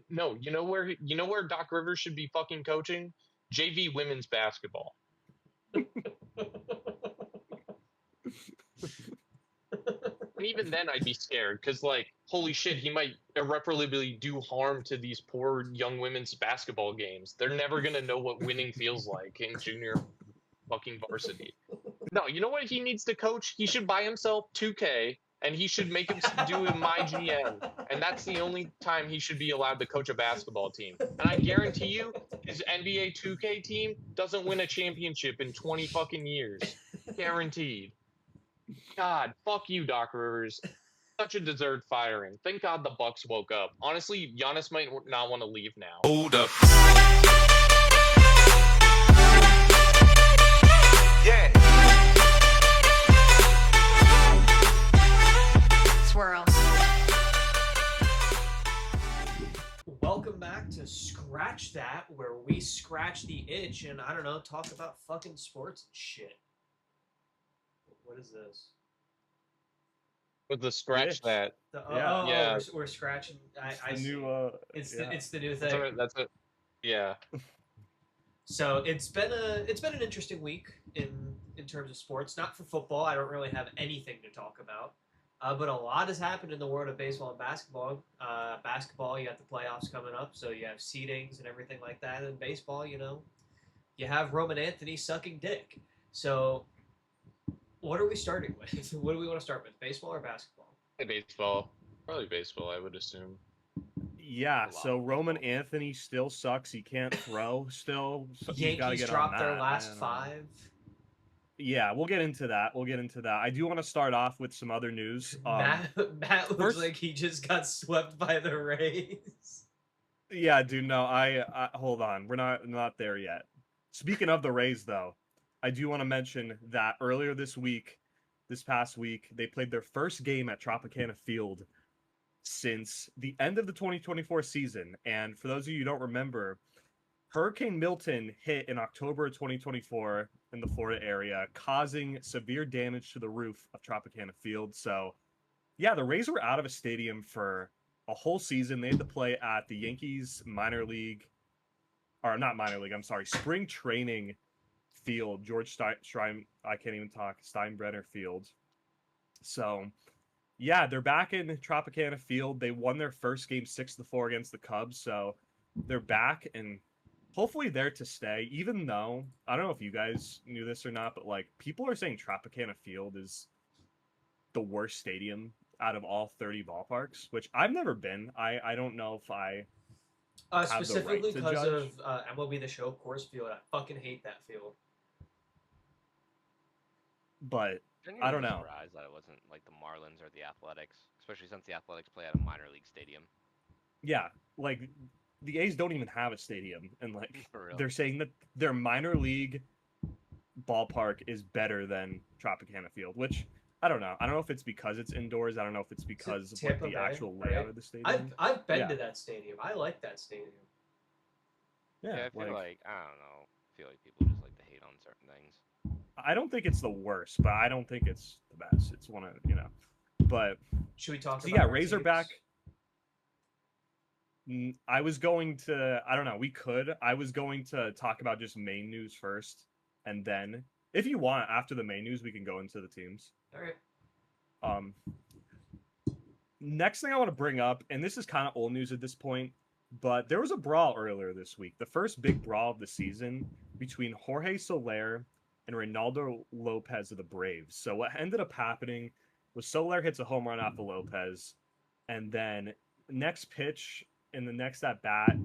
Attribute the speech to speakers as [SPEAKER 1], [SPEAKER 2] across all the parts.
[SPEAKER 1] No, you know where Doc Rivers should be fucking coaching? JV women's basketball. And even then, I'd be scared because, like, holy shit, he might irreparably do harm to these poor young women's basketball games. They're never gonna know what winning feels like in junior fucking varsity. No, you know what he needs to coach? He should buy himself 2K and he should make him do a my GM. And that's the only time he should be allowed to coach a basketball team. And I guarantee you, his NBA 2K team doesn't win a championship in 20 fucking years. Guaranteed. God, fuck you, Doc Rivers. Such a deserved firing. Thank God the Bucks woke up. Honestly, Giannis might not want to leave now.
[SPEAKER 2] Hold up. Yeah.
[SPEAKER 3] Swirl.
[SPEAKER 4] Welcome back to Scratch That, where we scratch the itch and, I don't know, talk about fucking sports and shit. What is this?
[SPEAKER 1] With the scratch
[SPEAKER 5] Itch.
[SPEAKER 1] that.
[SPEAKER 5] Yeah.
[SPEAKER 4] We're scratching. I
[SPEAKER 5] The
[SPEAKER 4] see.
[SPEAKER 5] new,
[SPEAKER 4] It's
[SPEAKER 5] yeah.
[SPEAKER 4] it's the new
[SPEAKER 1] That's
[SPEAKER 4] thing.
[SPEAKER 1] it. That's it. Yeah.
[SPEAKER 4] So it's been an interesting week in terms of sports. Not for football. I don't really have anything to talk about. But a lot has happened in the world of baseball and basketball. Basketball, you got the playoffs coming up, so you have seedings and everything like that. And baseball, you have Roman Anthony sucking dick. So, what are we starting with? What do we want to start with? Baseball or basketball?
[SPEAKER 1] Baseball. Probably baseball, I would assume.
[SPEAKER 5] Yeah, so Roman Anthony still sucks. He can't throw still. So he's gotta
[SPEAKER 4] Yankees
[SPEAKER 5] get
[SPEAKER 4] dropped
[SPEAKER 5] on
[SPEAKER 4] their
[SPEAKER 5] that.
[SPEAKER 4] last 5.
[SPEAKER 5] Yeah, we'll get into that. I do want to start off with some other news.
[SPEAKER 4] Matt looks
[SPEAKER 5] first-
[SPEAKER 4] like he just got swept by the Rays.
[SPEAKER 5] Yeah, dude, no, I hold on. We're not there yet. Speaking of the Rays, though, I do want to mention that earlier this past week, they played their first game at Tropicana Field since the end of the 2024 season. And for those of you who don't remember, Hurricane Milton hit in October of 2024 in the Florida area, causing severe damage to the roof of Tropicana Field. So, yeah, the Rays were out of a stadium for a whole season. They had to play at the Yankees spring training field, Steinbrenner Field. So, yeah, they're back in Tropicana Field. They won their first game 6-4 against the Cubs, so they're back and hopefully there to stay, even though, I don't know if you guys knew this or not, but, like, people are saying Tropicana Field is the worst stadium out of all 30 ballparks, which I've never been. I don't know if I have
[SPEAKER 4] Specifically
[SPEAKER 5] the right to
[SPEAKER 4] because
[SPEAKER 5] judge.
[SPEAKER 4] of MLB The Show Course Field. I fucking hate that field.
[SPEAKER 5] But
[SPEAKER 6] Genuinely
[SPEAKER 5] I don't know.
[SPEAKER 6] surprised that it wasn't like the Marlins or the Athletics, especially since the Athletics play at a minor league stadium.
[SPEAKER 5] Yeah, like the A's don't even have a stadium, and like
[SPEAKER 6] For real.
[SPEAKER 5] they're saying that their minor league ballpark is better than Tropicana Field, which I don't know. I don't know if it's because it's indoors. I don't know if it's because of like,
[SPEAKER 4] Tampa
[SPEAKER 5] the
[SPEAKER 4] Bay,
[SPEAKER 5] actual
[SPEAKER 4] right?
[SPEAKER 5] layout of the stadium.
[SPEAKER 4] I've been
[SPEAKER 5] Yeah.
[SPEAKER 4] to that stadium. I like that stadium.
[SPEAKER 6] Yeah,
[SPEAKER 5] Yeah,
[SPEAKER 6] I feel
[SPEAKER 5] like
[SPEAKER 6] like I don't know. I feel like people just like to hate on certain things.
[SPEAKER 5] I don't think it's the worst, but I don't think it's the best. It's one of but
[SPEAKER 4] Should we talk
[SPEAKER 5] so
[SPEAKER 4] about
[SPEAKER 5] yeah,
[SPEAKER 4] our
[SPEAKER 5] Razorback.
[SPEAKER 4] teams?
[SPEAKER 5] I was going to. I don't know. We could. I was going to talk about just main news first, and then, if you want, after the main news, we can go into the teams.
[SPEAKER 4] All right.
[SPEAKER 5] Next thing I want to bring up, and this is kind of old news at this point, but there was a brawl earlier this week. The first big brawl of the season between Jorge Soler and Reynaldo Lopez of the Braves. So what ended up happening was Soler hits a home run off of Lopez, and then next pitch in the next at bat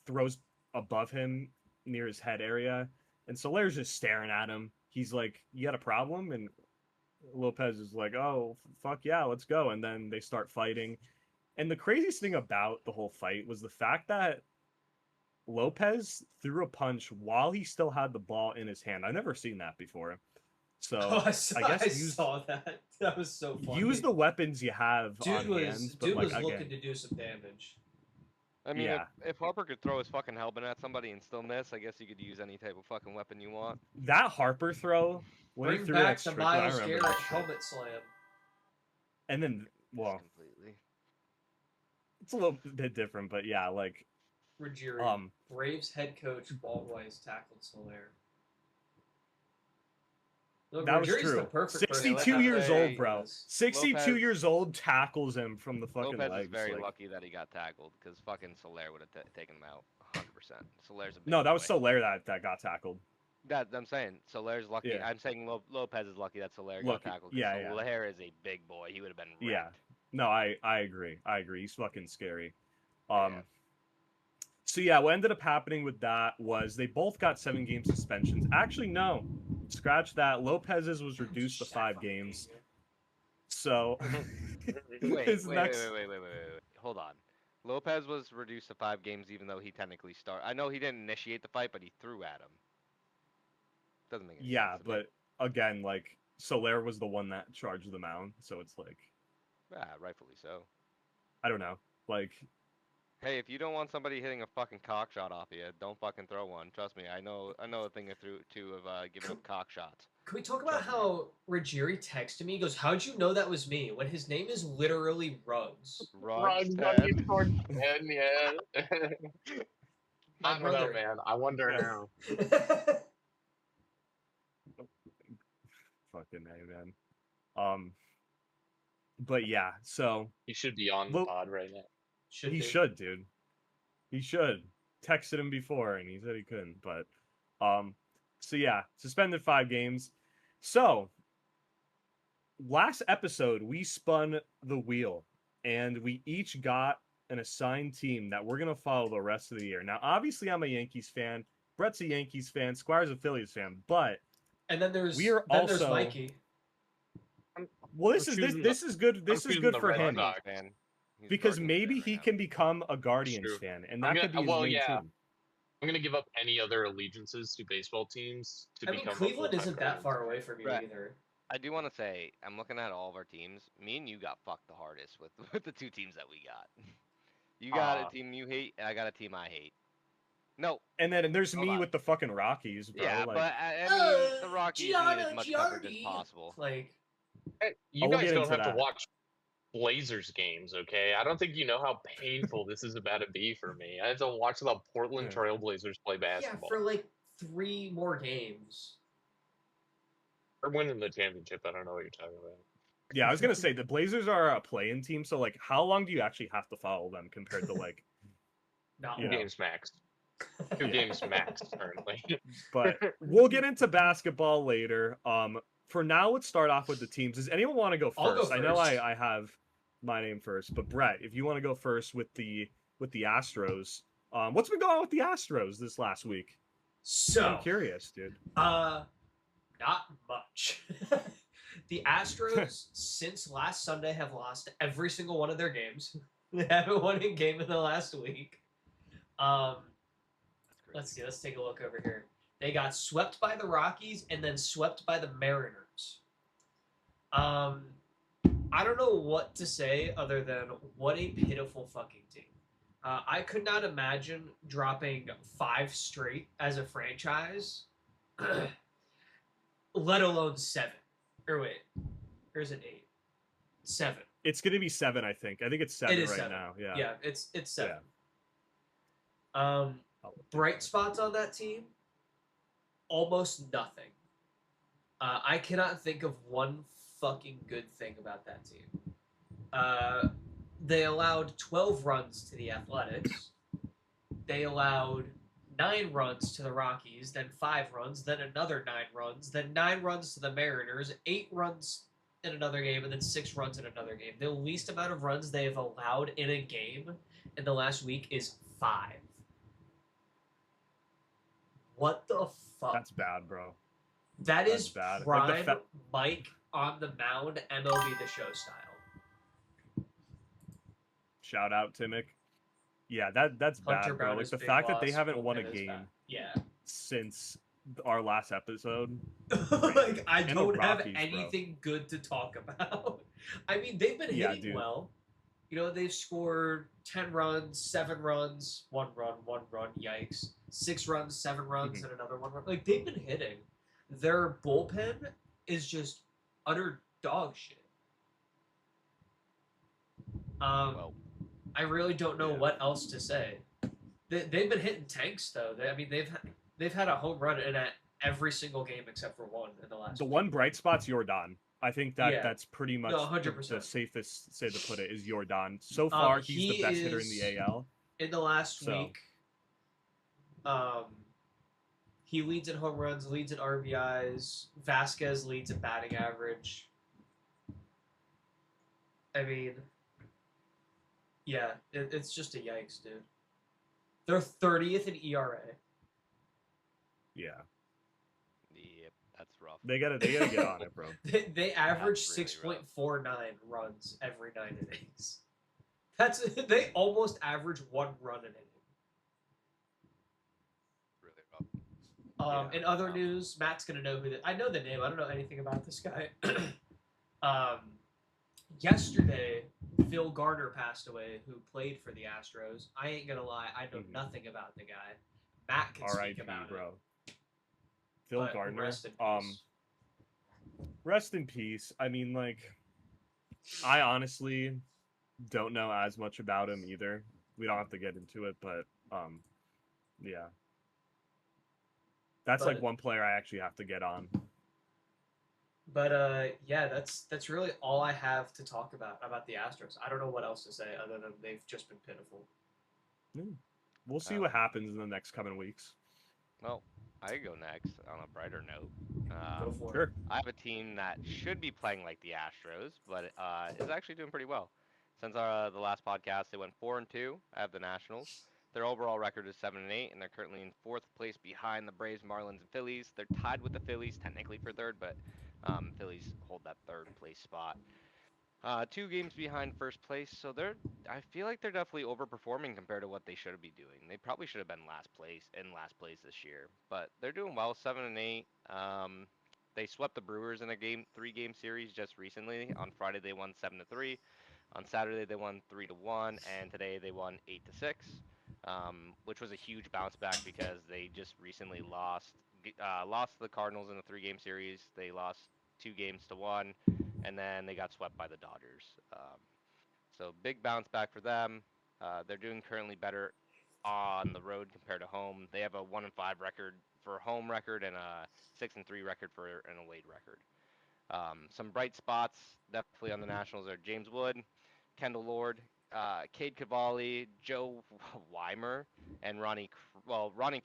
[SPEAKER 5] throws above him near his head area, and Soler's just staring at him. He's like, "You got a problem?" And Lopez is like, "Oh, fuck yeah, let's go." And then they start fighting. And the craziest thing about the whole fight was the fact that Lopez threw a punch while he still had the ball in his hand. I've never seen that before. So
[SPEAKER 4] I saw that. That was so funny.
[SPEAKER 5] use the weapons you have
[SPEAKER 4] dude
[SPEAKER 5] on hands. But
[SPEAKER 4] dude
[SPEAKER 5] like,
[SPEAKER 4] was
[SPEAKER 5] again,
[SPEAKER 4] looking to do some damage.
[SPEAKER 6] I mean,
[SPEAKER 5] Yeah.
[SPEAKER 6] if Harper could throw his fucking helmet at somebody and still miss, I guess you could use any type of fucking weapon you want.
[SPEAKER 5] that Harper throw when he
[SPEAKER 4] Bring
[SPEAKER 5] threw
[SPEAKER 4] back
[SPEAKER 5] that
[SPEAKER 4] the
[SPEAKER 5] Strickland, I
[SPEAKER 4] Miles
[SPEAKER 5] remember
[SPEAKER 4] Garrett
[SPEAKER 5] that shit.
[SPEAKER 4] helmet slam.
[SPEAKER 5] And then, well,
[SPEAKER 6] Completely.
[SPEAKER 5] it's a little bit different, but yeah, like
[SPEAKER 4] Ruggieri, Braves head coach Walt Weiss tackled Soler. Look,
[SPEAKER 5] that was
[SPEAKER 4] Ruggieri's the
[SPEAKER 5] true.
[SPEAKER 4] perfect person.
[SPEAKER 5] 62 years
[SPEAKER 6] say
[SPEAKER 5] old, bro. 62
[SPEAKER 6] Lopez-
[SPEAKER 5] years old tackles him from the fucking
[SPEAKER 6] Lopez
[SPEAKER 5] legs.
[SPEAKER 6] is very
[SPEAKER 5] like,
[SPEAKER 6] lucky that he got tackled because fucking Soler would have taken him out 100%. Soler's a big
[SPEAKER 5] no, that was
[SPEAKER 6] boy.
[SPEAKER 5] Soler that got tackled.
[SPEAKER 6] That I'm saying. Soler's lucky.
[SPEAKER 5] Yeah.
[SPEAKER 6] I'm saying Lopez is lucky that Soler got
[SPEAKER 5] Lucky.
[SPEAKER 6] tackled because
[SPEAKER 5] Yeah, yeah.
[SPEAKER 6] Soler is a big boy. He would have been wrecked.
[SPEAKER 5] Yeah. No, I agree. I agree. He's fucking scary.
[SPEAKER 6] Yeah.
[SPEAKER 5] So yeah, what ended up happening with that was they both got 7-game suspensions. Actually, no, scratch that. Lopez's was reduced to 5 games. So
[SPEAKER 6] Wait,
[SPEAKER 5] his
[SPEAKER 6] wait,
[SPEAKER 5] next.
[SPEAKER 6] wait. Hold on. Lopez was reduced to 5 games, even though he technically started. I know he didn't initiate the fight, but he threw at him. Doesn't make any
[SPEAKER 5] Yeah,
[SPEAKER 6] sense to me.
[SPEAKER 5] but again, like Soler was the one that charged the mound, so it's like
[SPEAKER 6] Yeah, rightfully so.
[SPEAKER 5] I don't know, like.
[SPEAKER 6] Hey, if you don't want somebody hitting a fucking cock shot off you, don't fucking throw one. Trust me, I know a thing or two of giving up cock shots.
[SPEAKER 4] Can we talk about
[SPEAKER 6] Trust me.
[SPEAKER 4] how Ruggieri texted me? He goes, "How'd you know that was me?" When his name is literally Ruggs.
[SPEAKER 6] Rugs,
[SPEAKER 1] Got
[SPEAKER 6] Ted.
[SPEAKER 1] you towards 10, yeah.
[SPEAKER 4] My
[SPEAKER 1] I don't know,
[SPEAKER 4] brother.
[SPEAKER 1] man. I wonder how.
[SPEAKER 5] Fucking A, man. But yeah, so
[SPEAKER 1] He should be on the pod right now.
[SPEAKER 5] he should, dude. He should. Texted him before and he said he couldn't, but so yeah, suspended 5 games. So last episode we spun the wheel and we each got an assigned team that we're gonna follow the rest of the year. Now, obviously, I'm a Yankees fan. Brett's a Yankees fan. Squire's a Phillies fan. But
[SPEAKER 4] and then there's
[SPEAKER 5] there's
[SPEAKER 4] Mikey.
[SPEAKER 5] Well, this is good. This is good for him because maybe he can become a Guardians fan, and that could be his main team.
[SPEAKER 1] I'm gonna give up any other allegiances to baseball teams to become.
[SPEAKER 4] Cleveland isn't that far away from you either.
[SPEAKER 6] I do want to say, I'm looking at all of our teams. Me and you got fucked the hardest with the 2 teams that we got. You got a team you hate, and I got a team I hate. No.
[SPEAKER 5] And then there's me with the fucking Rockies, bro.
[SPEAKER 6] Yeah,
[SPEAKER 5] like,
[SPEAKER 6] but I mean, the Rockies need as much coverage as possible.
[SPEAKER 4] Like,
[SPEAKER 1] you guys don't have to watch Blazers games, okay? I don't think you know how painful this is about to be for me. I have to watch the Portland Trail Blazers play basketball.
[SPEAKER 4] Yeah, for like 3 more games.
[SPEAKER 1] They're winning the championship. I don't know what you're talking about.
[SPEAKER 5] Yeah, I was gonna say the Blazers are a play-in team, so like, how long do you actually have to follow them compared to like?
[SPEAKER 4] Not
[SPEAKER 1] 2 games max. 2 games max currently.
[SPEAKER 5] But we'll get into basketball later. For now, let's start off with the teams. Does anyone want to go first?
[SPEAKER 4] I'll go first.
[SPEAKER 5] I know I have my name first, but Brett, if you want to go first with the Astros, what's been going on with the Astros this last week?
[SPEAKER 4] So
[SPEAKER 5] I'm curious, dude.
[SPEAKER 4] Not much. The Astros since last Sunday have lost every single one of their games. They haven't won a game in the last week. Let's see. Let's take a look over here. They got swept by the Rockies and then swept by the Mariners. I don't know what to say other than what a pitiful fucking team. I could not imagine dropping 5 straight as a franchise, let alone 7. Or wait, here's an 8. 7.
[SPEAKER 5] It's gonna be 7, I think. I think it's 7 right
[SPEAKER 4] 7.
[SPEAKER 5] now. Yeah.
[SPEAKER 4] Yeah, it's 7. Yeah. Bright spots on that team, almost nothing. I cannot think of one fucking good thing about that team. They allowed 12 runs to the Athletics. They allowed 9 runs to the Rockies, then 5 runs, then another 9 runs, then 9 runs to the Mariners, 8 runs in another game, and then 6 runs in another game. The least amount of runs they have allowed in a game in the last week is 5. What the fuck?
[SPEAKER 5] That's bad, bro.
[SPEAKER 4] That's is
[SPEAKER 5] bad.
[SPEAKER 4] Prime like Mike on the mound, MLB The Show style.
[SPEAKER 5] Shout out, Timic. Yeah, that's
[SPEAKER 4] Hunter
[SPEAKER 5] bad,
[SPEAKER 4] Brown
[SPEAKER 5] bro. Like the fact that they haven't won a game since our last episode.
[SPEAKER 4] Like, I don't have anything good to talk about. I mean, they've been hitting well. You know, they've scored 10 runs, 7 runs, 1 run, 1 run, yikes. 6 runs, 7 runs, and another 1 run. Like, they've been hitting. Their bullpen is just utter dog shit. I really don't know
[SPEAKER 5] Yeah.
[SPEAKER 4] what else to say. They've been hitting tanks though. They've had a home run in every single game except for one in the last.
[SPEAKER 5] The
[SPEAKER 4] week.
[SPEAKER 5] one bright spot's Jordan. I think
[SPEAKER 4] Yeah.
[SPEAKER 5] that's pretty much
[SPEAKER 4] No,
[SPEAKER 5] the
[SPEAKER 4] 100%.
[SPEAKER 5] safest say to put it is Jordan. So far, he's
[SPEAKER 4] He
[SPEAKER 5] the best hitter in
[SPEAKER 4] is
[SPEAKER 5] the AL.
[SPEAKER 4] in the last
[SPEAKER 5] So.
[SPEAKER 4] week. He leads in home runs, leads in RBIs. Vasquez leads in batting average. I mean, yeah, it's just a yikes, dude. They're 30th in ERA.
[SPEAKER 5] Yeah,
[SPEAKER 6] Yep, that's rough.
[SPEAKER 5] they gotta get on it, bro.
[SPEAKER 4] They average
[SPEAKER 6] That's really
[SPEAKER 4] 6.49 runs every 9 innings. They almost average 1 run an inning.
[SPEAKER 6] Really rough.
[SPEAKER 4] In other news, Matt's gonna know I know the name. I don't know anything about this guy. Yesterday, Phil Garner passed away, who played for the Astros. I ain't gonna lie, I know nothing about the guy. Matt can speak
[SPEAKER 5] R.I.P.
[SPEAKER 4] about
[SPEAKER 5] bro.
[SPEAKER 4] it.
[SPEAKER 5] Phil
[SPEAKER 4] But
[SPEAKER 5] Gardner.
[SPEAKER 4] rest in peace.
[SPEAKER 5] Rest in peace. I mean, like, I honestly don't know as much about him either. We don't have to get into it, but yeah. That's like one player I actually have to get on.
[SPEAKER 4] But yeah, that's really all I have to talk about the Astros. I don't know what else to say other than they've just been pitiful.
[SPEAKER 5] We'll see what happens in the next coming weeks.
[SPEAKER 6] Well, I go next on a brighter note.
[SPEAKER 4] Go for
[SPEAKER 5] Sure.
[SPEAKER 4] it.
[SPEAKER 6] I have a team that should be playing like the Astros, but is actually doing pretty well. Since the last podcast, they went 4-2. I have the Nationals. Their overall record is 7-8, and they're currently in 4th place behind the Braves, Marlins, and Phillies. They're tied with the Phillies technically for 3rd, but Phillies hold that 3rd place spot. 2 games behind 1st place, so I feel like they're definitely overperforming compared to what they should be doing. They probably should have been last place this year, but they're doing well, 7-8. They swept the Brewers in a 3-game series just recently. On Friday they won 7-3. On Saturday they won 3-1, and today they won 8-6, which was a huge bounce back because they just recently lost to the Cardinals in a 3-game series. They lost 2-1, and then they got swept by the Dodgers. So big bounce back for them. They're doing currently better on the road compared to home. They have a 1-5 record for home record and a 6-3 record for an away record. Some bright spots definitely on the Nationals are James Wood, Kendall Lord, Cade Cavalli, Joe Weimer, and Ronnie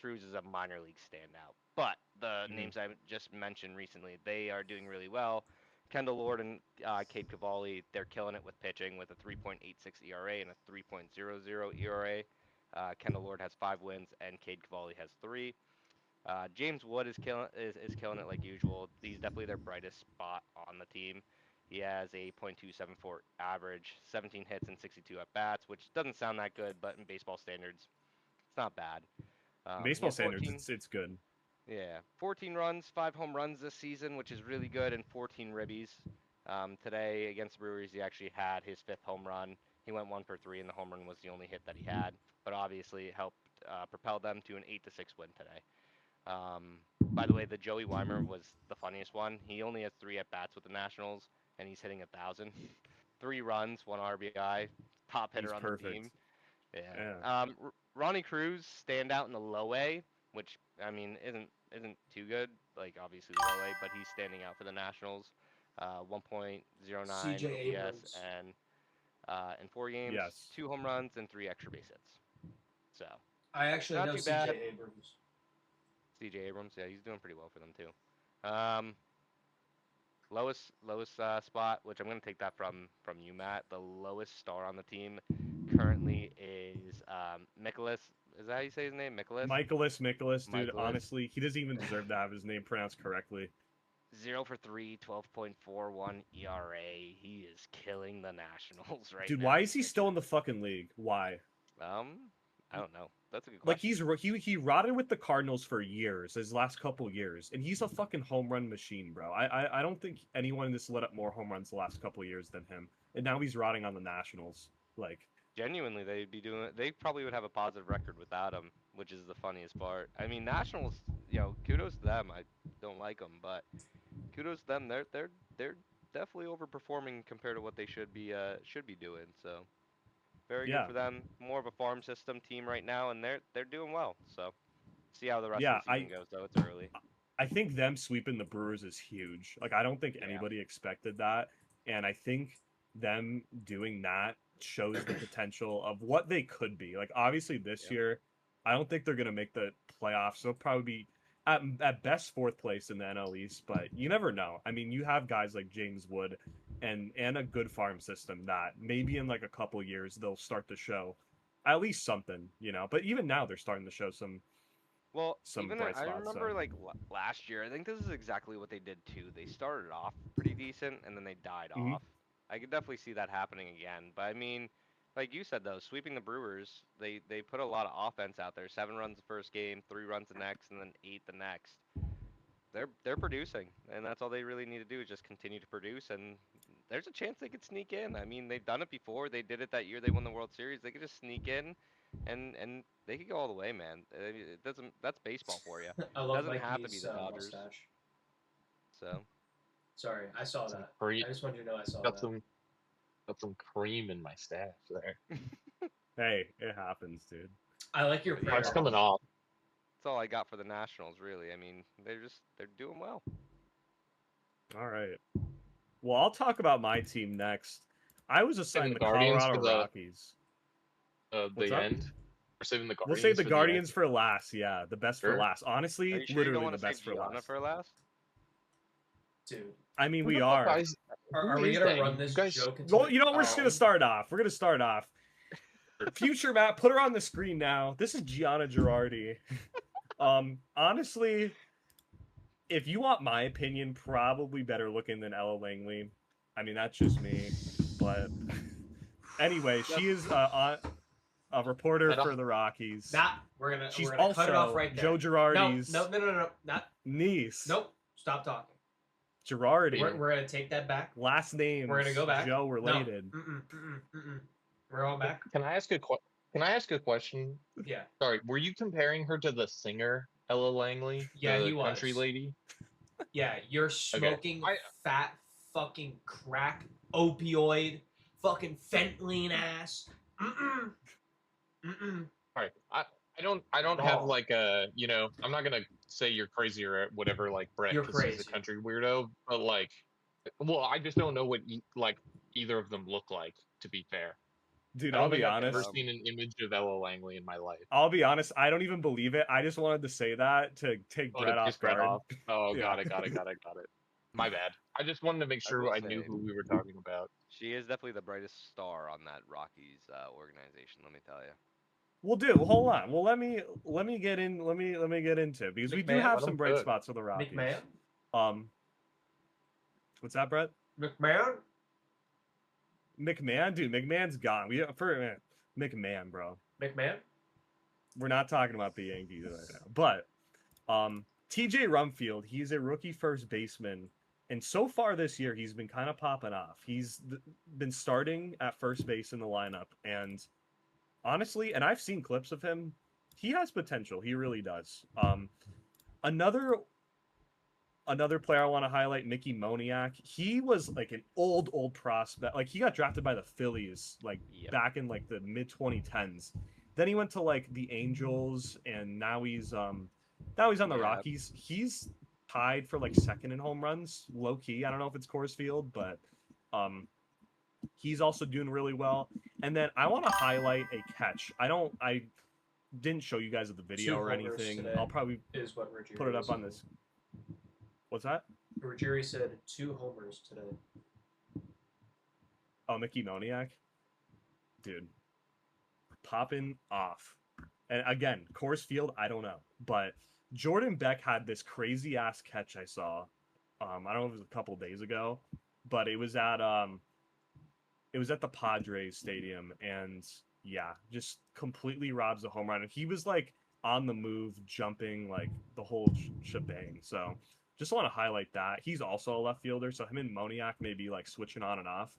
[SPEAKER 6] Cruz is a minor league standout. But the names I just mentioned recently, they are doing really well. Kendall Lord and Cade Cavalli, they're killing it with pitching with a 3.86 ERA and a 3.00 ERA. Kendall Lord has 5 wins and Cade Cavalli has 3. James Wood is killing it like usual. He's definitely their brightest spot on the team. He has a .274 average, 17 hits and 62 at bats, which doesn't sound that good, but in baseball standards, it's not bad.
[SPEAKER 5] Baseball standards, it's good.
[SPEAKER 6] Yeah, 14 runs, 5 home runs this season, which is really good, and 14 ribbies. Today against the Brewers, he actually had his 5th home run. He went 1 for 3, and the home run was the only hit that he had. But obviously, it helped propel them to an 8-6 win today. By the way, the Joey Weimer was the funniest one. He only has 3 at bats with the Nationals, and he's hitting 1,000. 3 runs, 1 RBI, top hitter on
[SPEAKER 5] perfect.
[SPEAKER 6] the team. Yeah. Ronnie Cruz stand out in the low A, which I mean isn't too good. Like obviously low A, but he's standing out for the Nationals. 1.09
[SPEAKER 4] CJ
[SPEAKER 6] OPS
[SPEAKER 4] Abrams.
[SPEAKER 6] and in 4 games,
[SPEAKER 5] Yes.
[SPEAKER 6] 2 home runs and 3 extra base hits. So
[SPEAKER 4] I actually
[SPEAKER 6] not
[SPEAKER 4] know
[SPEAKER 6] too
[SPEAKER 4] CJ
[SPEAKER 6] bad.
[SPEAKER 4] Abrams.
[SPEAKER 6] CJ Abrams, yeah, he's doing pretty well for them too. Lowest spot, which I'm gonna take that from you, Matt. The lowest star on the team currently is Mikolas. Is that how you say his name?
[SPEAKER 5] Michaelis, dude.
[SPEAKER 6] Michaelis.
[SPEAKER 5] Honestly, he doesn't even deserve to have his name pronounced correctly.
[SPEAKER 6] 0 for 3, 12.41 ERA. He is killing the Nationals right
[SPEAKER 5] Dude,
[SPEAKER 6] now.
[SPEAKER 5] why is he still in the fucking league? Why?
[SPEAKER 6] I don't know. That's a good
[SPEAKER 5] Like
[SPEAKER 6] question.
[SPEAKER 5] he rotted with the Cardinals for years, his last couple years, and he's a fucking home run machine, bro. I don't think anyone has let up more home runs the last couple years than him, and now he's rotting on the Nationals. Like
[SPEAKER 6] Genuinely, they probably would have a positive record without him, which is the funniest part. I mean, Nationals, kudos to them. I don't like them, but kudos to them. They're definitely overperforming compared to what they should be doing. So Very
[SPEAKER 5] Yeah.
[SPEAKER 6] good for them. More of a farm system team right now, and they're doing well. So see how the rest
[SPEAKER 5] Yeah,
[SPEAKER 6] of the season goes, though. It's early.
[SPEAKER 5] I think them sweeping the Brewers is huge. Like, I don't think
[SPEAKER 6] Yeah.
[SPEAKER 5] anybody expected that, and I think them doing that shows the potential of what they could be. Like, obviously this
[SPEAKER 6] Yeah.
[SPEAKER 5] year, I don't think they're gonna make the playoffs. They'll probably be at best fourth place in the NL East, but you never know. I mean, you have guys like James Wood and a good farm system that maybe in like a couple years they'll start to show at least something, you know. But even now they're starting to show some
[SPEAKER 6] Well,
[SPEAKER 5] some
[SPEAKER 6] even
[SPEAKER 5] bright
[SPEAKER 6] I
[SPEAKER 5] spots.
[SPEAKER 6] remember
[SPEAKER 5] So.
[SPEAKER 6] like last year, I think this is exactly what they did too. They started off pretty decent and then they died
[SPEAKER 5] Mhm.
[SPEAKER 6] off. I could definitely see that happening again. But I mean, like you said though, sweeping the Brewers, they put a lot of offense out there. 7 runs the first game, 3 runs the next, and then 8 the next. They're producing, and that's all they really need to do is just continue to produce. And there's a chance they could sneak in. I mean, they've done it before. They did it that year they won the World Series. They could just sneak in, and they could go all the way, man. It doesn't. That's baseball for you.
[SPEAKER 4] I love
[SPEAKER 6] Doesn't have to be
[SPEAKER 4] Mikey's
[SPEAKER 6] the Dodgers.
[SPEAKER 4] mustache.
[SPEAKER 6] So
[SPEAKER 4] Sorry, I saw
[SPEAKER 1] Some
[SPEAKER 4] that.
[SPEAKER 1] cream,
[SPEAKER 4] I just wanted you to know I saw
[SPEAKER 1] got
[SPEAKER 4] that.
[SPEAKER 1] some cream in my stash there.
[SPEAKER 5] Hey, it happens, dude.
[SPEAKER 4] I like your
[SPEAKER 6] Yeah.
[SPEAKER 4] prayer.
[SPEAKER 1] It's coming off.
[SPEAKER 6] that's all I got for the Nationals, really. I mean, they're doing well.
[SPEAKER 5] All right. Well, I'll talk about my team next. I was assigned
[SPEAKER 1] the
[SPEAKER 5] the
[SPEAKER 1] Guardians
[SPEAKER 5] Colorado
[SPEAKER 1] for the-
[SPEAKER 5] Rockies. What's
[SPEAKER 1] The
[SPEAKER 5] up?
[SPEAKER 1] end. We're saving the
[SPEAKER 5] We'll
[SPEAKER 1] Guardians.
[SPEAKER 5] save the
[SPEAKER 1] for
[SPEAKER 5] Guardians
[SPEAKER 1] end.
[SPEAKER 5] for last. Yeah, the best for
[SPEAKER 1] Sure.
[SPEAKER 5] last.
[SPEAKER 6] Are
[SPEAKER 5] Honestly,
[SPEAKER 6] you sure you don't
[SPEAKER 5] literally
[SPEAKER 6] want
[SPEAKER 5] the
[SPEAKER 6] to save
[SPEAKER 5] best for
[SPEAKER 6] Gianna
[SPEAKER 5] last.
[SPEAKER 6] for last?
[SPEAKER 4] Dude,
[SPEAKER 5] I mean,
[SPEAKER 1] Who
[SPEAKER 5] we
[SPEAKER 1] the fuck
[SPEAKER 5] are.
[SPEAKER 4] are
[SPEAKER 1] who
[SPEAKER 4] we
[SPEAKER 1] is
[SPEAKER 4] gonna
[SPEAKER 1] that?
[SPEAKER 4] run
[SPEAKER 1] You
[SPEAKER 4] this
[SPEAKER 1] guys-
[SPEAKER 4] joke until
[SPEAKER 5] Well, you know, we're just gonna
[SPEAKER 4] Oh.
[SPEAKER 5] start off. We're gonna start off. Future Matt, put her on the screen now. This is Gianna Girardi. Honestly, if you want my opinion, probably better looking than Ella Langley. I mean, that's just me. But anyway, she is a reporter for the Rockies. She's
[SPEAKER 4] we're gonna cut it off
[SPEAKER 5] also
[SPEAKER 4] right there.
[SPEAKER 5] Joe Girardi's
[SPEAKER 4] No, not
[SPEAKER 5] niece.
[SPEAKER 4] nope. Stop talking.
[SPEAKER 5] Girardi.
[SPEAKER 4] We're gonna take that back.
[SPEAKER 5] Last name.
[SPEAKER 4] We're gonna go back.
[SPEAKER 5] Joe related.
[SPEAKER 4] No. We're all back.
[SPEAKER 1] Can I ask a question?
[SPEAKER 4] Yeah.
[SPEAKER 1] Sorry, were you comparing her to the singer Ella Langley?
[SPEAKER 4] Yeah,
[SPEAKER 1] the
[SPEAKER 4] he was.
[SPEAKER 1] country lady.
[SPEAKER 4] Yeah, you're smoking
[SPEAKER 1] I-
[SPEAKER 4] fat fucking crack opioid fucking fentanyl ass. Mm-mm.
[SPEAKER 1] All right, I don't have
[SPEAKER 4] Wrong.
[SPEAKER 1] like a I'm not gonna say you're crazy or whatever like Brett
[SPEAKER 4] You're
[SPEAKER 1] because he's a
[SPEAKER 4] crazy.
[SPEAKER 1] country weirdo, but like, well, I just don't know what like either of them look like. To be fair,
[SPEAKER 5] Dude,
[SPEAKER 1] I
[SPEAKER 5] I'll
[SPEAKER 1] don't
[SPEAKER 5] be
[SPEAKER 1] think I've ever
[SPEAKER 5] honest.
[SPEAKER 1] seen an image of Ella Langley in my life.
[SPEAKER 5] I'll be honest. I don't even believe it. I just wanted to say that to take
[SPEAKER 1] Oh,
[SPEAKER 5] Brett
[SPEAKER 1] to
[SPEAKER 5] off
[SPEAKER 1] piss Brett
[SPEAKER 5] guard.
[SPEAKER 1] off. Oh,
[SPEAKER 5] Yeah.
[SPEAKER 1] got it. My bad. I just wanted to make sure
[SPEAKER 6] will
[SPEAKER 1] I knew
[SPEAKER 6] say-
[SPEAKER 1] who we were talking about.
[SPEAKER 6] She is definitely the brightest star on that Rockies organization. Let me tell you.
[SPEAKER 5] We'll do. Hold on. Well, let me get in. Let me get into it because we do
[SPEAKER 4] McMahon,
[SPEAKER 5] have
[SPEAKER 1] let
[SPEAKER 5] some
[SPEAKER 1] him
[SPEAKER 5] bright
[SPEAKER 1] cook.
[SPEAKER 5] spots for the Rockies.
[SPEAKER 4] McMahon.
[SPEAKER 5] What's that, Brett?
[SPEAKER 4] McMahon.
[SPEAKER 5] McMahon, dude. McMahon's gone. McMahon, bro.
[SPEAKER 4] McMahon.
[SPEAKER 5] We're not talking about the Yankees right now. But TJ Rumfield, he's a rookie first baseman, and so far this year he's been kind of popping off. He's been starting at first base in the lineup, and honestly, and I've seen clips of him, he has potential. He really does. Another player I want to highlight, Mickey Moniak. He was like an old prospect. Like he got drafted by the Phillies like
[SPEAKER 6] Yep.
[SPEAKER 5] back in like the mid 2010s. Then he went to like the Angels, and now he's on the
[SPEAKER 6] Yeah.
[SPEAKER 5] Rockies. He's tied for like second in home runs, low key. I don't know if it's Coors Field, but he's also doing really well. And then I want to highlight a catch. I didn't show you guys the video
[SPEAKER 4] 2
[SPEAKER 5] or
[SPEAKER 4] homers
[SPEAKER 5] anything.
[SPEAKER 4] today.
[SPEAKER 5] I'll probably
[SPEAKER 4] Is what Ruggieri
[SPEAKER 5] put it up
[SPEAKER 4] said.
[SPEAKER 5] on this. What's that?
[SPEAKER 4] Ruggieri said 2 homers today.
[SPEAKER 5] Oh, Mickey Moniak, dude, popping off. And again, Coors Field, I don't know, but Jordan Beck had this crazy ass catch I saw. I don't know if it was a couple days ago, but it was at the Padres stadium, and yeah, just completely robs a home run. And he was like on the move, jumping like the whole shebang. So just want to highlight that. He's also a left fielder, so him and Moniak may be like switching on and off.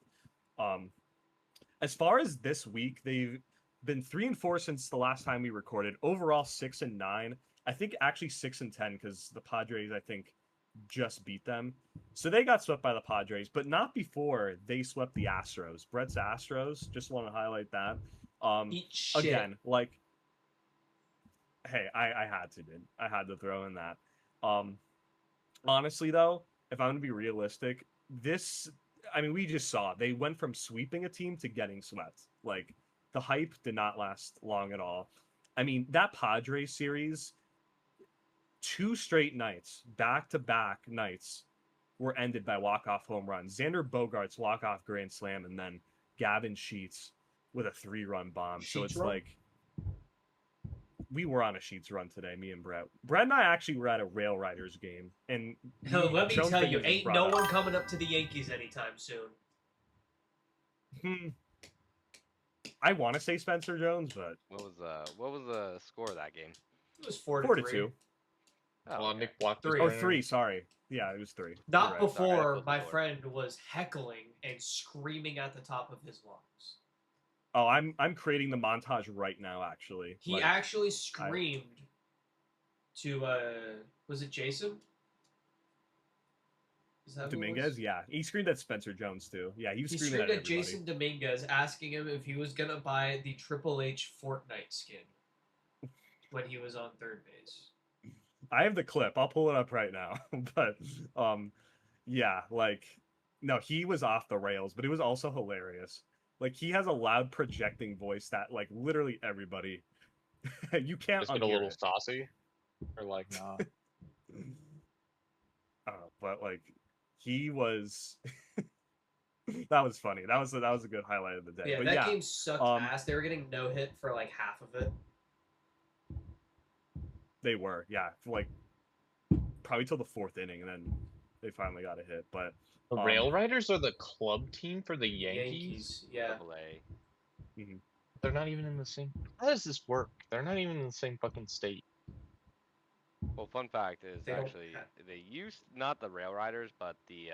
[SPEAKER 5] As far as this week, they've been 3-4 since the last time we recorded. Overall, 6-9. I think actually 6-10 because the Padres, I think, just beat them. So they got swept by the Padres, but not before they swept the Astros. Brett's Astros, just want to highlight that.
[SPEAKER 4] Eat shit.
[SPEAKER 5] Again, like, hey, I had to, dude. I had to throw in that. Honestly, though, if I'm going to be realistic, we just saw they went from sweeping a team to getting swept. Like, the hype did not last long at all. I mean, that Padres series, 2 straight nights, back-to-back nights, were ended by walk-off home runs. Xander Bogaerts walk-off grand slam, and then Gavin Sheets with a 3-run bomb. So it's like, we were on a Sheets run today, me and Brett. Brett and I actually were at a Rail Riders game, and
[SPEAKER 4] let me tell you, ain't no one coming up to the Yankees anytime soon.
[SPEAKER 5] I want to say Spencer Jones, but
[SPEAKER 6] what was the score of that game?
[SPEAKER 4] It was 4-3.
[SPEAKER 5] 4-2.
[SPEAKER 6] Oh, okay.
[SPEAKER 1] Nick Block
[SPEAKER 5] Or 3, sorry. Yeah, it was 3.
[SPEAKER 4] Not
[SPEAKER 5] Right.
[SPEAKER 4] before
[SPEAKER 6] Sorry,
[SPEAKER 4] my friend was heckling and screaming at the top of his lungs.
[SPEAKER 5] Oh, I'm creating the montage right now, actually.
[SPEAKER 4] He actually screamed to was it Jason? Is that
[SPEAKER 5] Dominguez? Yeah. He screamed at Spencer Jones too. Yeah, he was screaming at everybody.
[SPEAKER 4] Jason Dominguez, asking him if he was gonna buy the Triple H Fortnite skin when he was on third base.
[SPEAKER 5] I have the clip. I'll pull it up right now. But yeah, like, no, he was off the rails, but it was also hilarious. Like, he has a loud projecting voice that, like, literally everybody, you can't
[SPEAKER 1] Just get a
[SPEAKER 5] unhear
[SPEAKER 1] little
[SPEAKER 5] it.
[SPEAKER 1] saucy, or like, nah.
[SPEAKER 5] But like, he was. That was funny. That was a good highlight of the day.
[SPEAKER 4] Yeah,
[SPEAKER 5] but
[SPEAKER 4] that game sucked ass. They were getting no hit for like half of it.
[SPEAKER 5] They were, yeah, for like probably till the 4th inning, and then they finally got a hit. But
[SPEAKER 1] The Rail Riders are the club team for the Yankees.
[SPEAKER 4] Yeah.
[SPEAKER 6] AA.
[SPEAKER 1] They're not even in the same. How does this work? They're not even in the same fucking state.
[SPEAKER 6] Well, fun fact is
[SPEAKER 4] They don't
[SPEAKER 6] actually
[SPEAKER 4] have-
[SPEAKER 6] they used not the Rail Riders, but the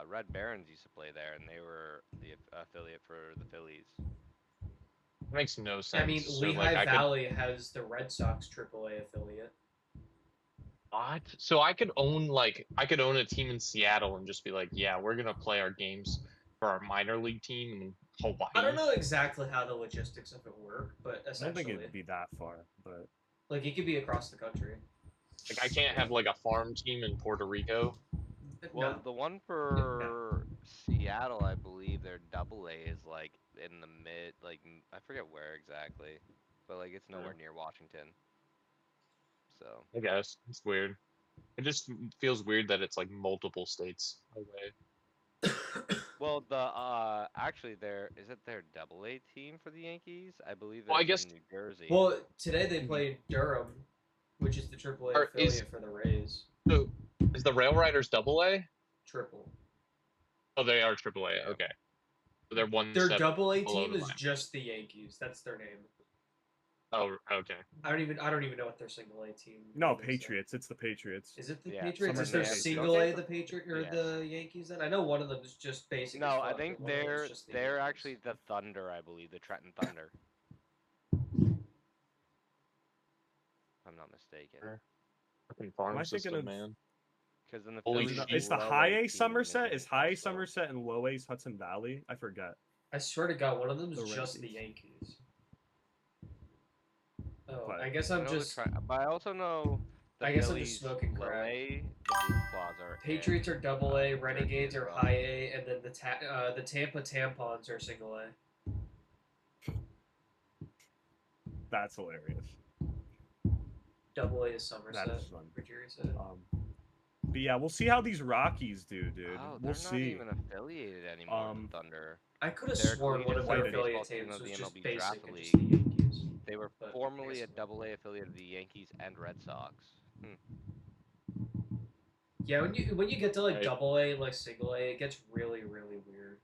[SPEAKER 6] Red Barons used to play there, and they were the affiliate for the Phillies.
[SPEAKER 1] It makes no sense.
[SPEAKER 4] I mean,
[SPEAKER 1] So,
[SPEAKER 4] Lehigh
[SPEAKER 1] like,
[SPEAKER 4] Valley has the Red Sox AAA affiliate.
[SPEAKER 1] What? So I could own a team in Seattle and just be like, yeah, we're gonna play our games for our minor league team in Hawaii.
[SPEAKER 4] I don't know exactly how the logistics of it work, but
[SPEAKER 5] I don't
[SPEAKER 4] essentially,
[SPEAKER 5] think it'd be that far. But
[SPEAKER 4] like, it could be across the country.
[SPEAKER 1] Like, I can't have like a farm team in Puerto Rico.
[SPEAKER 6] Well,
[SPEAKER 4] No.
[SPEAKER 6] the one for Seattle, I believe their AA is like in the mid, like I forget where exactly, but like it's nowhere near Washington. So
[SPEAKER 1] I guess it's weird. It just feels weird that it's like multiple states away.
[SPEAKER 6] well, the actually their AA team for the Yankees? I believe
[SPEAKER 1] Well, I
[SPEAKER 6] that's
[SPEAKER 1] guess-
[SPEAKER 6] in New Jersey.
[SPEAKER 4] Well, today they played Durham, which is the AAA
[SPEAKER 1] Or
[SPEAKER 4] affiliate for the Rays.
[SPEAKER 1] So is the Rail Riders AA?
[SPEAKER 4] Triple.
[SPEAKER 1] Oh, they are AAA. Okay, so they're one.
[SPEAKER 4] Their
[SPEAKER 1] step
[SPEAKER 4] AA
[SPEAKER 1] below
[SPEAKER 4] team
[SPEAKER 1] the
[SPEAKER 4] is
[SPEAKER 1] line.
[SPEAKER 4] just the Yankees. That's their name.
[SPEAKER 1] Oh, okay.
[SPEAKER 4] I don't even know what their single A team.
[SPEAKER 5] no,
[SPEAKER 4] is.
[SPEAKER 5] Patriots. It's the Patriots.
[SPEAKER 4] Is it the
[SPEAKER 6] Yeah,
[SPEAKER 4] Patriots?
[SPEAKER 5] some
[SPEAKER 4] Is
[SPEAKER 5] are
[SPEAKER 4] there
[SPEAKER 5] named-
[SPEAKER 4] single A the Patriot or
[SPEAKER 6] Yes.
[SPEAKER 4] the Yankees? Then I know one of them is just basic.
[SPEAKER 6] No,
[SPEAKER 4] as
[SPEAKER 6] I
[SPEAKER 4] fuck,
[SPEAKER 6] think
[SPEAKER 4] and one of them is
[SPEAKER 6] they're
[SPEAKER 4] just the
[SPEAKER 6] they're
[SPEAKER 4] Yankees.
[SPEAKER 6] actually the Thunder, I believe, the Trenton Thunder. If I'm not mistaken.
[SPEAKER 1] Sure. Fucking farm
[SPEAKER 5] Am I thinking
[SPEAKER 1] system,
[SPEAKER 5] of-
[SPEAKER 1] man.
[SPEAKER 6] Because in the
[SPEAKER 1] Holy
[SPEAKER 6] Phillies,
[SPEAKER 1] shit.
[SPEAKER 5] It's the
[SPEAKER 6] low
[SPEAKER 5] high
[SPEAKER 6] A
[SPEAKER 5] A
[SPEAKER 6] team
[SPEAKER 5] Somerset. Is high A
[SPEAKER 6] also-
[SPEAKER 5] Somerset and low A's Hudson Valley? I forget.
[SPEAKER 4] I swear to God, one of them is
[SPEAKER 5] The
[SPEAKER 4] just the
[SPEAKER 5] Reds.
[SPEAKER 4] Yankees. Oh,
[SPEAKER 5] But-
[SPEAKER 4] I guess
[SPEAKER 6] I
[SPEAKER 4] I'm
[SPEAKER 6] know the
[SPEAKER 4] just.
[SPEAKER 6] but I also know the
[SPEAKER 4] I guess I'm
[SPEAKER 6] Phillies
[SPEAKER 4] just smoking
[SPEAKER 6] low
[SPEAKER 4] crack.
[SPEAKER 6] A, the Blue Claws are
[SPEAKER 4] Patriots
[SPEAKER 6] in,
[SPEAKER 4] are double A,
[SPEAKER 6] New Jersey
[SPEAKER 4] Renegades
[SPEAKER 6] as
[SPEAKER 4] are
[SPEAKER 6] well.
[SPEAKER 4] high A, and then the Tampa Tampons are single A.
[SPEAKER 5] That's hilarious.
[SPEAKER 4] Double A is Somerset.
[SPEAKER 5] That is fun.
[SPEAKER 4] Virginia said.
[SPEAKER 5] But yeah, we'll see how these Rockies do, dude.
[SPEAKER 6] Oh, they're
[SPEAKER 5] we'll
[SPEAKER 6] not
[SPEAKER 5] see.
[SPEAKER 6] even affiliated anymore with the Thunder.
[SPEAKER 4] I could have
[SPEAKER 6] They're
[SPEAKER 4] sworn one of their
[SPEAKER 6] collegiate
[SPEAKER 4] affiliate
[SPEAKER 6] baseball team
[SPEAKER 4] teams
[SPEAKER 6] of
[SPEAKER 4] was
[SPEAKER 6] the
[SPEAKER 4] just
[SPEAKER 6] MLB
[SPEAKER 4] basic
[SPEAKER 6] Draft
[SPEAKER 4] and just the Yankees.
[SPEAKER 6] They were
[SPEAKER 4] But I
[SPEAKER 6] formerly a
[SPEAKER 4] guess not.
[SPEAKER 6] double A affiliate of the Yankees and Red Sox.
[SPEAKER 4] Yeah, when you get to like
[SPEAKER 1] Right.
[SPEAKER 4] double A and like single A, it gets really weird.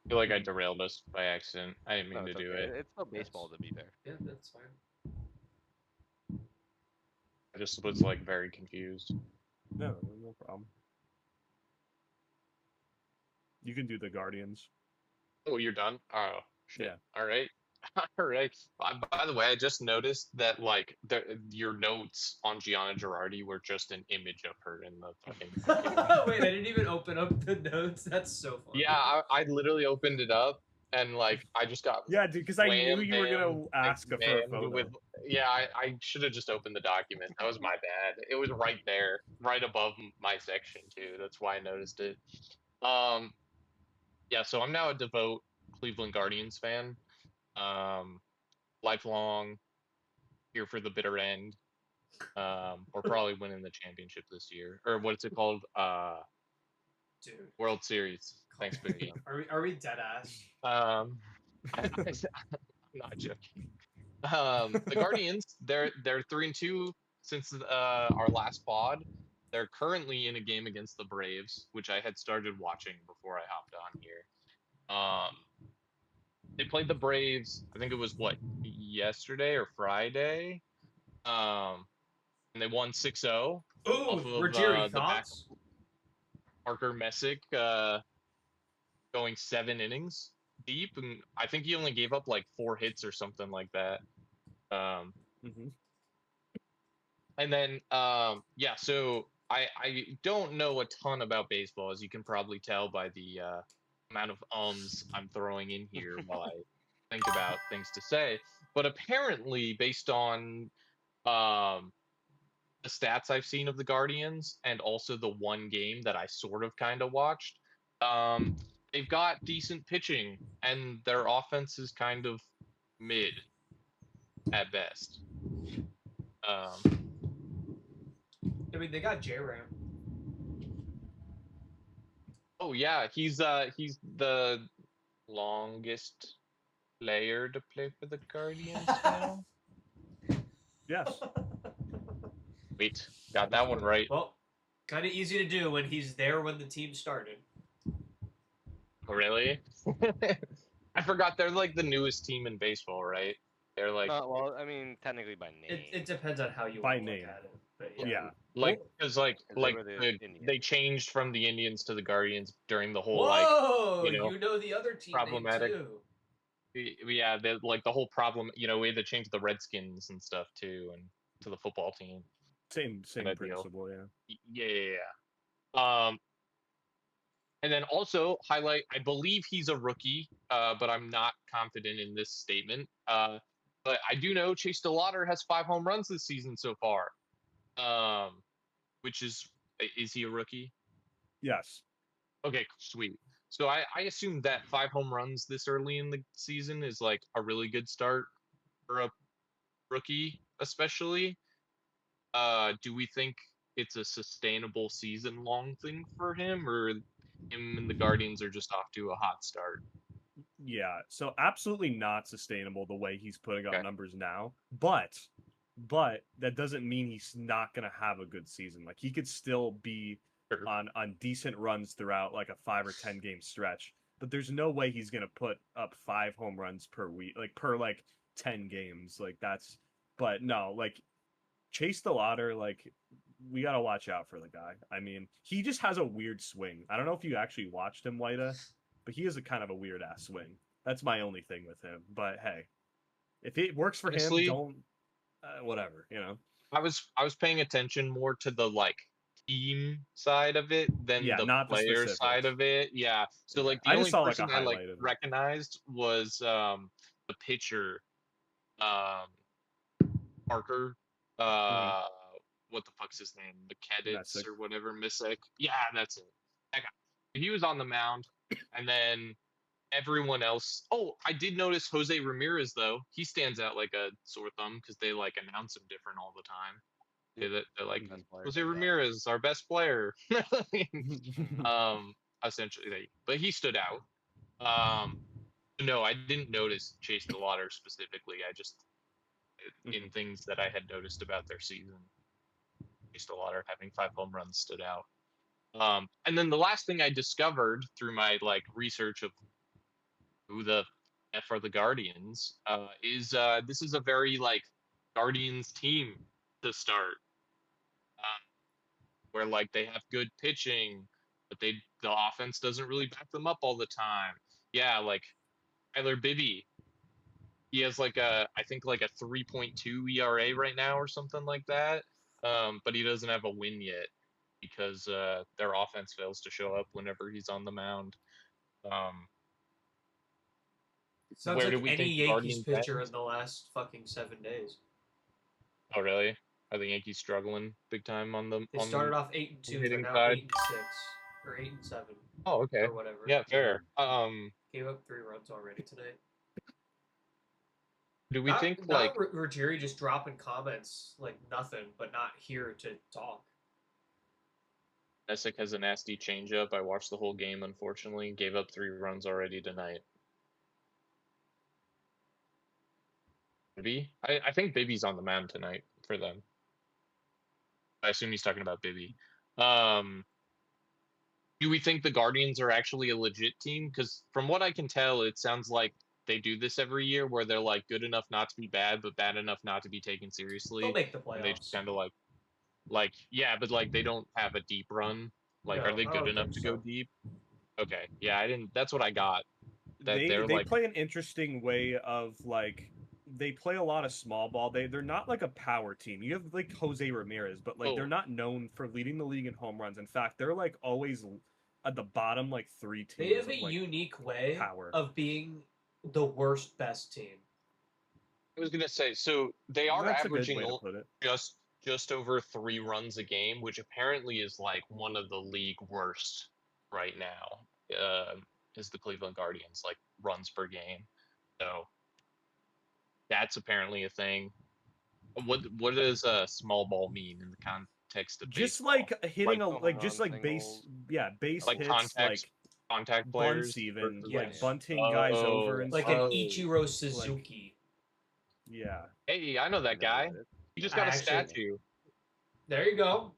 [SPEAKER 1] I feel like I derailed us by accident. I didn't mean
[SPEAKER 6] No,
[SPEAKER 1] to
[SPEAKER 6] it's
[SPEAKER 1] do
[SPEAKER 6] okay.
[SPEAKER 1] it.
[SPEAKER 6] It's still baseball, to be fair.
[SPEAKER 4] Yeah, that's fine.
[SPEAKER 1] I just was like very confused.
[SPEAKER 5] No problem. You can do the Guardians.
[SPEAKER 1] Oh, you're done? Oh, shit.
[SPEAKER 5] Yeah.
[SPEAKER 1] All right. All right. By the way, I just noticed that like your notes on Gianna Girardi were just an image of her in the fucking.
[SPEAKER 4] Wait, I didn't even open up the notes. That's so funny.
[SPEAKER 1] Yeah, I literally opened it up and like I just got
[SPEAKER 5] Yeah, dude, because I knew
[SPEAKER 1] wham
[SPEAKER 5] you were gonna
[SPEAKER 1] bam
[SPEAKER 5] ask for a
[SPEAKER 1] bam
[SPEAKER 5] photo.
[SPEAKER 1] with yeah. I should have just opened the document. That was my bad. It was right there, right above my section too. That's why I noticed it. Um, yeah. So I'm now a devout Cleveland Guardians fan. Um, lifelong, here for the bitter end. We're probably winning the championship this year, or what's it called?
[SPEAKER 4] Dude,
[SPEAKER 1] World Series. Thanks, Big
[SPEAKER 4] are we dead ass?
[SPEAKER 1] I'm not joking. The Guardians, they're 3-2 since our last pod. They're currently in a game against the Braves, which I had started watching before I hopped on here. They played the Braves. I think it was what, yesterday or Friday. And they won 6-0
[SPEAKER 4] Ooh,
[SPEAKER 1] off of
[SPEAKER 4] Rogeri,
[SPEAKER 1] the back
[SPEAKER 4] thoughts?
[SPEAKER 1] Parker Messick going 7 innings deep, and I think he only gave up like 4 hits or something like that.
[SPEAKER 5] Mm-hmm.
[SPEAKER 1] And then yeah, so I don't know a ton about baseball, as you can probably tell by the amount of ums I'm throwing in here while I think about things to say. But apparently, based on um, the stats I've seen of the Guardians, and also the one game that I sort of kind of watched, um, they've got decent pitching, and their offense is kind of mid at best.
[SPEAKER 4] I mean, they got J-Ram.
[SPEAKER 1] Oh yeah, he's the longest player to play for the Guardians now.
[SPEAKER 5] Yes.
[SPEAKER 1] Wait, got that one right.
[SPEAKER 4] Well, kind of easy to do when he's there when the team started.
[SPEAKER 1] Really? I forgot they're like the newest team in baseball, right? They're like
[SPEAKER 6] Well, I mean, technically by name.
[SPEAKER 4] It depends on how you
[SPEAKER 5] By
[SPEAKER 4] want to look
[SPEAKER 5] name.
[SPEAKER 4] at it. But
[SPEAKER 5] Yeah.
[SPEAKER 1] like because like
[SPEAKER 6] 'Cause they were the Indians.
[SPEAKER 1] they changed from the Indians to the Guardians during the whole
[SPEAKER 4] Whoa!
[SPEAKER 1] you know,
[SPEAKER 4] the other team
[SPEAKER 1] problematic.
[SPEAKER 4] name too.
[SPEAKER 1] Yeah, like the whole problem. We had to change the Redskins and stuff too, and to the football team.
[SPEAKER 5] Same
[SPEAKER 1] Kinda deal.
[SPEAKER 5] principle, yeah.
[SPEAKER 1] Yeah. And then also highlight, I believe he's a rookie, but I'm not confident in this statement. But I do know Chase DeLauter has 5 home runs this season so far. Which is he a rookie?
[SPEAKER 5] Yes.
[SPEAKER 1] Okay, sweet. So I assume that 5 home runs this early in the season is like a really good start for a rookie, especially. Do we think it's a sustainable season-long thing for him, or him and the Guardians are just off to a hot start?
[SPEAKER 5] Yeah. So absolutely not sustainable the way he's putting up
[SPEAKER 1] Okay.
[SPEAKER 5] numbers now. But that doesn't mean he's not gonna have a good season. Like he could still be
[SPEAKER 1] Sure.
[SPEAKER 5] on decent runs throughout like a 5 or 10 game stretch. But there's no way he's gonna put up 5 home runs per week, like per like 10 games. Like that's. But no, like Chase DeLauter, like we gotta watch out for the guy. I mean, he just has a weird swing. I don't know if you actually watched him, Whita, but he has a kind of a weird ass swing. That's my only thing with him. But hey, if it works for
[SPEAKER 1] Honestly,
[SPEAKER 5] him, don't whatever, you know.
[SPEAKER 1] I was paying attention more to the like team side of it than
[SPEAKER 5] Yeah,
[SPEAKER 1] the
[SPEAKER 5] not the
[SPEAKER 1] player
[SPEAKER 5] specifics.
[SPEAKER 1] side of it. Yeah. So
[SPEAKER 5] Yeah.
[SPEAKER 1] like the
[SPEAKER 5] I just
[SPEAKER 1] only
[SPEAKER 5] saw like a
[SPEAKER 1] person I like
[SPEAKER 5] highlight of it.
[SPEAKER 1] recognized was the pitcher, um Parker. Uh what the fuck's his name? McKeditz
[SPEAKER 5] Messick.
[SPEAKER 1] or whatever, Messick. Yeah, that's it. That guy. He was on the mound, and then everyone else. Oh, I did notice Jose Ramirez though. He stands out like a sore thumb because they like announce him different all the time. They're like
[SPEAKER 6] Best player
[SPEAKER 1] Jose
[SPEAKER 6] does that.
[SPEAKER 1] Ramirez, our best player. Essentially, but he stood out. No, I didn't notice Chase DeLauter specifically. I just in things that I had noticed about their season, Chase DeLauter having 5 home runs stood out. And then the last thing I discovered through my like research of who the F are the Guardians, is this is a very like Guardians team to start, where like they have good pitching, but the offense doesn't really back them up all the time. Yeah, like Tyler Bibby, he has like I think like a 3.2 ERA right now or something like that. But he doesn't have a win yet because their offense fails to show up whenever he's on the mound.
[SPEAKER 4] Sounds
[SPEAKER 1] where
[SPEAKER 4] like
[SPEAKER 1] do we
[SPEAKER 4] any
[SPEAKER 1] think the
[SPEAKER 4] Yankees
[SPEAKER 1] Guardians
[SPEAKER 4] pitcher
[SPEAKER 1] end?
[SPEAKER 4] in the last fucking 7 days.
[SPEAKER 1] Oh, really? Are the Yankees struggling big time on the
[SPEAKER 4] They started off 8-2. They're
[SPEAKER 1] hitting
[SPEAKER 4] now
[SPEAKER 1] side?
[SPEAKER 4] 8-6 or 8-7
[SPEAKER 1] Oh, okay.
[SPEAKER 4] or whatever.
[SPEAKER 1] Yeah, fair.
[SPEAKER 4] Gave up 3 runs already tonight.
[SPEAKER 1] Do we think like
[SPEAKER 4] Ruggieri just dropping comments like nothing, but not here to talk.
[SPEAKER 1] Messick has a nasty changeup? I watched the whole game, unfortunately. Gave up 3 runs already tonight. Bibby? I think Bibby's on the mound tonight for them. I assume he's talking about Bibby. Do we think the Guardians are actually a legit team? Because from what I can tell, it sounds like they do this every year where they're like good enough not to be bad, but bad enough not to be taken seriously.
[SPEAKER 4] They'll make the
[SPEAKER 1] And they just
[SPEAKER 4] playoffs.
[SPEAKER 1] kind of yeah, but like they don't have a deep run. Like,
[SPEAKER 4] No,
[SPEAKER 1] are they
[SPEAKER 4] I
[SPEAKER 1] good
[SPEAKER 4] don't
[SPEAKER 1] enough
[SPEAKER 4] think
[SPEAKER 1] to
[SPEAKER 4] so.
[SPEAKER 1] go deep? Okay, yeah, I didn't. That's what I got. That they're
[SPEAKER 5] They
[SPEAKER 1] like,
[SPEAKER 5] play an interesting way of like they play a lot of small ball. They're not like a power team. You have like Jose Ramirez, but like
[SPEAKER 1] oh,
[SPEAKER 5] they're not known for leading the league in home runs. In fact, they're like always at the bottom like 3 teams.
[SPEAKER 4] They have a
[SPEAKER 5] of, like,
[SPEAKER 4] unique way
[SPEAKER 5] power.
[SPEAKER 4] of being the worst best team.
[SPEAKER 1] I was gonna say, so they are
[SPEAKER 5] That's a good
[SPEAKER 1] averaging
[SPEAKER 5] way to put it.
[SPEAKER 1] just over 3 runs a game, which apparently is like one of the league worst right now. Is the Cleveland Guardians like runs per game? So that's apparently a thing. What does a small ball mean in the context of
[SPEAKER 5] Just
[SPEAKER 1] baseball?
[SPEAKER 5] like hitting
[SPEAKER 6] Like
[SPEAKER 5] like
[SPEAKER 6] home
[SPEAKER 5] just
[SPEAKER 6] run,
[SPEAKER 5] like base
[SPEAKER 6] singles.
[SPEAKER 5] base
[SPEAKER 1] Like
[SPEAKER 5] hits
[SPEAKER 1] contact
[SPEAKER 5] bunts
[SPEAKER 1] players
[SPEAKER 5] even
[SPEAKER 1] versus,
[SPEAKER 5] like
[SPEAKER 4] Yes.
[SPEAKER 5] bunting guys over and
[SPEAKER 4] Like
[SPEAKER 5] stuff.
[SPEAKER 4] an Ichiro Suzuki.
[SPEAKER 5] Yeah.
[SPEAKER 1] Hey, I know that
[SPEAKER 6] Never
[SPEAKER 1] guy.
[SPEAKER 6] heard it.
[SPEAKER 1] He just
[SPEAKER 4] I
[SPEAKER 1] got a
[SPEAKER 4] actually-
[SPEAKER 1] statue.
[SPEAKER 4] There you go.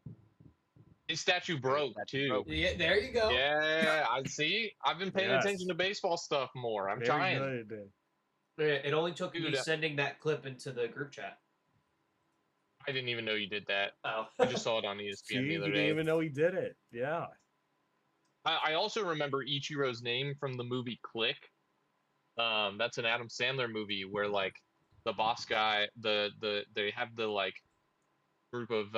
[SPEAKER 1] His statue broke
[SPEAKER 6] Statue
[SPEAKER 1] too.
[SPEAKER 6] broke.
[SPEAKER 4] Yeah, there you go.
[SPEAKER 1] Yeah, I see. I've been paying
[SPEAKER 5] Yes.
[SPEAKER 1] attention to baseball stuff more. I'm
[SPEAKER 5] Very
[SPEAKER 1] trying.
[SPEAKER 5] good.
[SPEAKER 4] It only took me
[SPEAKER 1] Dude,
[SPEAKER 4] sending that clip into the group chat.
[SPEAKER 1] I didn't even know you did that.
[SPEAKER 4] Oh.
[SPEAKER 1] I just saw it on ESPN
[SPEAKER 5] See,
[SPEAKER 1] the
[SPEAKER 5] he
[SPEAKER 1] other
[SPEAKER 5] didn't
[SPEAKER 1] day.
[SPEAKER 5] even know he did it. Yeah.
[SPEAKER 1] I also remember Ichiro's name from the movie Click. That's an Adam Sandler movie where like the boss guy, they have the like group of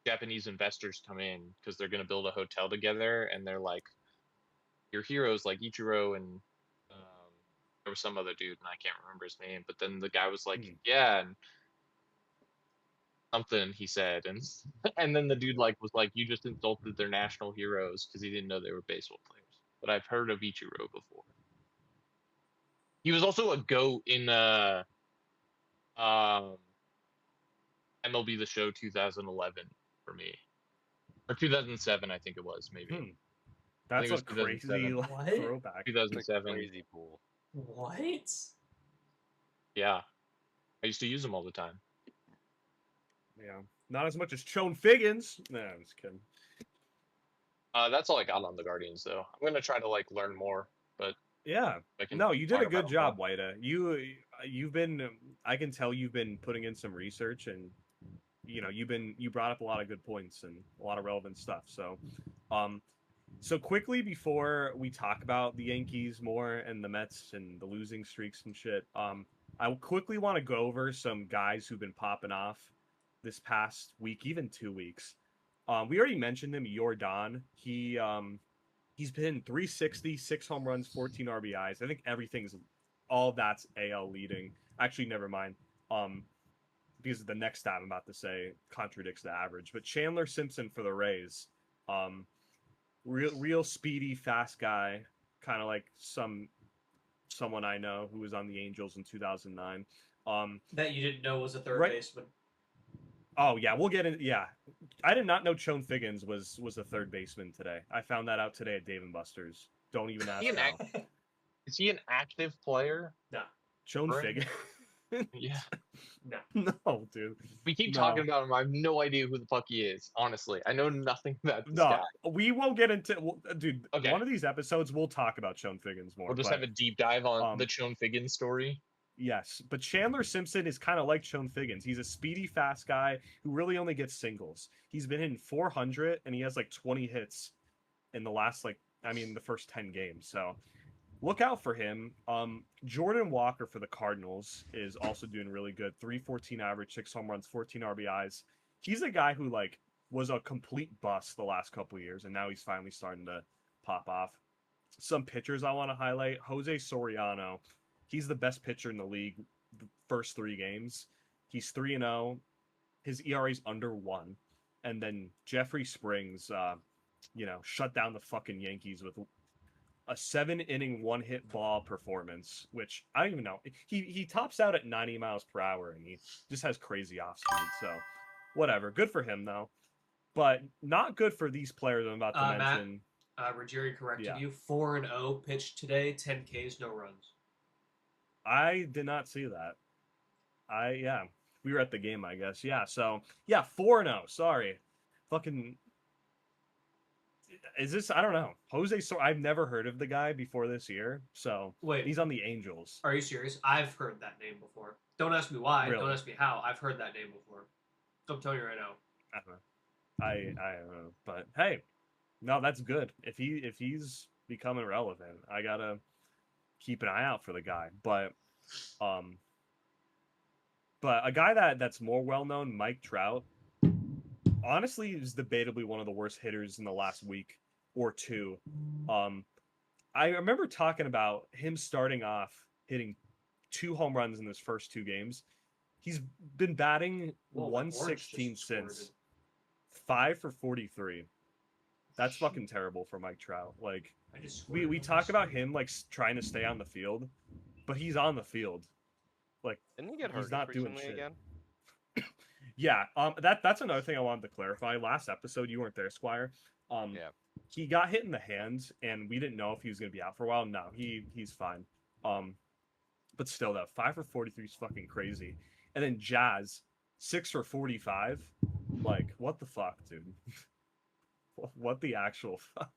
[SPEAKER 1] Japanese investors come in because they're gonna build a hotel together, and they're like, your heroes like Ichiro and there was some other dude, and I can't remember his name. But then the guy was like, yeah, and something he said, and and then the dude like was like, you just insulted their national heroes because he didn't know they were baseball players. But I've heard of Ichiro before. He was also a GOAT in MLB The Show 2011 for me, or 2007, I think it was maybe.
[SPEAKER 5] Hmm. That's
[SPEAKER 1] it was
[SPEAKER 5] a crazy
[SPEAKER 1] 2007.
[SPEAKER 5] like,
[SPEAKER 4] What?
[SPEAKER 5] throwback.
[SPEAKER 1] 2007.
[SPEAKER 6] Crazy pool.
[SPEAKER 4] What?
[SPEAKER 1] Yeah, I used to use them all the time.
[SPEAKER 5] Yeah. Not as much as Chone Figgins. Nah, I'm just kidding.
[SPEAKER 1] That's all I got on the Guardians, though. I'm gonna try to like learn more, but
[SPEAKER 5] Yeah.
[SPEAKER 1] I can
[SPEAKER 5] No, you did
[SPEAKER 1] talk
[SPEAKER 5] a good
[SPEAKER 1] about
[SPEAKER 5] job, Whita. You've been I can tell you've been putting in some research, and you know, you brought up a lot of good points and a lot of relevant stuff. So quickly before we talk about the Yankees more and the Mets and the losing streaks and shit, I quickly want to go over some guys who've been popping off this past week, even 2 weeks. We already mentioned him, Jordan. He's been 360, 6 home runs, 14 RBIs. I think all that's AL leading. Actually, never mind. Because the next stat I'm about to say contradicts the average. But Chandler Simpson for the Rays, real speedy, fast guy, kind of like someone I know who was on the Angels in 2009.
[SPEAKER 4] That you didn't know was a third
[SPEAKER 5] Right.
[SPEAKER 4] baseman.
[SPEAKER 5] Oh yeah, we'll get in. Yeah, I did not know Chone Figgins was a third baseman today. I found that out today at Dave and Buster's. Don't even ask
[SPEAKER 1] He an
[SPEAKER 5] how.
[SPEAKER 1] Is he an active player?
[SPEAKER 5] Chone
[SPEAKER 1] Right.
[SPEAKER 5] Figgins.
[SPEAKER 1] Yeah.
[SPEAKER 5] No, dude.
[SPEAKER 1] We keep
[SPEAKER 5] No.
[SPEAKER 1] talking about him. I have no idea who the fuck he is. Honestly, I know nothing about this
[SPEAKER 5] No,
[SPEAKER 1] guy.
[SPEAKER 5] we won't get into. Dude,
[SPEAKER 1] Okay.
[SPEAKER 5] one of these episodes we'll talk about Chone Figgins more.
[SPEAKER 1] We'll just
[SPEAKER 5] but,
[SPEAKER 1] have a deep dive on the
[SPEAKER 5] um,
[SPEAKER 1] Chone Figgins story.
[SPEAKER 5] Yes, but Chandler Simpson is kind of like Chone Figgins. He's a speedy, fast guy who really only gets singles. He's been hitting 400, and he has like 20 hits in the last the first 10 games. So look out for him. Jordan Walker for the Cardinals is also doing really good. 314 average, 6 home runs, 14 RBIs. He's a guy who was a complete bust the last couple of years, and now he's finally starting to pop off. some pitchers I want to highlight. Jose Soriano, he's the best pitcher in the league. The first 3 games, he's 3-0. His ERA's under 1, and then Jeffrey Springs, shut down the fucking Yankees with a 7-inning 1-hit ball performance, which I don't even know. He tops out at 90 miles per hour, and he just has crazy off speed. So, whatever. Good for him though, but not good for these players I'm about to mention.
[SPEAKER 4] Ruggieri corrected you. 4-0 pitched today, 10 Ks, no runs.
[SPEAKER 5] I did not see that. We were at the game, I guess. Yeah, so 4-0. Sorry, fucking. Is this? I don't know. I've never heard of the guy before this year. So
[SPEAKER 4] wait,
[SPEAKER 5] he's on the Angels.
[SPEAKER 4] Are you serious? I've heard that name before. Don't ask me why.
[SPEAKER 5] Really?
[SPEAKER 4] Don't ask me how. I've heard that name before. I'm telling you right now.
[SPEAKER 5] I don't know. I don't know. But hey, no, that's good. If he's becoming relevant, I gotta keep an eye out for the guy. But a guy that's more well known, Mike Trout, honestly is debatably one of the worst hitters in the last week or two. I remember talking about him starting off hitting 2 home runs in his first 2 games. He's been batting 116 since. 5 for 43. That's fucking terrible for Mike Trout. Like, we talk about him like trying to stay on the field, but he's on the field. Like,
[SPEAKER 6] didn't he get hurt
[SPEAKER 5] he's not doing shit
[SPEAKER 6] again?
[SPEAKER 5] Yeah, that's another thing I wanted to clarify. Last episode, you weren't there, Squire.
[SPEAKER 6] Yeah.
[SPEAKER 5] He got hit in the hands, and we didn't know if he was going to be out for a while. No, he's fine. But still, that 5 for 43 is fucking crazy. And then Jazz, 6 for 45. Like, what the fuck, dude? What the actual fuck?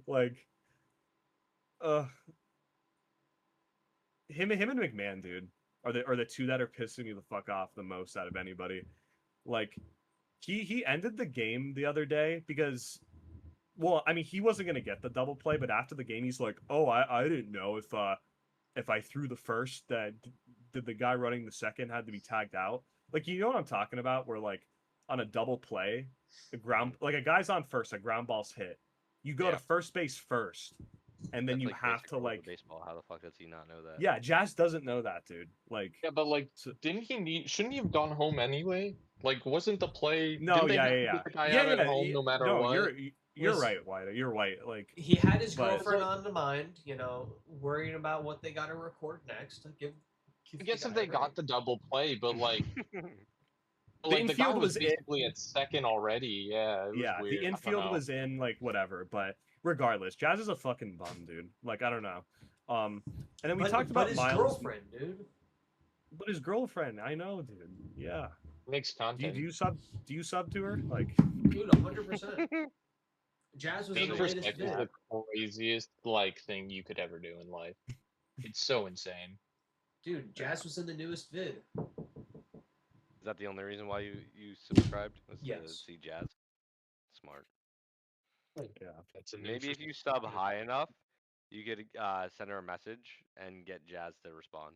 [SPEAKER 5] Like, him and McMahon, dude, are the 2 that are pissing me the fuck off the most out of anybody. Like, he ended the game the other day because, well, I mean, he wasn't gonna get the double play, but after the game, he's like, "Oh, I didn't know if I threw the first, that did the guy running the second had to be tagged out." Like, you know what I'm talking about? Where like on a double play, a guy's on first, a ground ball's hit, you go to first base first. And then
[SPEAKER 6] That's
[SPEAKER 5] you
[SPEAKER 6] like
[SPEAKER 5] have to like
[SPEAKER 6] baseball. How the fuck does he not know that?
[SPEAKER 5] Yeah, Jazz doesn't know that, dude. Like,
[SPEAKER 1] Yeah, but like, shouldn't he have gone home anyway? Like, wasn't the play?
[SPEAKER 5] No,
[SPEAKER 1] didn't they
[SPEAKER 5] yeah,
[SPEAKER 1] have to
[SPEAKER 5] yeah,
[SPEAKER 1] get the guy
[SPEAKER 5] yeah,
[SPEAKER 1] out
[SPEAKER 5] yeah,
[SPEAKER 1] at home no matter what?
[SPEAKER 5] You're right, White. You're right. Like,
[SPEAKER 4] he had his
[SPEAKER 5] but-
[SPEAKER 4] girlfriend on the mind, worrying about what they got to record next.
[SPEAKER 1] I guess if they got the double play, but like,
[SPEAKER 5] The
[SPEAKER 1] the guy
[SPEAKER 5] infield
[SPEAKER 1] was
[SPEAKER 5] was in.
[SPEAKER 1] basically at second already. Yeah, it was
[SPEAKER 5] Yeah,
[SPEAKER 1] weird.
[SPEAKER 5] the infield was in, like, whatever. But regardless, Jazz is a fucking bum, dude. Like, I don't know. And then we talked about
[SPEAKER 4] his
[SPEAKER 5] Miles.
[SPEAKER 4] girlfriend, dude.
[SPEAKER 5] But his girlfriend, I know, dude. Yeah.
[SPEAKER 1] Makes content.
[SPEAKER 5] Do you sub to her? Like,
[SPEAKER 4] Dude, 100%. Jazz was in the latest
[SPEAKER 1] Disrespect is
[SPEAKER 4] vid.
[SPEAKER 1] the craziest thing you could ever do in life. It's so insane.
[SPEAKER 4] Dude, Jazz was in the newest vid.
[SPEAKER 6] Is that the only reason why you subscribed? Was
[SPEAKER 4] Yes.
[SPEAKER 6] to see Jazz? Smart.
[SPEAKER 5] yeah.
[SPEAKER 1] That's a
[SPEAKER 6] Maybe if you sub high enough, you could send her a message and get Jazz to respond.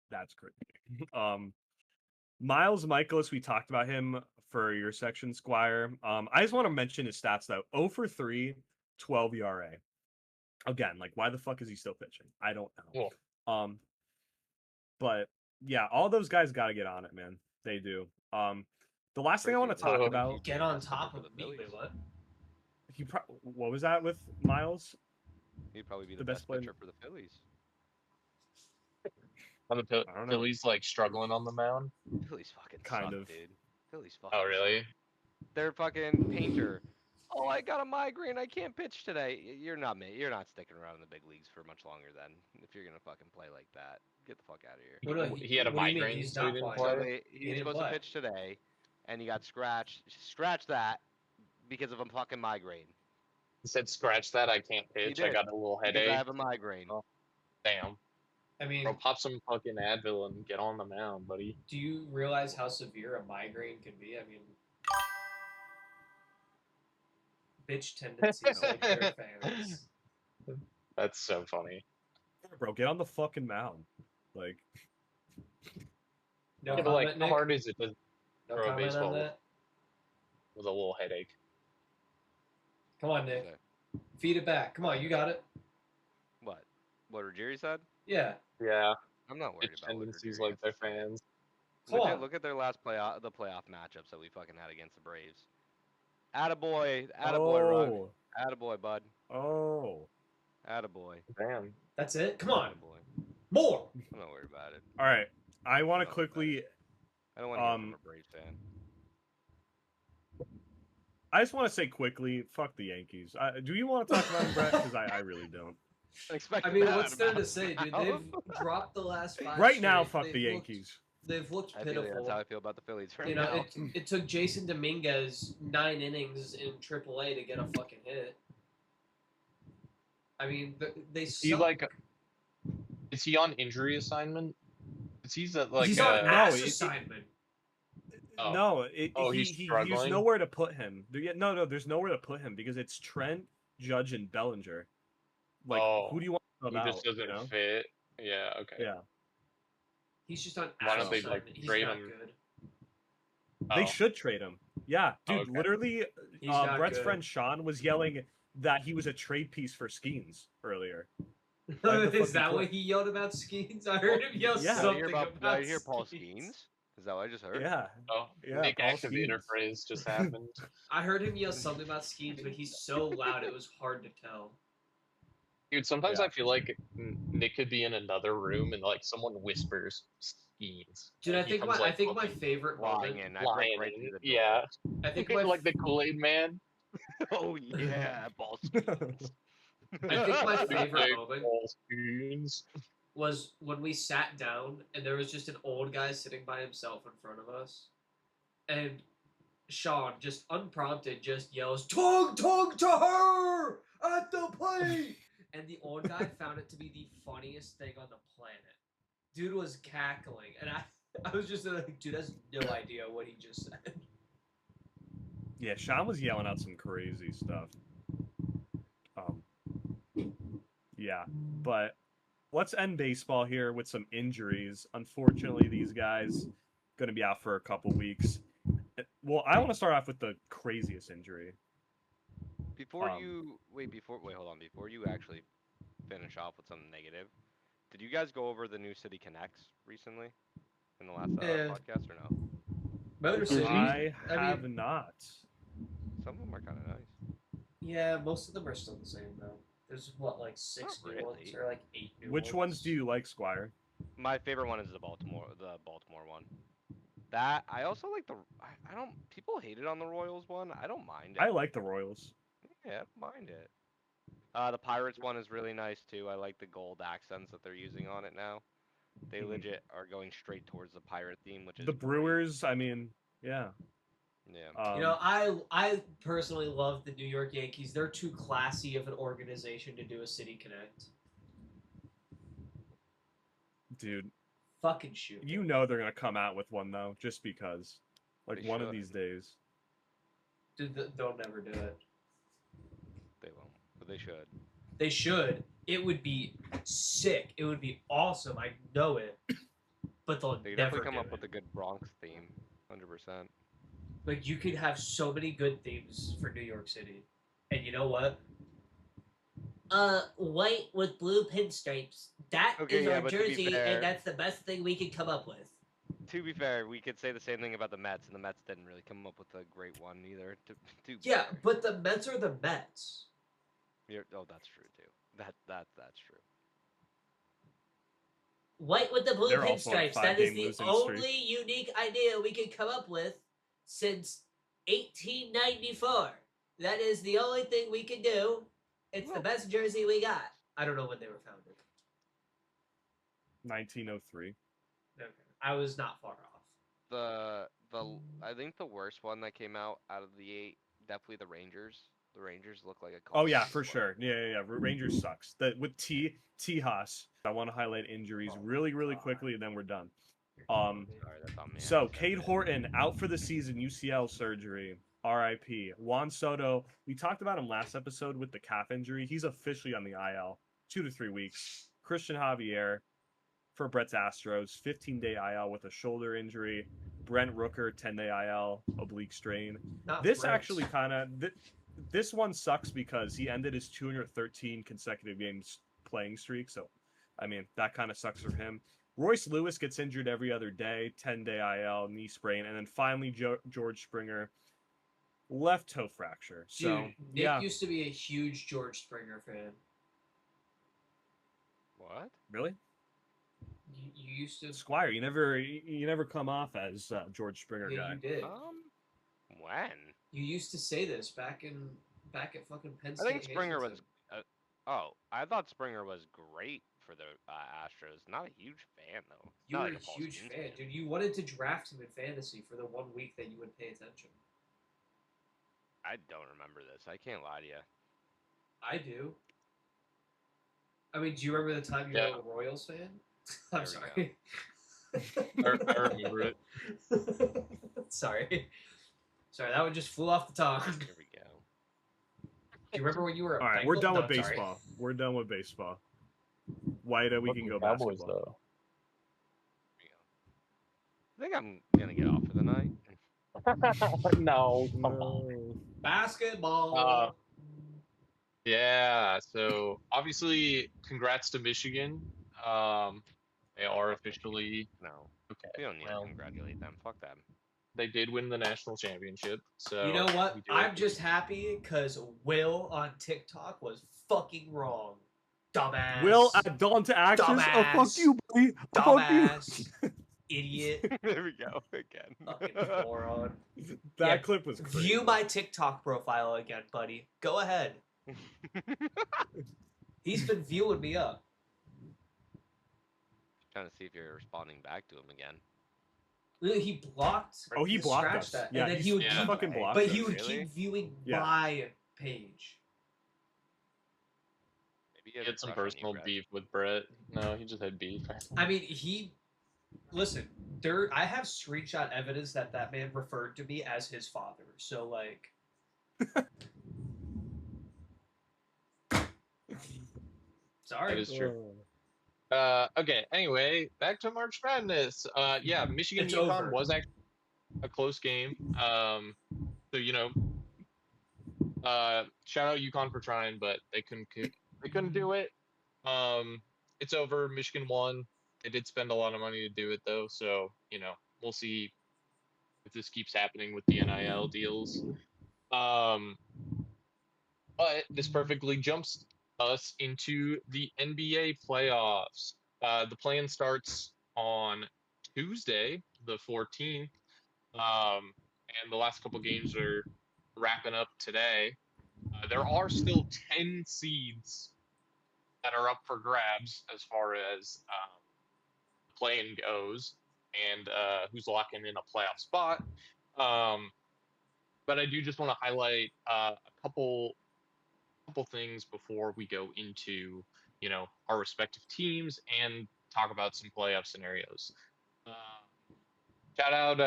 [SPEAKER 5] That's crazy. Miles Michaelis, we talked about him for your section, Squire. I just want to mention his stats though. 0 for 3, 12 ERA. Again, like, why the fuck is he still pitching? I don't know.
[SPEAKER 1] Cool.
[SPEAKER 5] But yeah, all those guys got to get on it, man. They do. The last thing I want to talk about.
[SPEAKER 4] Get on top of me. Wait, what?
[SPEAKER 5] What was that with Miles?
[SPEAKER 6] He'd probably be the best pitcher for the Phillies.
[SPEAKER 1] Are the Phillies like struggling on the mound?
[SPEAKER 6] Phillies fucking
[SPEAKER 5] kind
[SPEAKER 6] suck,
[SPEAKER 5] of,
[SPEAKER 6] dude. Phillies fucking.
[SPEAKER 1] Oh really?
[SPEAKER 6] They're fucking Painter. Oh, I got a migraine. I can't pitch today. You're not sticking around in the big leagues for much longer then. If you're gonna fucking play like that, get the fuck out of here.
[SPEAKER 1] He had a migraine, so he didn't play.
[SPEAKER 6] He was supposed to pitch today, and he got scratched. Scratch that because of a fucking migraine.
[SPEAKER 1] He said, "Scratch that. I can't pitch. I got a little headache.
[SPEAKER 6] Because I have a migraine."
[SPEAKER 1] Oh, damn.
[SPEAKER 4] I mean,
[SPEAKER 1] Bro, pop some fucking Advil and get on the mound, buddy.
[SPEAKER 4] Do you realize how severe a migraine can be? I mean, bitch tendencies like their fans.
[SPEAKER 1] That's so funny.
[SPEAKER 5] Bro, get on the fucking mound. Like,
[SPEAKER 4] No
[SPEAKER 1] yeah, but like, how hard is it to
[SPEAKER 4] No
[SPEAKER 1] throw a
[SPEAKER 4] comment
[SPEAKER 1] baseball
[SPEAKER 4] on that.
[SPEAKER 1] with a little headache?
[SPEAKER 4] Come on, Nick. Feed it back. Come on, you got it.
[SPEAKER 6] What? What Ruggieri said?
[SPEAKER 4] Yeah.
[SPEAKER 1] Yeah,
[SPEAKER 6] I'm not worried
[SPEAKER 1] it's
[SPEAKER 6] about what
[SPEAKER 1] tendencies
[SPEAKER 6] Ruggieri
[SPEAKER 1] like
[SPEAKER 6] has to
[SPEAKER 1] their
[SPEAKER 6] say.
[SPEAKER 1] fans.
[SPEAKER 4] Come
[SPEAKER 6] Look
[SPEAKER 4] on.
[SPEAKER 6] at look at their last the playoff matchups that we fucking had against the Braves. Attaboy, Rug.
[SPEAKER 5] Oh.
[SPEAKER 6] Attaboy, bud.
[SPEAKER 5] Oh.
[SPEAKER 6] Attaboy.
[SPEAKER 1] Damn.
[SPEAKER 4] That's it. Come on.
[SPEAKER 6] Attaboy.
[SPEAKER 4] More.
[SPEAKER 6] I'm not worried about it.
[SPEAKER 5] All right. I want to
[SPEAKER 6] No,
[SPEAKER 5] quickly.
[SPEAKER 6] I don't want to hear from a Braves fan.
[SPEAKER 5] I just want to say quickly, fuck the Yankees. Do you want to talk about them, Brett? Because I really don't.
[SPEAKER 6] Expect
[SPEAKER 4] I mean,
[SPEAKER 6] that
[SPEAKER 4] what's there
[SPEAKER 6] out
[SPEAKER 4] to
[SPEAKER 6] of
[SPEAKER 4] say, dude?
[SPEAKER 6] mouth.
[SPEAKER 4] They've dropped the last 5
[SPEAKER 5] Right now,
[SPEAKER 4] straight.
[SPEAKER 5] fuck the Yankees.
[SPEAKER 4] They've looked
[SPEAKER 6] I feel
[SPEAKER 4] pitiful.
[SPEAKER 6] that's how I feel about the Phillies right
[SPEAKER 4] You know,
[SPEAKER 6] now.
[SPEAKER 4] it took Jason Dominguez 9 innings in AAA to get a fucking hit. I mean, they
[SPEAKER 1] Is he
[SPEAKER 4] suck.
[SPEAKER 1] like? Is he on injury assignment? Is he's at like?
[SPEAKER 4] He's on
[SPEAKER 5] no,
[SPEAKER 4] ass assignment.
[SPEAKER 1] Oh.
[SPEAKER 5] No,
[SPEAKER 1] he's
[SPEAKER 5] there's
[SPEAKER 1] struggling?
[SPEAKER 5] nowhere to put him. No, there's nowhere to put him because it's Trent, Judge, and Bellinger. Like, who do you want to
[SPEAKER 1] He
[SPEAKER 5] come out?
[SPEAKER 1] just doesn't
[SPEAKER 5] you know?
[SPEAKER 1] fit. Yeah. Okay.
[SPEAKER 5] Yeah,
[SPEAKER 4] He's just on
[SPEAKER 1] Why
[SPEAKER 4] ass
[SPEAKER 1] don't they,
[SPEAKER 4] assignment.
[SPEAKER 1] like,
[SPEAKER 4] He's
[SPEAKER 1] trade
[SPEAKER 4] not
[SPEAKER 1] him?
[SPEAKER 4] good.
[SPEAKER 5] they
[SPEAKER 1] Oh.
[SPEAKER 5] should trade him. Yeah, dude,
[SPEAKER 1] okay.
[SPEAKER 5] literally,
[SPEAKER 4] He's not
[SPEAKER 5] Brett's
[SPEAKER 4] good.
[SPEAKER 5] friend Sean was yelling that he was a trade piece for Skeens earlier. Why the fuck
[SPEAKER 4] Is that
[SPEAKER 5] you
[SPEAKER 4] what he yelled about Skeens? I heard him yell
[SPEAKER 5] Yeah.
[SPEAKER 4] something
[SPEAKER 6] Did
[SPEAKER 4] about
[SPEAKER 6] I hear Paul
[SPEAKER 4] Skeens.
[SPEAKER 6] Skeens? Is that what I just heard?
[SPEAKER 5] Yeah,
[SPEAKER 1] Oh,
[SPEAKER 5] Yeah,
[SPEAKER 1] Nick
[SPEAKER 5] Paul
[SPEAKER 1] activator
[SPEAKER 5] Skeens.
[SPEAKER 1] phrase just happened.
[SPEAKER 4] I heard him yell something about Skeens, but he's so loud it was hard to tell.
[SPEAKER 1] Dude, sometimes
[SPEAKER 5] Yeah.
[SPEAKER 1] I feel like Nick could be in another room and like someone whispers schemes.
[SPEAKER 4] Dude,
[SPEAKER 1] and
[SPEAKER 4] I
[SPEAKER 1] he
[SPEAKER 4] think
[SPEAKER 1] comes,
[SPEAKER 4] my I
[SPEAKER 1] like,
[SPEAKER 4] think my
[SPEAKER 1] looking,
[SPEAKER 4] favorite
[SPEAKER 6] Flying
[SPEAKER 4] moment.
[SPEAKER 6] in. I break
[SPEAKER 1] lying
[SPEAKER 6] right
[SPEAKER 1] in.
[SPEAKER 6] through the door.
[SPEAKER 1] Yeah,
[SPEAKER 4] I think my
[SPEAKER 1] like the Kool-Aid man.
[SPEAKER 6] Oh yeah, Paul Skeens.
[SPEAKER 4] I think my
[SPEAKER 1] Big
[SPEAKER 4] favorite
[SPEAKER 1] big
[SPEAKER 4] moment
[SPEAKER 1] Paul Skeens.
[SPEAKER 4] was when we sat down and there was just an old guy sitting by himself in front of us, and Sean, just unprompted, just yells, "Tongue to her at the plate!" And the old guy found it to be the funniest thing on the planet. Dude was cackling, and I was just like, dude has no idea what he just said.
[SPEAKER 5] Yeah, Sean was yelling out some crazy stuff. Yeah, but let's end baseball here with some injuries. Unfortunately, these guys going to be out for a couple weeks. Well, I want to start off with the craziest injury.
[SPEAKER 6] Before hold on. Before you actually finish off with something negative, did you guys go over the New City Connects recently in the last podcast or no?
[SPEAKER 4] Motor City.
[SPEAKER 5] I
[SPEAKER 4] I
[SPEAKER 5] have
[SPEAKER 4] mean,
[SPEAKER 5] not.
[SPEAKER 6] Some of them are kind of nice.
[SPEAKER 4] yeah, most of them are still the same though. There's what, like 6
[SPEAKER 6] Not
[SPEAKER 4] new ones
[SPEAKER 6] really.
[SPEAKER 4] or like 8 new ones.
[SPEAKER 5] Which ones do you like, Squire?
[SPEAKER 6] My favorite one is the Baltimore one. That I also like I don't people hated on the Royals one. I don't mind it.
[SPEAKER 5] I like the Royals.
[SPEAKER 6] Yeah, I don't mind it. The Pirates one is really nice too. I like the gold accents that they're using on it now. They legit are going straight towards the pirate theme, which is
[SPEAKER 5] The
[SPEAKER 6] great.
[SPEAKER 5] Brewers, I mean, yeah.
[SPEAKER 6] Yeah.
[SPEAKER 4] You know, I personally love the New York Yankees. They're too classy of an organization to do a City Connect.
[SPEAKER 5] Dude,
[SPEAKER 4] Fucking shoot.
[SPEAKER 5] you know they're going to come out with one, though, just because. Like,
[SPEAKER 6] They
[SPEAKER 5] one of
[SPEAKER 6] should.
[SPEAKER 5] these days.
[SPEAKER 4] Dude, they'll never do it.
[SPEAKER 6] They won't, but they should.
[SPEAKER 4] They should. It would be sick. It would be awesome. I know it. But they'll
[SPEAKER 6] They
[SPEAKER 4] never
[SPEAKER 6] definitely come
[SPEAKER 4] do
[SPEAKER 6] up
[SPEAKER 4] it.
[SPEAKER 6] with a good Bronx theme, 100%.
[SPEAKER 4] Like, you could have so many good themes for New York City. And you know what? White with blue pinstripes. That is
[SPEAKER 6] Okay, yeah,
[SPEAKER 4] our
[SPEAKER 6] but to be
[SPEAKER 4] jersey,
[SPEAKER 6] fair-
[SPEAKER 4] and that's the best thing we could come up with.
[SPEAKER 6] To be fair, we could say the same thing about the Mets, and the Mets didn't really come up with a great one either. To be
[SPEAKER 4] Yeah,
[SPEAKER 6] fair.
[SPEAKER 4] but the Mets are the Mets.
[SPEAKER 6] That's true too. That's true.
[SPEAKER 4] White with the blue
[SPEAKER 5] They're also on a
[SPEAKER 4] pinstripes. That is
[SPEAKER 5] 5-game
[SPEAKER 4] the
[SPEAKER 5] losing
[SPEAKER 4] only
[SPEAKER 5] streak.
[SPEAKER 4] unique idea we could come up with since 1894. That is the only thing we can do. It's the best jersey we got. I don't know when they were founded.
[SPEAKER 5] 1903.
[SPEAKER 4] Okay. I was not far off.
[SPEAKER 6] I think the worst one that came out of the 8, definitely the Rangers. The Rangers look like a
[SPEAKER 5] Oh, yeah,
[SPEAKER 6] cult
[SPEAKER 5] for
[SPEAKER 6] club.
[SPEAKER 5] sure. Yeah. Rangers sucks. With Tejas, I want to highlight injuries really quickly, and then we're done.
[SPEAKER 6] Sorry, that's on me.
[SPEAKER 5] So, Cade Horton out for the season, UCL surgery. RIP. Juan Soto, we talked about him last episode with the calf injury. He's officially on the IL, 2 to 3 weeks. Christian Javier for Brett's Astros, 15-day IL with a shoulder injury. Brent Rooker, 10-day IL, oblique strain.
[SPEAKER 4] Not
[SPEAKER 5] This
[SPEAKER 4] Brent.
[SPEAKER 5] actually kind of... this one sucks because he ended his 213 consecutive games playing streak. So, I mean, that kind of sucks for him. Royce Lewis gets injured every other day, 10-day IL, knee sprain, and then finally George Springer, left toe fracture. So,
[SPEAKER 4] Dude, Nick
[SPEAKER 5] yeah,
[SPEAKER 4] used to be a huge George Springer fan.
[SPEAKER 6] What?
[SPEAKER 5] really,
[SPEAKER 4] You used to.
[SPEAKER 5] Squire, you never come off as George Springer
[SPEAKER 4] Yeah,
[SPEAKER 5] guy.
[SPEAKER 4] you did.
[SPEAKER 6] When?
[SPEAKER 4] You used to say this back at fucking Penn
[SPEAKER 6] I
[SPEAKER 4] State.
[SPEAKER 6] think Springer was.
[SPEAKER 4] Hazleton.
[SPEAKER 6] I thought Springer was great for the Astros. Not a huge fan though.
[SPEAKER 4] You
[SPEAKER 6] Not
[SPEAKER 4] were
[SPEAKER 6] like
[SPEAKER 4] a
[SPEAKER 6] Paul
[SPEAKER 4] huge
[SPEAKER 6] Skeens
[SPEAKER 4] fan, dude. You wanted to draft him in fantasy for the 1 week that you would pay attention.
[SPEAKER 6] I don't remember this. I can't lie to you.
[SPEAKER 4] I do. I mean, do you remember the time you
[SPEAKER 1] Yeah.
[SPEAKER 4] were a Royals fan?
[SPEAKER 6] There
[SPEAKER 4] I'm
[SPEAKER 6] we
[SPEAKER 4] sorry.
[SPEAKER 1] I remember it.
[SPEAKER 4] Sorry. Sorry, that one just flew off the tongue.
[SPEAKER 6] Here we go.
[SPEAKER 4] Do you remember when you were a
[SPEAKER 5] All right,
[SPEAKER 4] Bengal?
[SPEAKER 5] we're done
[SPEAKER 4] No,
[SPEAKER 5] with
[SPEAKER 4] I'm sorry.
[SPEAKER 5] baseball. We're done with baseball. White, we can go
[SPEAKER 1] Cowboys,
[SPEAKER 5] basketball.
[SPEAKER 6] I think I'm gonna get off for the night.
[SPEAKER 1] though. No, come on.
[SPEAKER 5] No.
[SPEAKER 4] Basketball.
[SPEAKER 1] Yeah, so obviously, congrats to Michigan. They are officially
[SPEAKER 6] No,
[SPEAKER 1] okay.
[SPEAKER 6] we don't need
[SPEAKER 1] Well,
[SPEAKER 6] to congratulate them. Fuck them.
[SPEAKER 1] they did win the national championship. So
[SPEAKER 4] You know what?
[SPEAKER 1] we do
[SPEAKER 4] I'm
[SPEAKER 1] it.
[SPEAKER 4] just happy because Will on TikTok was fucking wrong. Dumbass.
[SPEAKER 5] Will add Dawn to actions. Oh, fuck
[SPEAKER 4] Dumbass.
[SPEAKER 5] you, buddy. Oh, fuck you.
[SPEAKER 4] Dumbass. Idiot.
[SPEAKER 6] There we go again.
[SPEAKER 4] Fucking moron.
[SPEAKER 5] That
[SPEAKER 4] Yeah,
[SPEAKER 5] clip was crazy.
[SPEAKER 4] View my TikTok profile again, buddy. Go ahead. He's been viewing me up.
[SPEAKER 6] Trying to see if you're responding back to him again.
[SPEAKER 4] Literally, he blocked.
[SPEAKER 5] Oh, he blocked
[SPEAKER 4] scratched
[SPEAKER 5] us.
[SPEAKER 4] That,
[SPEAKER 5] Yeah,
[SPEAKER 4] and then
[SPEAKER 5] he's-
[SPEAKER 4] he would
[SPEAKER 1] yeah.
[SPEAKER 4] keep,
[SPEAKER 5] fucking blocked
[SPEAKER 4] but
[SPEAKER 5] us.
[SPEAKER 4] he would
[SPEAKER 6] Really?
[SPEAKER 4] keep viewing
[SPEAKER 5] Yeah.
[SPEAKER 4] my page.
[SPEAKER 6] Maybe
[SPEAKER 1] He
[SPEAKER 6] has
[SPEAKER 1] had
[SPEAKER 6] a
[SPEAKER 1] some
[SPEAKER 6] crush on you,
[SPEAKER 1] personal
[SPEAKER 6] Brett.
[SPEAKER 1] beef with Brett. No, he just had beef.
[SPEAKER 4] I mean, listen. I have screenshot evidence that man referred to me as his father. So like, sorry.
[SPEAKER 1] That is true. Okay. Anyway, back to March Madness. Yeah, Michigan
[SPEAKER 4] It's
[SPEAKER 1] UConn
[SPEAKER 4] over.
[SPEAKER 1] was actually a close game. So shout out UConn for trying, but they couldn't do it. It's over. Michigan won. They did spend a lot of money to do it though, so we'll see if this keeps happening with the NIL deals. But this perfectly jumps us into the NBA playoffs. The plan starts on Tuesday, the 14th, and the last couple games are wrapping up today. There are still 10 seeds that are up for grabs as far as playing goes, and who's locking in a playoff spot. But I do just want to highlight a couple things before we go into our respective teams and talk about some playoff scenarios. Shout out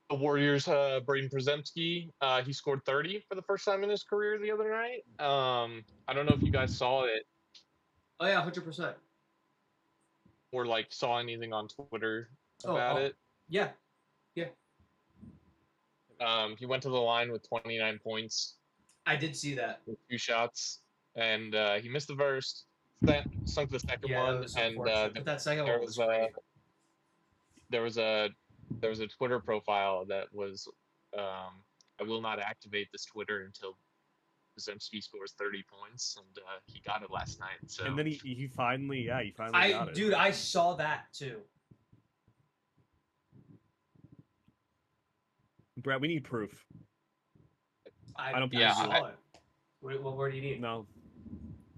[SPEAKER 1] the Warriors, Braden Przemski. He scored 30 for the first time in his career the other night. I don't know if you guys saw it
[SPEAKER 4] Oh yeah, 100%.
[SPEAKER 1] or saw anything on Twitter about it.
[SPEAKER 4] Yeah.
[SPEAKER 1] He went to the line with 29 points
[SPEAKER 4] I did see that.
[SPEAKER 1] with 2 shots, and he missed the first, sunk the second
[SPEAKER 4] Yeah, that
[SPEAKER 1] one,
[SPEAKER 4] was
[SPEAKER 1] and
[SPEAKER 4] unfortunate. But that second
[SPEAKER 1] there
[SPEAKER 4] one was
[SPEAKER 1] was
[SPEAKER 4] great.
[SPEAKER 1] there was a Twitter profile that was I will not activate this Twitter until Zemski scores 30 points, and he got it last night. So
[SPEAKER 5] And then he finally got it.
[SPEAKER 4] Dude, I saw that too.
[SPEAKER 5] Brett, we need proof.
[SPEAKER 4] I
[SPEAKER 5] don't
[SPEAKER 1] believe
[SPEAKER 4] saw
[SPEAKER 1] you.
[SPEAKER 4] it. What word do you need?
[SPEAKER 5] No.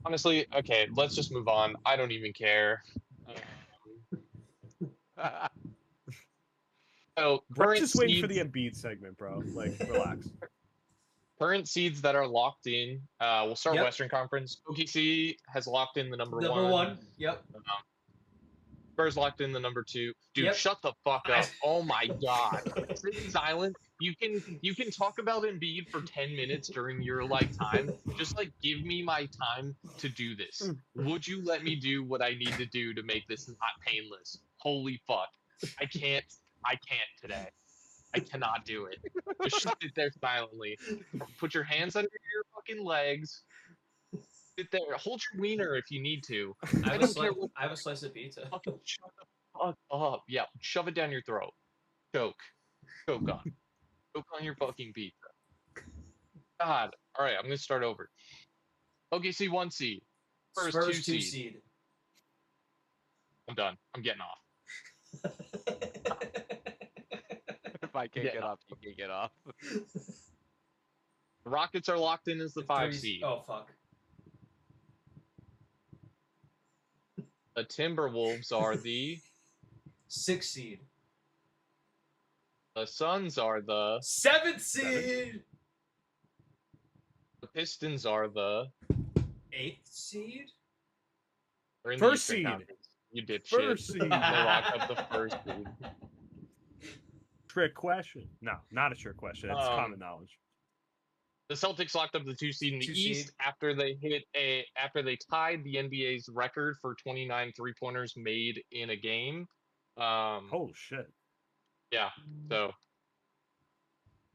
[SPEAKER 1] honestly, okay, let's just move on. I don't even care. So
[SPEAKER 5] Brett's
[SPEAKER 1] current
[SPEAKER 5] just waiting for the
[SPEAKER 1] seeds,
[SPEAKER 5] Embiid segment, bro. Like, relax.
[SPEAKER 1] current seeds that are locked in. We'll start
[SPEAKER 4] Yep.
[SPEAKER 1] Western Conference. OKC has locked in the number
[SPEAKER 4] Number
[SPEAKER 1] one.
[SPEAKER 4] one. Yep.
[SPEAKER 1] Spurs locked in the number 2. Dude,
[SPEAKER 4] Yep.
[SPEAKER 1] shut the fuck up. Oh my god. Sit silent. You can talk about Embiid for 10 minutes during your time. Just give me my time to do this. Would you let me do what I need to do to make this not painless? Holy fuck. I can't today. I cannot do it. Just sit there silently. Put your hands under your fucking legs. Sit there. Hold your wiener if you need to. I don't care what.
[SPEAKER 4] I have a slice of pizza.
[SPEAKER 1] Fucking shut the fuck up. Yeah, shove it down your throat. Choke. Choke on your fucking pizza. God. All right, I'm gonna start over. OKC 1 seed. Spurs 2
[SPEAKER 4] Spurs 2
[SPEAKER 1] seed.
[SPEAKER 4] seed.
[SPEAKER 1] I'm done. I'm getting off.
[SPEAKER 6] If I can't
[SPEAKER 1] Yeah.
[SPEAKER 6] get off, you can't get off.
[SPEAKER 1] The Rockets are locked in as the 5
[SPEAKER 4] Three-
[SPEAKER 1] seed.
[SPEAKER 4] Oh fuck.
[SPEAKER 1] The Timberwolves are the
[SPEAKER 4] 6 seed.
[SPEAKER 1] The Suns are the
[SPEAKER 4] 7th seed.
[SPEAKER 1] The Pistons are the
[SPEAKER 4] 8th seed.
[SPEAKER 1] they're in the
[SPEAKER 5] First
[SPEAKER 1] Eastern
[SPEAKER 5] seed.
[SPEAKER 1] Conference. You dipshit.
[SPEAKER 5] First seed.
[SPEAKER 1] They locked up the first seed.
[SPEAKER 5] Trick question. No, not a trick question. It's common knowledge.
[SPEAKER 1] The Celtics locked up the 2 seed in the
[SPEAKER 4] 2
[SPEAKER 1] East
[SPEAKER 4] seed.
[SPEAKER 1] after they tied the NBA's record for 29 3-pointers made in a game.
[SPEAKER 5] Holy shit.
[SPEAKER 1] Yeah. So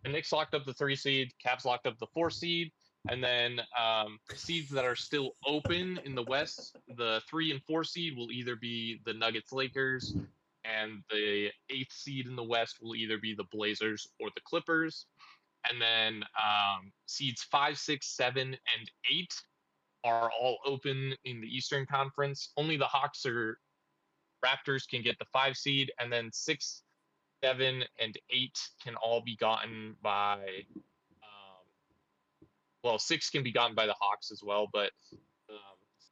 [SPEAKER 1] the Knicks locked up the 3 seed, Cavs locked up the 4 seed, and then seeds that are still open in the West, the 3 and 4 seed will either be the Nuggets, Lakers, and the 8th seed in the West will either be the Blazers or the Clippers. And then seeds 5, 6, 7, and 8 are all open in the Eastern Conference. Only the Hawks or Raptors can get the 5 seed, and then 6, 7, and 8 can all be gotten by. Well, 6 can be gotten by the Hawks as well, but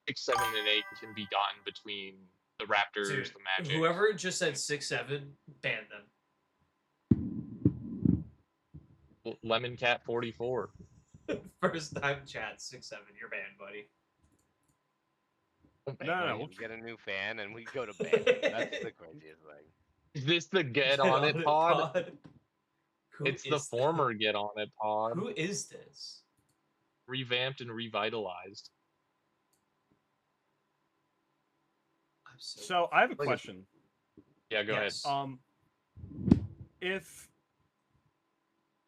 [SPEAKER 1] 6, 7, and 8 can be gotten between the Raptors,
[SPEAKER 4] Dude,
[SPEAKER 1] the Magic.
[SPEAKER 4] whoever just said 6, 7, ban them.
[SPEAKER 1] Lemon Cat 44.
[SPEAKER 4] First time chat 6, 7. You're banned, buddy.
[SPEAKER 5] No.
[SPEAKER 6] We get a new fan and we go to bed. That's the craziest thing.
[SPEAKER 1] Is this the Get On It pod?
[SPEAKER 4] Who
[SPEAKER 1] It's the
[SPEAKER 4] is
[SPEAKER 1] former Get On It pod.
[SPEAKER 4] Who is this?
[SPEAKER 1] Revamped and revitalized.
[SPEAKER 4] I'm
[SPEAKER 5] So I have a question.
[SPEAKER 1] Yeah, go
[SPEAKER 4] Yes.
[SPEAKER 5] If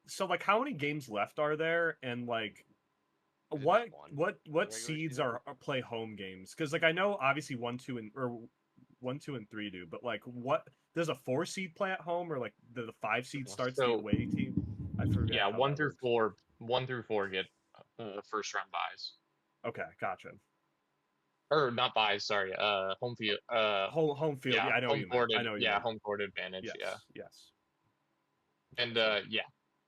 [SPEAKER 5] so, like, how many games left are there, and like,
[SPEAKER 6] Is it
[SPEAKER 5] what
[SPEAKER 6] just one?
[SPEAKER 5] what
[SPEAKER 6] Regular
[SPEAKER 5] seeds
[SPEAKER 6] season?
[SPEAKER 5] are play home games? Because like I know obviously 1, 2, and 3 do, but like, what does a 4 seed play at home, or like the 5 seed starts the
[SPEAKER 1] So-
[SPEAKER 5] away team? I forget.
[SPEAKER 1] Yeah,
[SPEAKER 5] how
[SPEAKER 1] 1
[SPEAKER 5] that
[SPEAKER 1] through
[SPEAKER 5] works.
[SPEAKER 1] 4. 1 through 4 get first round buys.
[SPEAKER 5] Okay, gotcha.
[SPEAKER 1] Or not buys, sorry. Home field.
[SPEAKER 5] Home field. Yeah, I know what
[SPEAKER 1] home
[SPEAKER 5] you
[SPEAKER 1] court.
[SPEAKER 5] meant. I know what you
[SPEAKER 1] Yeah,
[SPEAKER 5] meant.
[SPEAKER 1] home court advantage.
[SPEAKER 5] Yes.
[SPEAKER 1] Yeah,
[SPEAKER 5] Yes.
[SPEAKER 1] and yeah.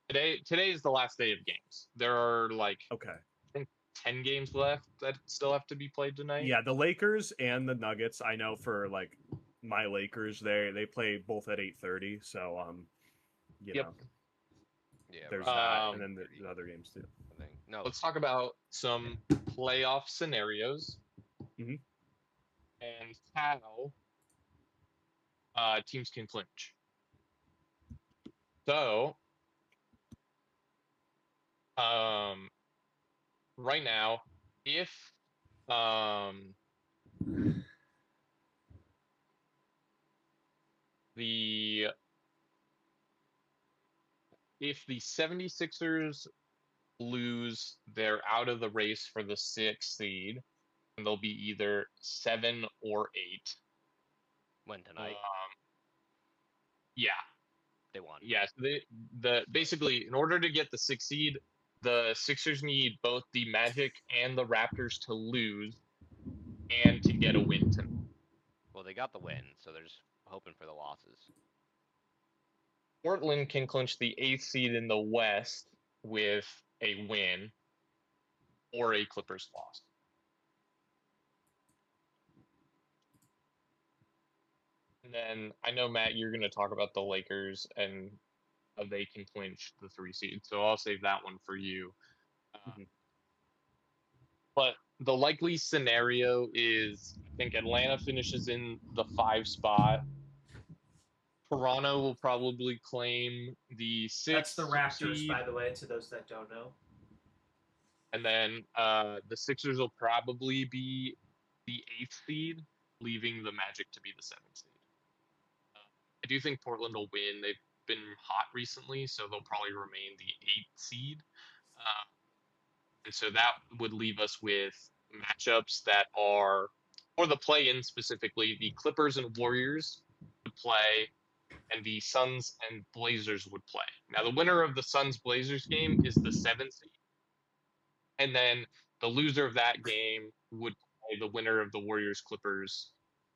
[SPEAKER 1] Today is the last day of games. There are like
[SPEAKER 5] Okay.
[SPEAKER 1] 10 games left that still have to be played tonight.
[SPEAKER 5] Yeah, the Lakers and the Nuggets. I know for like my Lakers, they play both at 8:30. So you
[SPEAKER 1] Yep.
[SPEAKER 5] know,
[SPEAKER 6] Yeah,
[SPEAKER 5] there's
[SPEAKER 6] around
[SPEAKER 5] that,
[SPEAKER 1] Um,
[SPEAKER 5] and then the other games too.
[SPEAKER 6] I think. No,
[SPEAKER 1] Let's talk about some playoff scenarios
[SPEAKER 5] Mhm.
[SPEAKER 1] and how teams can clinch. So, right now, if the 76ers lose, they're out of the race for the 6th seed, and they'll be either 7 or 8.
[SPEAKER 6] when tonight
[SPEAKER 1] Yeah.
[SPEAKER 6] they won.
[SPEAKER 1] Yes, basically in order to get the 6th seed, the Sixers need both the Magic and the Raptors to lose, and to get a win tonight.
[SPEAKER 6] Well, they got the win, so they're just hoping for the losses.
[SPEAKER 1] Portland can clinch the 8th seed in the West with a win or a Clippers loss. And then I know, Matt, you're going to talk about the Lakers and how they can clinch the 3 seed, so I'll save that one for you.
[SPEAKER 5] Mhm.
[SPEAKER 1] But the likely scenario is, I think Atlanta finishes in the 5 spot. Toronto will probably claim the 6th
[SPEAKER 4] That's the Raptors,
[SPEAKER 1] seed,
[SPEAKER 4] by the way, to those that don't know.
[SPEAKER 1] and then the Sixers will probably be the 8th seed, leaving the Magic to be the 7th seed. I do think Portland will win. been hot recently, so they'll probably remain the 8th seed. And so that would leave us with matchups that are, for the play-in specifically, the Clippers and Warriors would play, and the Suns and Blazers would play. Now, the winner of the Suns Blazers game is the 7th seed, and then the loser of that game would play the winner of the Warriors Clippers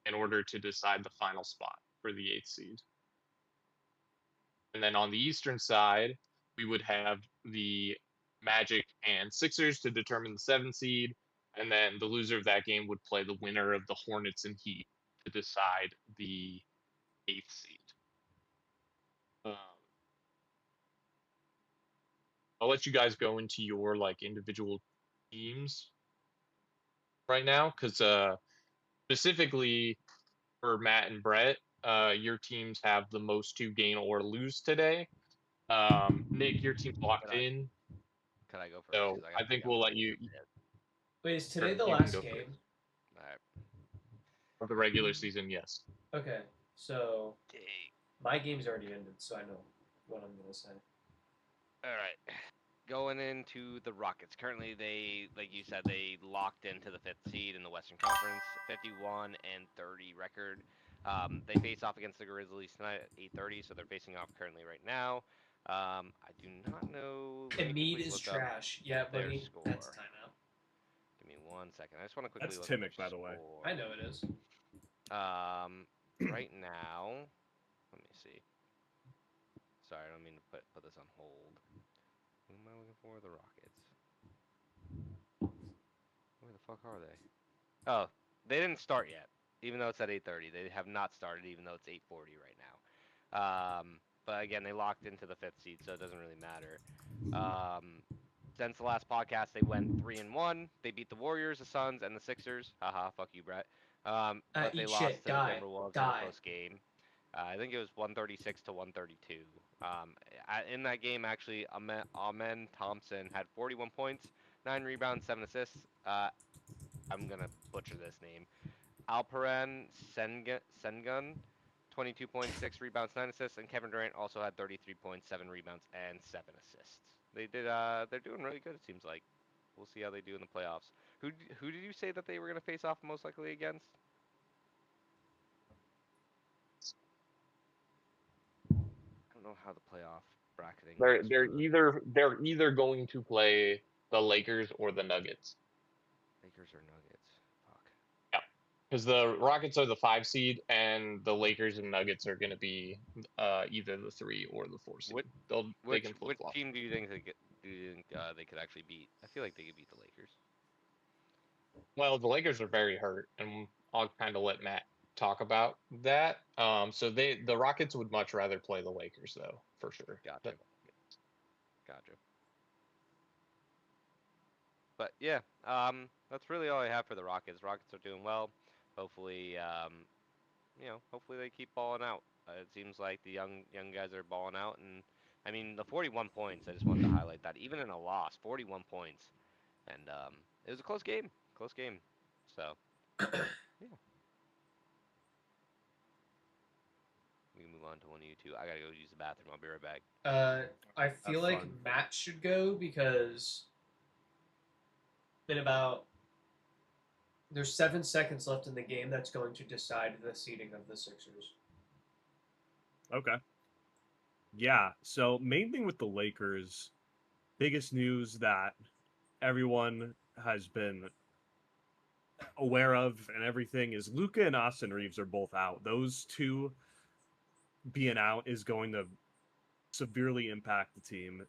[SPEAKER 1] in order to decide the final spot for the 8th seed. And then on the Eastern side, we would have the Magic and Sixers to determine the 7th seed, and then the loser of that game would play the winner of the Hornets and Heat to decide the 8th seed. I'll let you guys go into your like individual teams right now, because specifically for Matt and Brett, your teams have the most to gain or lose today. Nick, your team's locked in,
[SPEAKER 6] Could I go first?
[SPEAKER 1] so
[SPEAKER 6] 'Cause
[SPEAKER 1] I
[SPEAKER 6] got
[SPEAKER 1] think
[SPEAKER 6] the
[SPEAKER 1] we'll
[SPEAKER 6] other
[SPEAKER 1] let you.
[SPEAKER 6] teams.
[SPEAKER 4] Wait, is today
[SPEAKER 1] Sure,
[SPEAKER 4] the
[SPEAKER 1] you can
[SPEAKER 4] last
[SPEAKER 1] go
[SPEAKER 4] game?
[SPEAKER 1] first.
[SPEAKER 6] All right.
[SPEAKER 1] Of the regular season, yes.
[SPEAKER 4] Okay, so
[SPEAKER 6] Dang.
[SPEAKER 4] my game's already ended, so I know what I'm gonna say.
[SPEAKER 6] All right. Going into the Rockets. Currently, they, like you said, they locked into the 5th seed in the Western Conference, 51-30 record. They face off against the Grizzlies tonight at 8:30, so they're facing off currently right now. I do not know. Let me
[SPEAKER 4] Embiid
[SPEAKER 6] quickly
[SPEAKER 4] is
[SPEAKER 6] look up
[SPEAKER 4] trash. Yeah,
[SPEAKER 6] their
[SPEAKER 4] buddy.
[SPEAKER 6] score.
[SPEAKER 4] That's timeout.
[SPEAKER 6] Give me 1 second. I just want to quickly
[SPEAKER 5] That's
[SPEAKER 6] look up
[SPEAKER 5] Timic,
[SPEAKER 6] their
[SPEAKER 5] by the way.
[SPEAKER 6] score.
[SPEAKER 4] I know it is.
[SPEAKER 6] Right now, let me see. Sorry, I don't mean to put this on hold. Who am I looking for? The Rockets. Where the fuck are they? Oh, they didn't start yet. Even though it's at 8:30, they have not started. Even though it's 8:40 right now. But again, they locked into the 5th seed, so it doesn't really matter. Since the last podcast, they went 3-1. They beat the Warriors, the Suns, and the Sixers. Haha, fuck you, Brett. But they
[SPEAKER 4] Eat
[SPEAKER 6] lost
[SPEAKER 4] shit.
[SPEAKER 6] to the
[SPEAKER 4] Die.
[SPEAKER 6] Timberwolves in a
[SPEAKER 4] Die.
[SPEAKER 6] close game. I think it was 136-132. In that game, actually, Amen Thompson had 41 points, 9 rebounds, 7 assists. I'm gonna butcher this name. Alperen Sengun, 22 points, 6 rebounds, 9 assists, and Kevin Durant also had 33 points, 7 rebounds, and 7 assists. They're doing really good. It seems like. We'll see how they do in the playoffs. Who did you say that they were gonna face off most likely against? I don't know how the playoff bracketing goes
[SPEAKER 1] They're either going to play the Lakers or the Nuggets.
[SPEAKER 6] Lakers or Nuggets. Fuck.
[SPEAKER 1] Yeah, because the Rockets are the 5 seed, and the Lakers and Nuggets are going to be either the 3 or the 4 seed. They can flip
[SPEAKER 6] Which
[SPEAKER 1] flop.
[SPEAKER 6] team do you think they could actually beat? I feel like they could beat the Lakers.
[SPEAKER 1] Well, the Lakers are very hurt, and I'll kind of let Matt talk about that. So the Rockets would much rather play the Lakers, though, for sure.
[SPEAKER 6] Gotcha. But yeah, that's really all I have for the Rockets. Rockets are doing well. Hopefully, hopefully they keep balling out. It seems like the young guys are balling out, and I mean the 41 points. I just wanted to highlight that even in a loss, 41 points, and it was a close game. So yeah, we can move on to one of you two. I gotta go use the bathroom. I'll be right back.
[SPEAKER 4] I feel like
[SPEAKER 5] fun.
[SPEAKER 4] Matt should go because there's 7 seconds left in the game that's going to decide the seeding of the Sixers.
[SPEAKER 5] Okay. Yeah. So main thing with the Lakers, biggest news that everyone has been aware of and everything is Luka and Austin Reeves are both out. Those two being out is going to severely impact the team.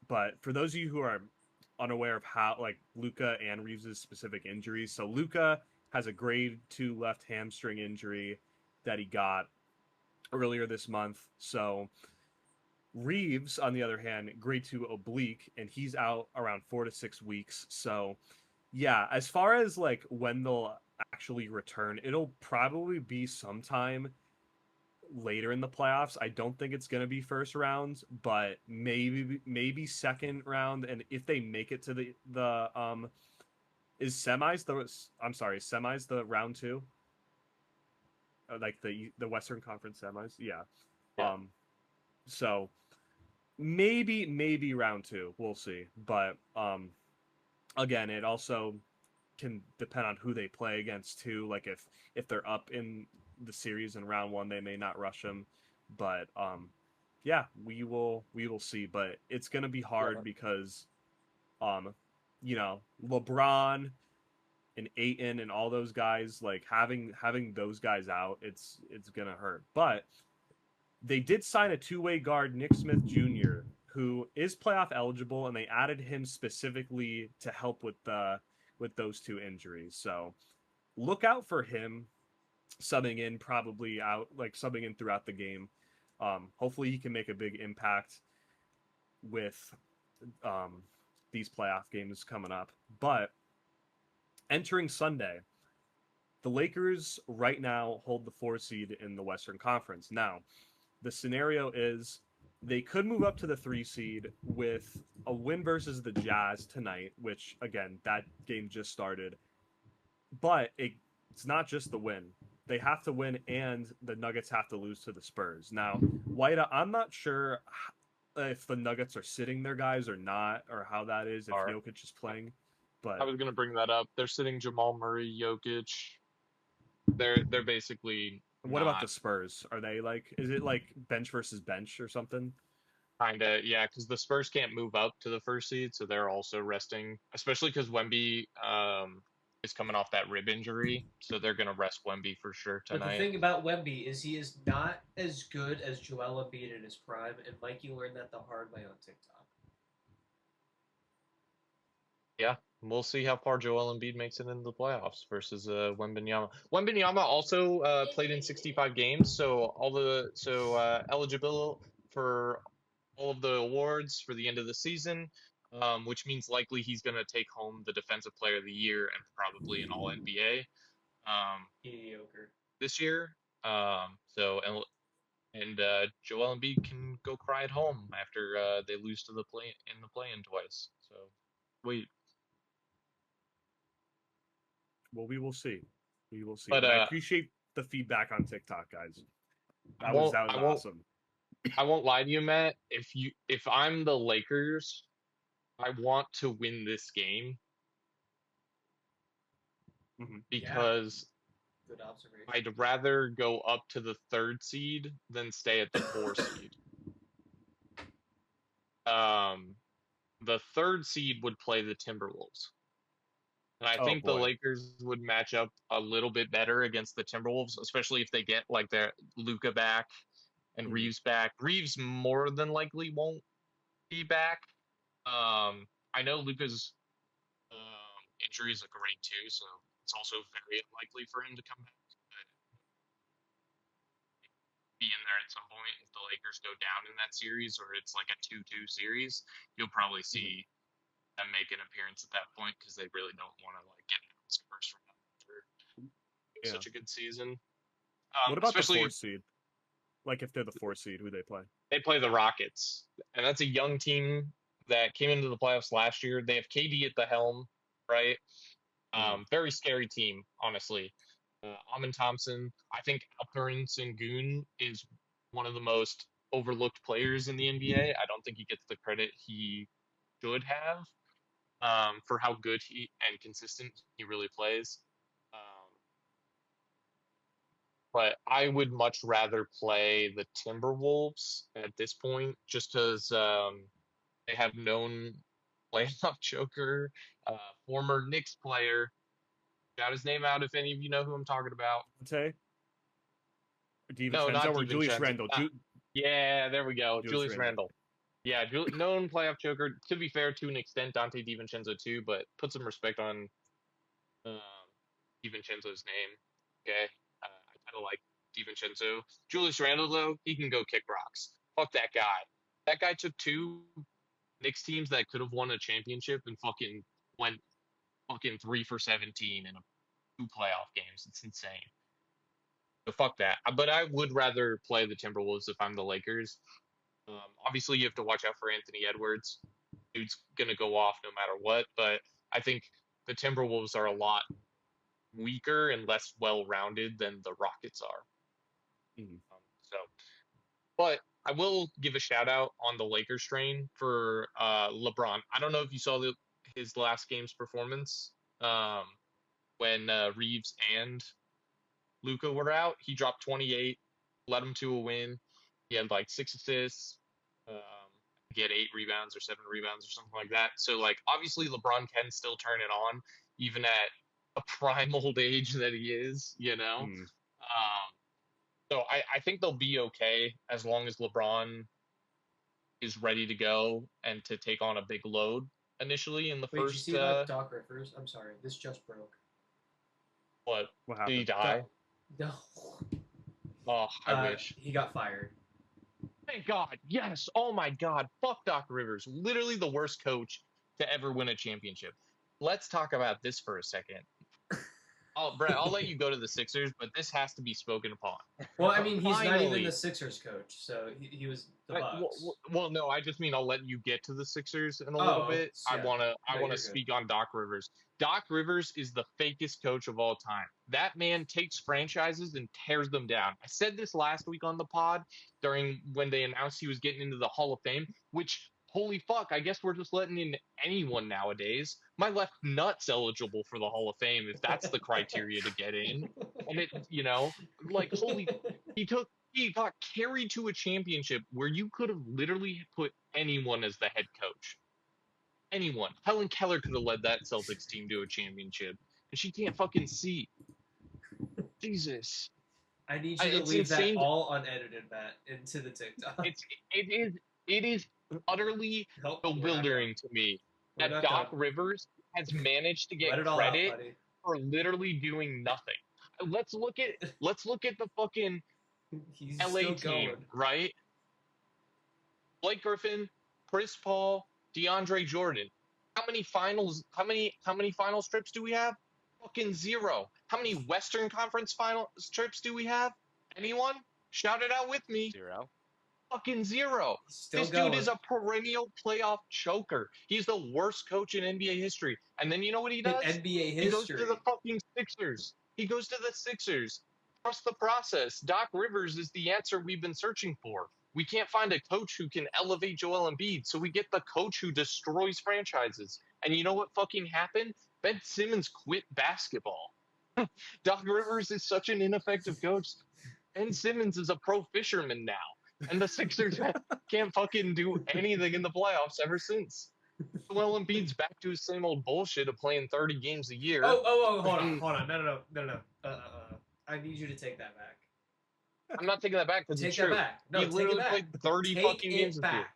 [SPEAKER 5] But for those of you who are unaware of how like Luka and Reeves' specific injuries, so Luka has a grade 2 left hamstring injury that he got earlier this month. So Reeves, on the other hand, grade 2 oblique, and he's out around 4 to 6 weeks. So yeah, as far as like when they'll actually return, it'll probably be sometime later in the playoffs. I don't think it's going to be first round, but maybe second round. And if they make it to the semis the round 2, like the Western Conference semis. Yeah.
[SPEAKER 1] Yeah.
[SPEAKER 5] So maybe round 2. We'll see. But again, it also can depend on who they play against too. Like if they're up in the series in round 1, they may not rush them. But yeah, we will see. But it's gonna be hard because um, LeBron and Aiton and all those guys, like having those guys out, it's gonna hurt. But they did sign a two-way guard, Nick Smith Jr., who is playoff eligible, and they added him specifically to help with those 2 injuries. So look out for him subbing in, probably out, like subbing in throughout the game. Hopefully he can make a big impact with um, these playoff games coming up. But entering Sunday, the Lakers right now hold the 4 seed in the Western Conference. Now, the scenario is they could move up to the 3 seed with a win versus the Jazz tonight, which, again, that game just started. But it's not just the win. They have to win, and the Nuggets have to lose to the Spurs. Now, White, I'm not sure if the Nuggets are sitting their guys or not, or how that is, if Jokic is playing. But
[SPEAKER 1] I was going to bring that up. They're sitting Jamal Murray, Jokic. They're basically
[SPEAKER 5] what about the Spurs? Are they like, is it like bench versus bench or something?
[SPEAKER 1] Kinda, yeah, because the Spurs can't move up to the 1st seed, so they're also resting, especially because Wemby is coming off that rib injury, so they're gonna rest Wemby for sure tonight.
[SPEAKER 4] But the thing about Wemby is he is not as good as Joel Embiid in his prime, and Mikey learned that the hard way on TikTok.
[SPEAKER 1] Yeah, we'll see how far Joel Embiid makes it into the playoffs versus Wembanyama. Wembanyama also played in 65 games, so eligible for all of the awards for the end of the season, which means likely he's going to take home the Defensive Player of the Year and probably an All NBA
[SPEAKER 4] Mediocre
[SPEAKER 1] this year. Joel Embiid can go cry at home after they lose to the play-in twice. So wait.
[SPEAKER 5] Well, we will see. We will see.
[SPEAKER 1] But
[SPEAKER 5] I appreciate the feedback on TikTok, guys. That was awesome.
[SPEAKER 1] I won't lie to you, Matt. If I'm the Lakers, I want to win this game because
[SPEAKER 4] good observation.
[SPEAKER 1] I'd rather go up to the 3rd seed than stay at the 4 seed. The 3rd seed would play the Timberwolves. And I think the Lakers would match up a little bit better against the Timberwolves, especially if they get like their Luka back and Reeves back. Reeves more than likely won't be back. I know Luka's injury is a grade 2, so it's also very unlikely for him to come back. But be in there at some point if the Lakers go down in that series, or it's like a 2-2 series, you'll probably see them make an appearance at that point because they really don't want to like get announced first round after such a good season.
[SPEAKER 5] What about the 4 seed? Like if they're the 4 seed, who they play?
[SPEAKER 1] They play the Rockets, and that's a young team that came into the playoffs last year. They have KD at the helm, right? Very scary team, honestly. Amin Thompson, I think Alperen Sengun is one of the most overlooked players in the NBA. I don't think he gets the credit he should have for how good and consistent he really plays. But I would much rather play the Timberwolves at this point, just because they have known playoff choker, former Knicks player. Shout his name out if any of you know who I'm talking about.
[SPEAKER 5] No, not or Julius Randle.
[SPEAKER 1] Yeah, there we go. Julius Randle. Yeah, known playoff choker. To be fair, to an extent, Dante DiVincenzo too, but put some respect on DiVincenzo's name. Okay, I kind of like DiVincenzo. Julius Randle though, he can go kick rocks. Fuck that guy. That guy took 2 Knicks teams that could have won a championship and fucking went 3 for 17 in 2 playoff games. It's insane. So fuck that. But I would rather play the Timberwolves if I'm the Lakers. Obviously, you have to watch out for Anthony Edwards. Dude's going to go off no matter what. But I think the Timberwolves are a lot weaker and less well-rounded than the Rockets are. But I will give a shout out on the Lakers train for LeBron. I don't know if you saw his last game's performance when Reeves and Luka were out. He dropped 28, led them to a win. He had like 6 assists. He had 8 rebounds or 7 rebounds or something like that. So like obviously LeBron can still turn it on even at a prime old age that he is, you know. So I think they'll be okay as long as LeBron is ready to go and to take on a big load initially in the
[SPEAKER 4] Wait,
[SPEAKER 1] first.
[SPEAKER 4] did you see about Doc Rivers? I'm sorry, this just broke.
[SPEAKER 1] What
[SPEAKER 5] What
[SPEAKER 1] did he
[SPEAKER 5] happened?
[SPEAKER 1] die?
[SPEAKER 4] No.
[SPEAKER 1] Oh, I wish.
[SPEAKER 4] He got fired.
[SPEAKER 1] Thank God. Yes. Oh my God. Fuck Doc Rivers. Literally the worst coach to ever win a championship. Let's talk about this for a second. Brett, I'll let you go to the Sixers, but this has to be spoken upon.
[SPEAKER 4] Well, I mean, he's not even
[SPEAKER 1] Finally.
[SPEAKER 4] the Sixers coach, so he was the Bucks.
[SPEAKER 1] Well, no, I just mean I'll let you get to the Sixers in a little bit.
[SPEAKER 4] Yeah.
[SPEAKER 1] I wanna speak on Doc Rivers. Doc Rivers is the fakest coach of all time. That man takes franchises and tears them down. I said this last week on the pod when they announced he was getting into the Hall of Fame, which holy fuck, I guess we're just letting in anyone nowadays. My left nut's eligible for the Hall of Fame if that's the criteria to get in. And it, like holy, he got carried to a championship where you could have literally put anyone as the head coach. Anyone. Helen Keller could have led that Celtics team to a championship, and she can't fucking see. Jesus.
[SPEAKER 4] I need you to leave that all unedited, Matt, into the TikTok.
[SPEAKER 1] It is utterly bewildering to me that Doc Rivers has managed to get credit for literally doing nothing. Let's look at the fucking LA team, right? Blake Griffin, Chris Paul, DeAndre Jordan. How many finals trips do we have? Fucking 0. How many Western Conference finals trips do we have? Anyone? Shout it out with me.
[SPEAKER 6] 0.
[SPEAKER 1] Fucking 0. This dude is a perennial playoff choker. He's the worst coach in NBA history. And then you know what he does?
[SPEAKER 4] NBA history.
[SPEAKER 1] He goes to the fucking Sixers. Trust the process. Doc Rivers is the answer we've been searching for. We can't find a coach who can elevate Joel Embiid, so we get the coach who destroys franchises. And you know what fucking happened? Ben Simmons quit basketball. Doc Rivers is such an ineffective coach. Ben Simmons is a pro fisherman now. And the Sixers can't fucking do anything in the playoffs ever since. Joel Embiid's back to his same old bullshit of playing 30 games a year.
[SPEAKER 4] Hold on. No. I need you to take that back.
[SPEAKER 1] I'm not taking that back because it's true.
[SPEAKER 4] Take that back. No,
[SPEAKER 1] he literally played 30 fucking games this year.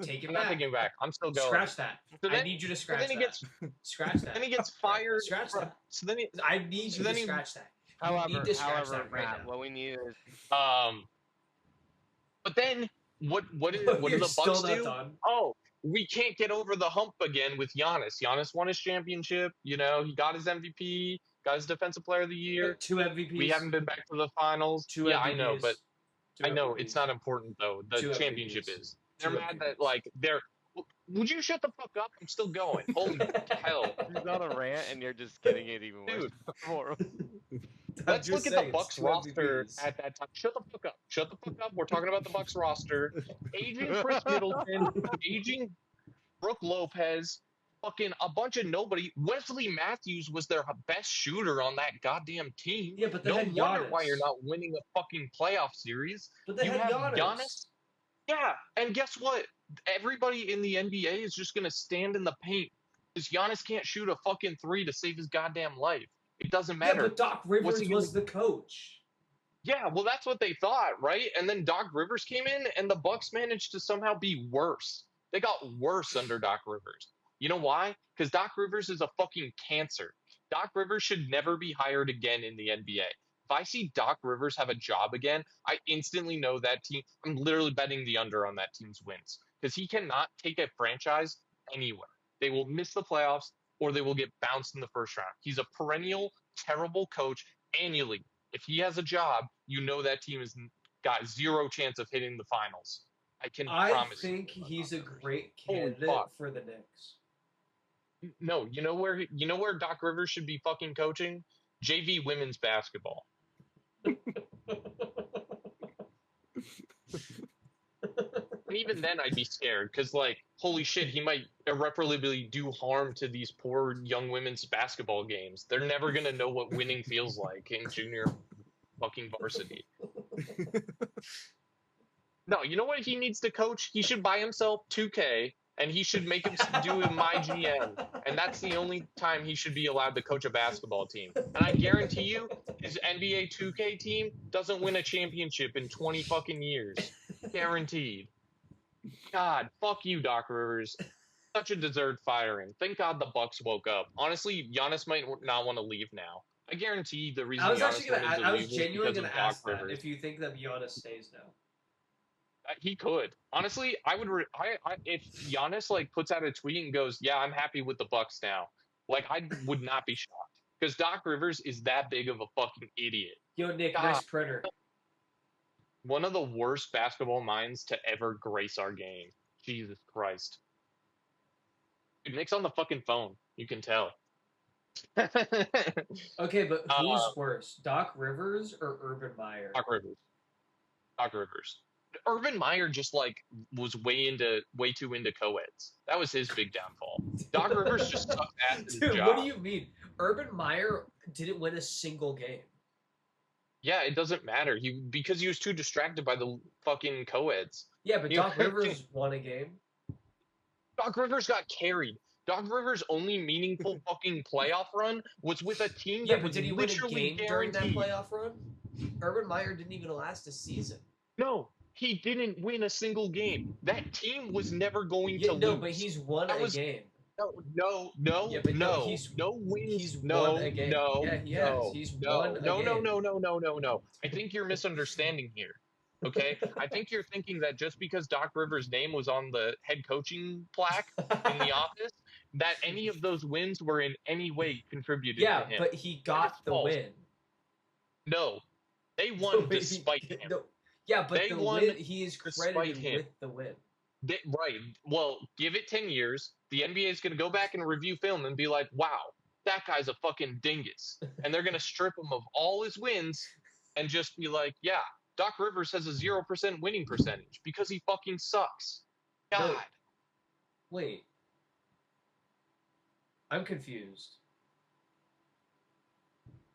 [SPEAKER 4] Take it
[SPEAKER 1] I'm
[SPEAKER 4] back.
[SPEAKER 1] not taking it back. I'm still going.
[SPEAKER 4] Scratch that.
[SPEAKER 1] So then,
[SPEAKER 4] I need you to scratch that. Scratch that.
[SPEAKER 1] Then he gets fired.
[SPEAKER 4] Scratch that.
[SPEAKER 1] So then
[SPEAKER 4] I need you to scratch that.
[SPEAKER 6] However,
[SPEAKER 4] Matt,
[SPEAKER 6] what we need is
[SPEAKER 1] but then what do the Bucks do? Oh, we can't get over the hump again with Giannis. Giannis won his championship. You know, he got his MVP, got his Defensive Player of the Year.
[SPEAKER 4] 2 MVPs.
[SPEAKER 1] We haven't been back to the finals.
[SPEAKER 4] 2
[SPEAKER 1] yeah,
[SPEAKER 4] MVPs.
[SPEAKER 1] I know, but
[SPEAKER 4] I
[SPEAKER 1] know it's not important though. The championship is. They're mad that like they're. Would you shut the fuck up? I'm still going. Holy hell!
[SPEAKER 6] He's on a rant, and you're just getting it even worse.
[SPEAKER 1] Let's look at the Bucks roster at that time. Shut the fuck up. Shut the fuck up. We're talking about the Bucks roster. Aging Chris Middleton, aging Brooke Lopez, fucking a bunch of nobody. Wesley Matthews was their best shooter on that goddamn team.
[SPEAKER 4] Yeah, but they had
[SPEAKER 1] wonder
[SPEAKER 4] Giannis.
[SPEAKER 1] why you're not winning a fucking playoff series.
[SPEAKER 4] But they had Giannis.
[SPEAKER 1] Yeah, and guess what? Everybody in the NBA is just going to stand in the paint because Giannis can't shoot a fucking 3 to save his goddamn life. It doesn't matter.
[SPEAKER 4] Yeah, but Doc Rivers was the coach.
[SPEAKER 1] Yeah, well, that's what they thought, right? And then Doc Rivers came in, and the Bucks managed to somehow be worse. They got worse under Doc Rivers. You know why? Because Doc Rivers is a fucking cancer. Doc Rivers should never be hired again in the NBA. If I see Doc Rivers have a job again, I instantly know that team. I'm literally betting the under on that team's wins because he cannot take a franchise anywhere. They will miss the playoffs or they will get bounced in the first round. He's a perennial, terrible coach annually. If he has a job, you know that team has got 0 chance of hitting the finals. I promise.
[SPEAKER 4] I think he's a great candidate for the Knicks.
[SPEAKER 1] No, you know where Doc Rivers should be fucking coaching? JV women's basketball. And even then, I'd be scared because, like, holy shit, he might irreparably do harm to these poor young women's basketball games. They're never gonna know what winning feels like in junior fucking varsity. No, you know what he needs to coach? He should buy himself 2K and he should make him do a my GM. And that's the only time he should be allowed to coach a basketball team. And I guarantee you, his NBA 2K team doesn't win a championship in 20 fucking years. Guaranteed. God, fuck you, Doc Rivers. Such a deserved firing. Thank God the Bucks woke up. Honestly, Giannis might not want to leave now. I guarantee the reason Giannis wanted to
[SPEAKER 4] I
[SPEAKER 1] leave
[SPEAKER 4] was
[SPEAKER 1] was
[SPEAKER 4] genuinely
[SPEAKER 1] because
[SPEAKER 4] gonna
[SPEAKER 1] of Doc
[SPEAKER 4] ask that
[SPEAKER 1] Rivers.
[SPEAKER 4] if you think that Giannis stays now.
[SPEAKER 1] He could. Honestly, I would. If Giannis like puts out a tweet and goes, "Yeah, I'm happy with the Bucks now," like I would not be shocked because Doc Rivers is that big of a fucking idiot.
[SPEAKER 4] Yo, Nick,
[SPEAKER 1] God.
[SPEAKER 4] nice printer.
[SPEAKER 1] One of the worst basketball minds to ever grace our game. Jesus Christ. Dude, Nick's on the fucking phone. You can tell.
[SPEAKER 4] Okay, but who's worse, Doc Rivers or Urban Meyer?
[SPEAKER 1] Doc Rivers. Doc Rivers. Urban Meyer just like was way too into co-eds. That was his big downfall. Doc Rivers just sucked ass at his
[SPEAKER 4] Dude,
[SPEAKER 1] job.
[SPEAKER 4] what do you mean? Urban Meyer didn't win a single game.
[SPEAKER 1] Yeah, it doesn't matter. Because he was too distracted by the fucking co-eds.
[SPEAKER 4] Yeah, but Doc Rivers won a game.
[SPEAKER 1] Doc Rivers got carried. Doc Rivers' only meaningful fucking playoff run was with a team
[SPEAKER 4] Yeah,
[SPEAKER 1] that
[SPEAKER 4] but
[SPEAKER 1] was
[SPEAKER 4] did he win a
[SPEAKER 1] literally
[SPEAKER 4] game during that
[SPEAKER 1] guaranteed.
[SPEAKER 4] playoff run? Urban Meyer didn't even last a season.
[SPEAKER 1] No, he didn't win a single game. That team was never going to lose.
[SPEAKER 4] No, but he's won a game.
[SPEAKER 1] No,
[SPEAKER 4] Yeah, but
[SPEAKER 1] no,
[SPEAKER 4] he's
[SPEAKER 1] no wins.
[SPEAKER 4] He's
[SPEAKER 1] no,
[SPEAKER 4] won a game.
[SPEAKER 1] no,
[SPEAKER 4] Yeah, he
[SPEAKER 1] no,
[SPEAKER 4] has. He's
[SPEAKER 1] no,
[SPEAKER 4] won a
[SPEAKER 1] no,
[SPEAKER 4] game.
[SPEAKER 1] no. I think you're misunderstanding here. Okay, I think you're thinking that just because Doc Rivers' name was on the head coaching plaque in the office, that any of those wins were in any way contributed to him.
[SPEAKER 4] Yeah, but he got the win.
[SPEAKER 1] No, they won despite him.
[SPEAKER 4] No, yeah, but
[SPEAKER 1] they
[SPEAKER 4] the
[SPEAKER 1] won
[SPEAKER 4] win, he is credited with the win.
[SPEAKER 1] Right. Well, give it 10 years. The NBA is going to go back and review film and be like, wow, that guy's a fucking dingus. And they're going to strip him of all his wins and just be like, yeah, Doc Rivers has a 0% winning percentage because he fucking sucks. God.
[SPEAKER 4] No. Wait. I'm confused.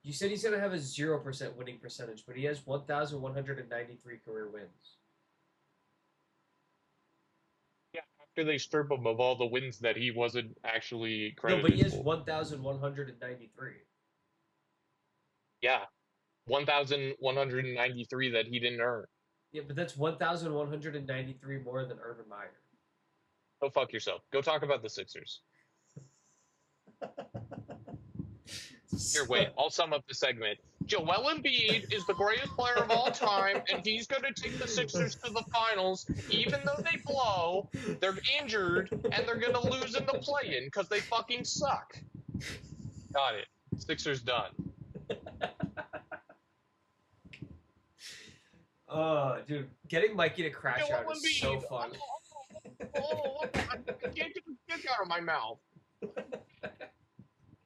[SPEAKER 4] You said he's going to have a 0% winning percentage, but he has 1,193 career wins.
[SPEAKER 1] Yeah, after they strip him of all the wins that he wasn't actually credited
[SPEAKER 4] No, but he has
[SPEAKER 1] for.
[SPEAKER 4] 1,193.
[SPEAKER 1] Yeah. 1,193 that he didn't earn.
[SPEAKER 4] Yeah, but that's 1,193 more than Urban Meyer.
[SPEAKER 1] Go fuck yourself. Go talk about the Sixers. Here, wait. I'll sum up the segment. Joel Embiid is the greatest player of all time, and he's going to take the Sixers to the finals, even though they blow, they're injured, and they're going to lose in the play-in because they fucking suck. Got it. Sixers done.
[SPEAKER 4] Oh, dude, getting Mikey to crash out is so fun.
[SPEAKER 1] Get out of my mouth.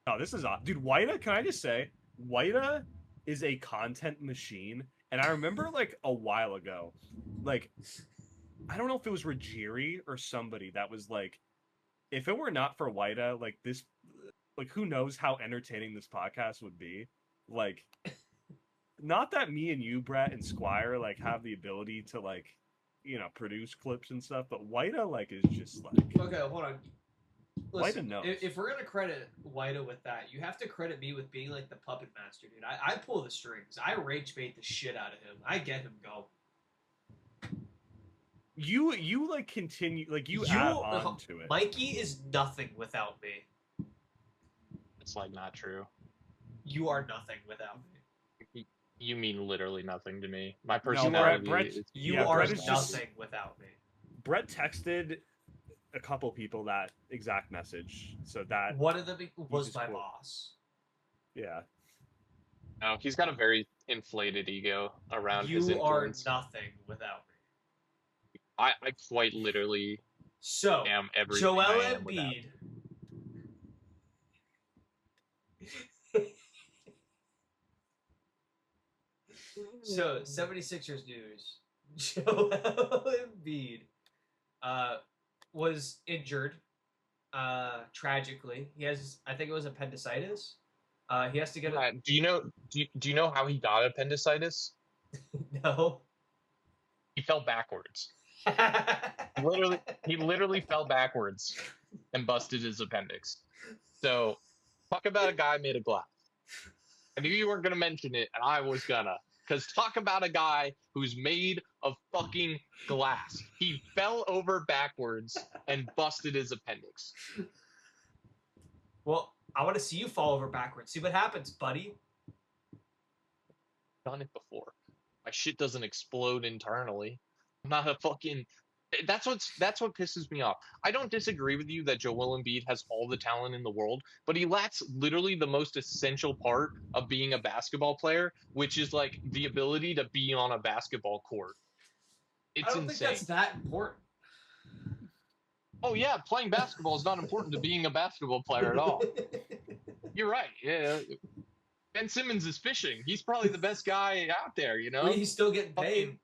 [SPEAKER 5] Oh, this is odd. Dude, Waida, can I just say, Waida is a content machine. And I remember, like, a while ago, like, I don't know if it was Rogeri or somebody that was like, if it were not for Waida, like, this, like, who knows how entertaining this podcast would be. Like, not that me and you, Brett, and Squire, like, have the ability to, like, you know, produce clips and stuff, but Waida, like, is just, like...
[SPEAKER 4] Okay, hold on. Listen,
[SPEAKER 5] Waida knows.
[SPEAKER 4] If we're gonna credit Waida with that, you have to credit me with being like the puppet master, dude. I pull the strings. I rage bait the shit out of him. I get him going.
[SPEAKER 5] You like continue, like you add on to it.
[SPEAKER 4] Mikey is nothing without me.
[SPEAKER 1] It's like not true.
[SPEAKER 4] You are nothing without me.
[SPEAKER 1] You mean literally nothing to me. My
[SPEAKER 5] No,
[SPEAKER 1] personality.
[SPEAKER 5] Brett,
[SPEAKER 4] You
[SPEAKER 5] yeah,
[SPEAKER 4] are
[SPEAKER 5] Brett is just-
[SPEAKER 4] nothing without me.
[SPEAKER 5] Brett texted a couple people that exact message, so that
[SPEAKER 4] One of them was
[SPEAKER 5] just
[SPEAKER 4] my
[SPEAKER 5] quote.
[SPEAKER 4] boss.
[SPEAKER 5] yeah.
[SPEAKER 1] No, he's got a very inflated ego around his
[SPEAKER 4] You are
[SPEAKER 1] influence.
[SPEAKER 4] nothing without me.
[SPEAKER 1] I quite literally
[SPEAKER 4] So,
[SPEAKER 1] am everything
[SPEAKER 4] Joel
[SPEAKER 1] I am without.
[SPEAKER 4] Embiid. So, 76ers news. Joel Embiid was injured. Tragically, he has. I think it was appendicitis. He has to get a
[SPEAKER 1] Do you know how he got appendicitis?
[SPEAKER 4] no.
[SPEAKER 1] He fell backwards. He literally fell backwards and busted his appendix. So, talk about a guy made of glass. I knew you weren't gonna mention it, and I was gonna. Because talk about a guy who's made of fucking glass. He fell over backwards and busted his appendix.
[SPEAKER 4] Well, I want to see you fall over backwards. See what happens, buddy.
[SPEAKER 1] Done it before. My shit doesn't explode internally. I'm not a fucking. That's what pisses me off. I don't disagree with you that Joel Embiid has all the talent in the world, but he lacks literally the most essential part of being a basketball player, which is like the ability to be on a basketball court. It's
[SPEAKER 4] I don't
[SPEAKER 1] insane.
[SPEAKER 4] think that's that important.
[SPEAKER 1] Oh yeah, playing basketball is not important to being a basketball player at all. You're right. Yeah. Ben Simmons is fishing. He's probably the best guy out there, you know?
[SPEAKER 4] Well, he's still getting paid.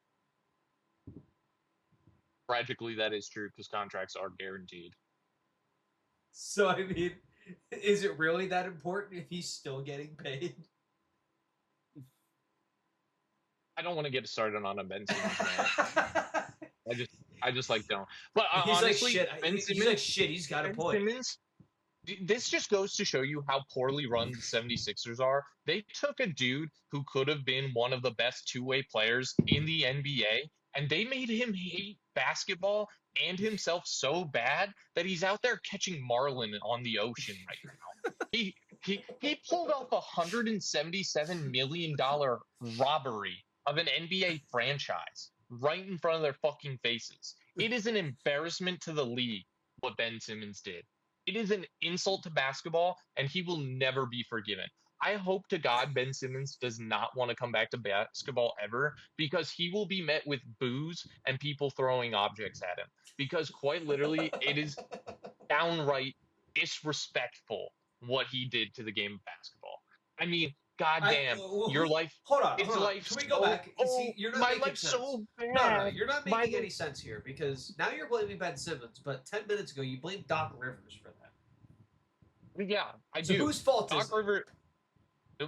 [SPEAKER 1] Tragically, that is true because contracts are guaranteed.
[SPEAKER 4] So, I mean, is it really that important if he's still getting paid?
[SPEAKER 1] I don't want to get started on a Ben Simmons, man. I just like don't. But
[SPEAKER 4] he's
[SPEAKER 1] honestly,
[SPEAKER 4] like shit.
[SPEAKER 1] Ben
[SPEAKER 4] He's
[SPEAKER 1] Simmons,
[SPEAKER 4] like shit. He's got a
[SPEAKER 1] Ben
[SPEAKER 4] point.
[SPEAKER 1] Simmons, this just goes to show you how poorly run the 76ers are. They took a dude who could have been one of the best two-way players in the NBA, and they made him hate basketball and himself so bad that he's out there catching marlin on the ocean right now. He pulled off $177 million robbery of an NBA franchise right in front of their fucking faces. It is an embarrassment to the league what Ben Simmons did. It is an insult to basketball, and he will never be forgiven. I hope to God Ben Simmons does not want to come back to basketball ever, because he will be met with boos and people throwing objects at him. Because quite literally, it is downright disrespectful what he did to the game of basketball. I mean, goddamn, your life.
[SPEAKER 4] Hold on.
[SPEAKER 1] It's
[SPEAKER 4] hold on.
[SPEAKER 1] like
[SPEAKER 4] Can we go back? See, you're not
[SPEAKER 1] my
[SPEAKER 4] making
[SPEAKER 1] life's
[SPEAKER 4] sense.
[SPEAKER 1] so bad.
[SPEAKER 4] No, you're not making any sense here, because now you're blaming Ben Simmons, but 10 minutes ago you blamed Doc Rivers for that.
[SPEAKER 1] Yeah, I
[SPEAKER 4] So
[SPEAKER 1] do.
[SPEAKER 4] whose fault is
[SPEAKER 1] Doc Rivers.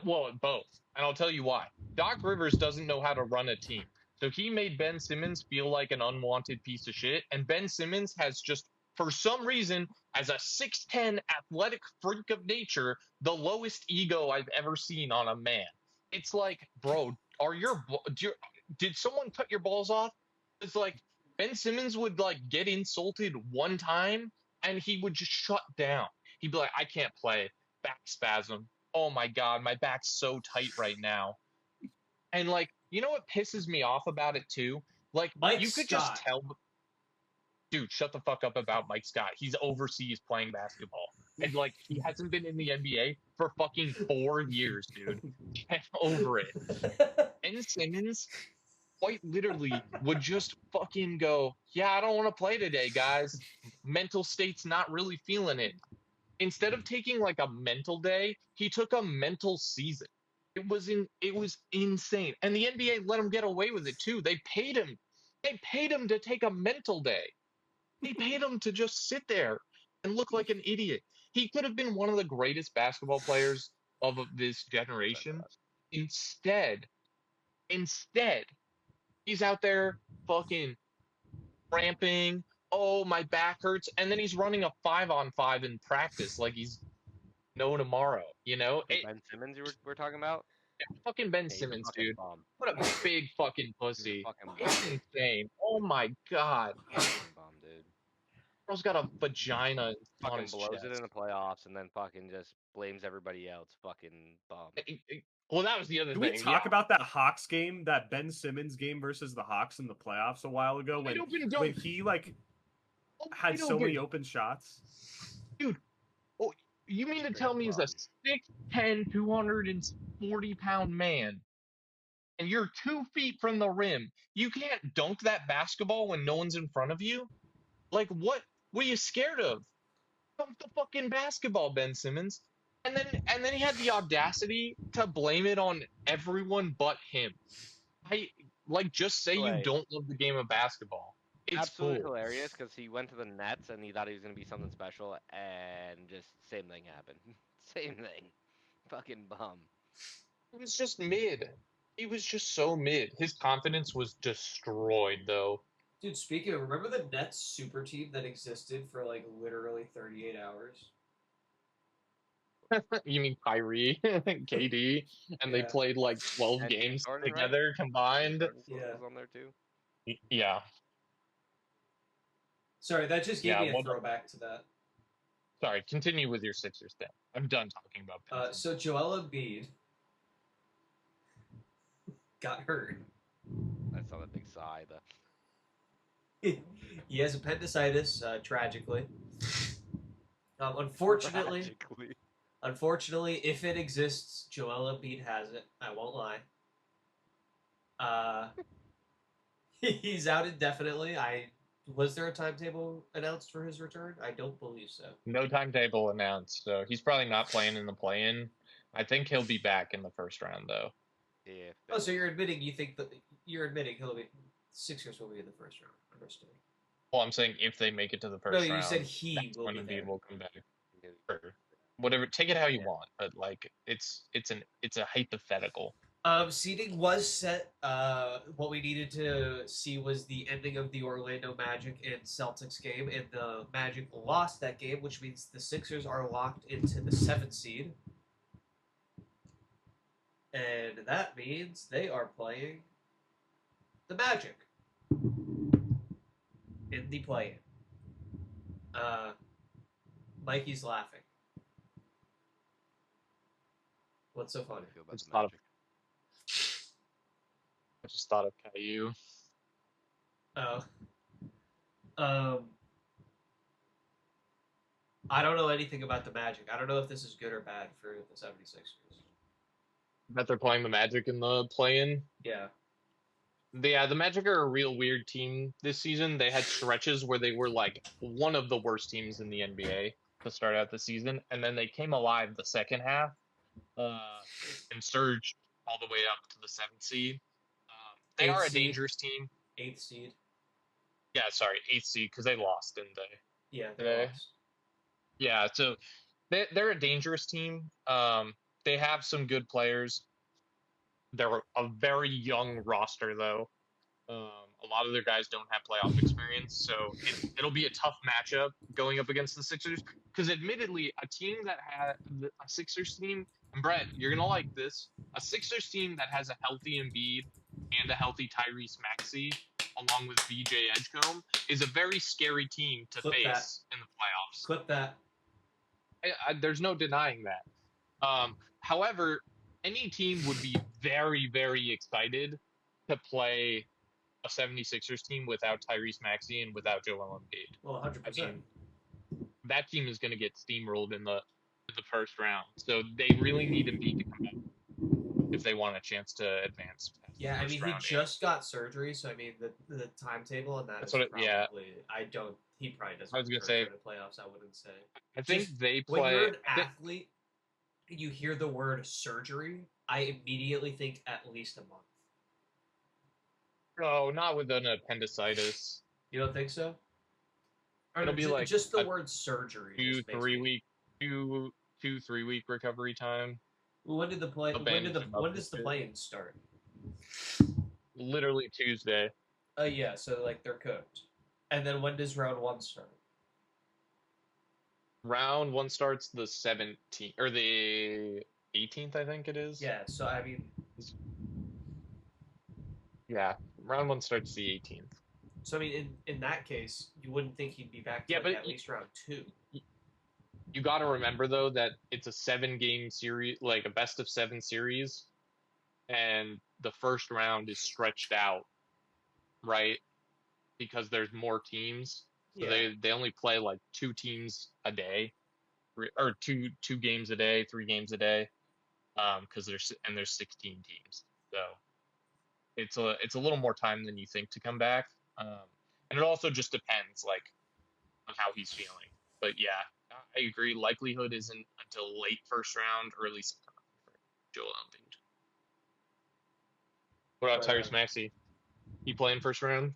[SPEAKER 1] Well, both. And I'll tell you why. Doc Rivers doesn't know how to run a team. So he made Ben Simmons feel like an unwanted piece of shit. And Ben Simmons has just, for some reason, as a 6'10 athletic freak of nature, the lowest ego I've ever seen on a man. It's like, bro, did someone cut your balls off? It's like Ben Simmons would like get insulted one time and he would just shut down. He'd be like, I can't play. Back spasm. Oh my God, my back's so tight right now. And like, you know what pisses me off about it too? Like,
[SPEAKER 4] Mike
[SPEAKER 1] you could
[SPEAKER 4] Scott.
[SPEAKER 1] just tell. Dude, shut the fuck up about Mike Scott. He's overseas playing basketball. And like, he hasn't been in the NBA for fucking 4 years, dude. Get over it. Ben Simmons quite literally would just fucking go, yeah, I don't want to play today, guys. Mental state's not really feeling it. Instead of taking like a mental day, he took a mental season. It was insane. And the NBA let him get away with it too. They paid him. They paid him to take a mental day. They paid him to just sit there and look like an idiot. He could have been one of the greatest basketball players of this generation. Instead, he's out there fucking cramping. Oh, my back hurts. And then he's running a 5-on-5 in practice like he's no tomorrow, you know?
[SPEAKER 6] Ben Simmons we're talking about?
[SPEAKER 1] Fucking Ben
[SPEAKER 6] Yeah, he's a
[SPEAKER 1] Simmons,
[SPEAKER 6] fucking
[SPEAKER 1] dude.
[SPEAKER 6] bum.
[SPEAKER 1] What a big fucking pussy.
[SPEAKER 6] Fucking
[SPEAKER 1] It's insane. Oh my God.
[SPEAKER 6] Fucking bum, dude.
[SPEAKER 1] Girl's got a vagina on
[SPEAKER 6] Fucking
[SPEAKER 1] his
[SPEAKER 6] blows
[SPEAKER 1] chest.
[SPEAKER 6] it in the playoffs and then fucking just blames everybody else. Fucking bum.
[SPEAKER 1] Well, that was the other
[SPEAKER 5] Did
[SPEAKER 1] thing.
[SPEAKER 5] we talk about that Hawks game, that Ben Simmons game versus the Hawks in the playoffs a while ago when he like had so many open shots?
[SPEAKER 1] Dude, oh, you mean to tell me he's a 6'10", 240-pound man, and you're 2 feet from the rim? You can't dunk that basketball when no one's in front of you? Like, what are you scared of? Dunk the fucking basketball, Ben Simmons. And then he had the audacity to blame it on everyone but him. Just say you don't love the game of basketball. It's
[SPEAKER 6] absolutely
[SPEAKER 1] cool.
[SPEAKER 6] hilarious because he went to the Nets and he thought he was gonna be something special, and just same thing happened. Same thing. Fucking bum.
[SPEAKER 1] He was just mid. He was just so mid. His confidence was destroyed, though.
[SPEAKER 4] Dude, speaking of, remember the Nets super team that existed for like literally 38 hours?
[SPEAKER 1] You mean Kyrie and KD, and they
[SPEAKER 4] Yeah.
[SPEAKER 1] played like 12
[SPEAKER 6] And James
[SPEAKER 1] games
[SPEAKER 6] Harden, right?
[SPEAKER 1] together
[SPEAKER 6] James
[SPEAKER 1] combined?
[SPEAKER 6] Harden
[SPEAKER 4] Yeah.
[SPEAKER 6] was on there too.
[SPEAKER 1] Yeah,
[SPEAKER 4] Sorry, that just gave
[SPEAKER 1] yeah.
[SPEAKER 4] me a
[SPEAKER 1] Well,
[SPEAKER 4] throwback to that.
[SPEAKER 1] sorry. Continue with your Sixers thing. I'm done talking about Pennson.
[SPEAKER 4] So Joel Embiid got hurt.
[SPEAKER 6] I saw that big sigh.
[SPEAKER 4] He has appendicitis, tragically. Unfortunately,
[SPEAKER 6] Tragically.
[SPEAKER 4] unfortunately, if it exists, Joel Embiid has it. I won't lie. He's out indefinitely. Was there a timetable announced for his return? I don't believe so.
[SPEAKER 1] No timetable announced, so he's probably not playing in the play-in. I think he'll be back in the first round, though.
[SPEAKER 6] If
[SPEAKER 4] Oh, so you're admitting you're admitting Sixers will be in the first round. Understood.
[SPEAKER 1] Well, I'm saying if they make it to the
[SPEAKER 4] No,
[SPEAKER 1] first
[SPEAKER 4] you
[SPEAKER 1] round,
[SPEAKER 4] said he
[SPEAKER 1] that's
[SPEAKER 4] will
[SPEAKER 1] when
[SPEAKER 4] be there.
[SPEAKER 1] Embiid will come back. Or whatever, take it how you
[SPEAKER 6] Yeah.
[SPEAKER 1] want, but like it's a hypothetical.
[SPEAKER 4] Seeding was set. What we needed to see was the ending of the Orlando Magic and Celtics game, and the Magic lost that game, which means the Sixers are locked into the 7th seed. And that means they are playing the Magic in the play-in. Mikey's laughing. What's so
[SPEAKER 6] How do
[SPEAKER 4] funny?
[SPEAKER 6] you feel
[SPEAKER 1] I
[SPEAKER 6] about
[SPEAKER 1] just
[SPEAKER 6] the
[SPEAKER 1] thought of
[SPEAKER 6] Magic?
[SPEAKER 1] Caillou.
[SPEAKER 4] Oh. Um, I don't know anything about the Magic. I don't know if this is good or bad for the 76ers.
[SPEAKER 1] That they're playing the Magic in the play-in.
[SPEAKER 4] Yeah.
[SPEAKER 1] Yeah, the Magic are a real weird team this season. They had stretches where they were like one of the worst teams in the NBA to start out the season, and then they came alive the second half and surged all the way up to the 7th seed. They
[SPEAKER 4] Eighth
[SPEAKER 1] are a
[SPEAKER 4] seed.
[SPEAKER 1] dangerous team.
[SPEAKER 4] 8th seed.
[SPEAKER 1] Yeah, sorry, 8th seed because they lost, didn't they?
[SPEAKER 4] Yeah, they
[SPEAKER 1] They,
[SPEAKER 4] lost.
[SPEAKER 1] yeah, so they're a dangerous team. They have some good players. They're a very young roster, though. A lot of their guys don't have playoff experience, so it'll be a tough matchup going up against the Sixers. Because admittedly, a team that had a Sixers team, and Brett, you're gonna like this, a Sixers team that has a healthy Embiid and a healthy Tyrese Maxey, along with VJ Edgecombe, is a very scary team to
[SPEAKER 4] Clip
[SPEAKER 1] face
[SPEAKER 4] that.
[SPEAKER 1] in the playoffs.
[SPEAKER 4] Clip that.
[SPEAKER 1] There's no denying that. However, any team would be very, very excited to play a 76ers team without Tyrese Maxey and without Joel Embiid.
[SPEAKER 4] Well, 100%.
[SPEAKER 1] I mean, that team is going to get steamrolled in the first round. So they really need Embiid to come back if they want a chance to advance.
[SPEAKER 4] Yeah, I mean, he just got surgery, so I mean, the timetable and
[SPEAKER 1] That's
[SPEAKER 4] is
[SPEAKER 1] what it-
[SPEAKER 4] probably.
[SPEAKER 1] yeah.
[SPEAKER 4] He probably doesn't.
[SPEAKER 1] I was gonna
[SPEAKER 4] return
[SPEAKER 1] say-
[SPEAKER 4] for the playoffs. I wouldn't say.
[SPEAKER 1] I think they
[SPEAKER 4] When
[SPEAKER 1] play.
[SPEAKER 4] you're an athlete, and you hear the word surgery, I immediately think at least a month.
[SPEAKER 1] No, not with an appendicitis.
[SPEAKER 4] You don't think so? Or
[SPEAKER 1] It'll be like
[SPEAKER 4] just the
[SPEAKER 1] a
[SPEAKER 4] word surgery.
[SPEAKER 1] 2
[SPEAKER 4] just makes
[SPEAKER 1] 3
[SPEAKER 4] me-
[SPEAKER 1] week 2 3 week recovery time.
[SPEAKER 4] When did the play?
[SPEAKER 1] a
[SPEAKER 4] When
[SPEAKER 1] band-
[SPEAKER 4] does the play-in start?
[SPEAKER 1] Literally Tuesday.
[SPEAKER 4] Yeah, so like they're cooked. And then when does round 1 start?
[SPEAKER 1] Round 1 starts the 17th or the 18th, I think it is.
[SPEAKER 4] Yeah, so I mean,
[SPEAKER 1] Yeah, round 1 starts the 18th.
[SPEAKER 4] so I mean, in that case, you wouldn't think he'd be back to
[SPEAKER 1] Yeah,
[SPEAKER 4] like,
[SPEAKER 1] but
[SPEAKER 4] at least round 2.
[SPEAKER 1] You got to remember though that it's a 7-game series, like a best of 7 series, and the first round is stretched out, right? Because there's more teams, so
[SPEAKER 4] Yeah.
[SPEAKER 1] they only play like 2 teams a day, or two games a day, 3 games a day, because there's 16 teams, so it's a little more time than you think to come back, and it also just depends like on how he's feeling. But yeah, I agree. Likelihood isn't until late first round, early second round for Joel Embiid. What about
[SPEAKER 4] Right
[SPEAKER 1] Tyrese
[SPEAKER 4] on.
[SPEAKER 1] Maxey? He playing first round?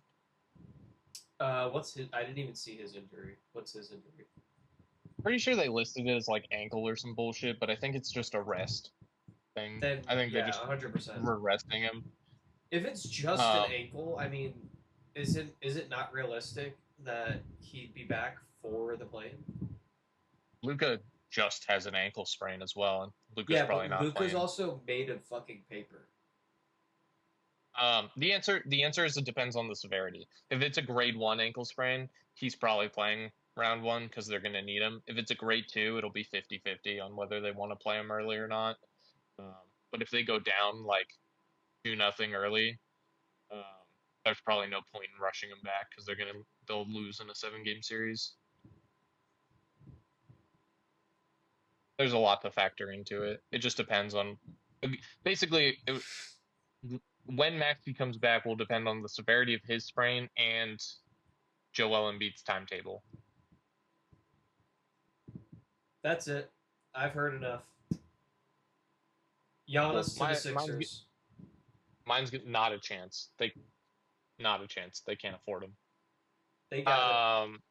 [SPEAKER 4] What's his? I didn't even see his injury. What's his injury?
[SPEAKER 1] Pretty sure they listed it as like ankle or some bullshit, but I think it's just a rest thing.
[SPEAKER 4] Then
[SPEAKER 1] I think they
[SPEAKER 4] yeah,
[SPEAKER 1] just
[SPEAKER 4] 100%.
[SPEAKER 1] were resting him.
[SPEAKER 4] If it's just an
[SPEAKER 1] Um,
[SPEAKER 4] ankle, I mean, is it not realistic that he'd be back for the play?
[SPEAKER 1] Luca just has an ankle sprain as well, and Luca's
[SPEAKER 4] Yeah,
[SPEAKER 1] probably
[SPEAKER 4] but
[SPEAKER 1] not
[SPEAKER 4] Luca's
[SPEAKER 1] playing.
[SPEAKER 4] also made of fucking paper.
[SPEAKER 1] The answer is it depends on the severity. If it's a grade 1 ankle sprain, he's probably playing round 1 because they're going to need him. If it's a grade 2, it'll be 50-50 on whether they want to play him early or not. Um, but if they go down like 2-0 early, um, there's probably no point in rushing him back because they'll lose in a 7-game series. There's a lot to factor into it. It just depends on basically when Maxey comes back will depend on the severity of his sprain and Joel Embiid's timetable.
[SPEAKER 4] That's it. I've heard enough. Giannis to the Sixers.
[SPEAKER 1] Mine's not a chance. Not a chance. They can't afford him.
[SPEAKER 4] They got it.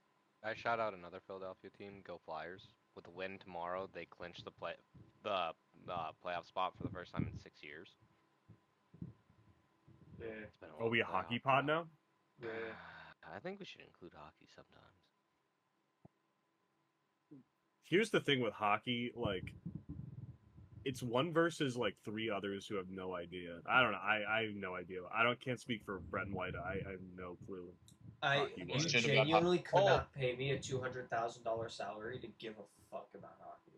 [SPEAKER 6] I shout out another Philadelphia team, Go Flyers. With a win tomorrow, they clinch the playoff spot for the first time in 6 years.
[SPEAKER 4] Yeah.
[SPEAKER 6] It's been
[SPEAKER 5] Are we a hockey pod now?
[SPEAKER 4] Yeah.
[SPEAKER 6] I think we should include hockey sometimes.
[SPEAKER 5] Here's the thing with hockey, like, it's one versus like 3 others who have no idea. I don't know. I have no idea. Can't speak for Brett and White. I have no clue.
[SPEAKER 4] You
[SPEAKER 1] Shit about
[SPEAKER 4] genuinely could
[SPEAKER 1] Oh.
[SPEAKER 4] not pay me a $200,000 salary to give a fuck about hockey.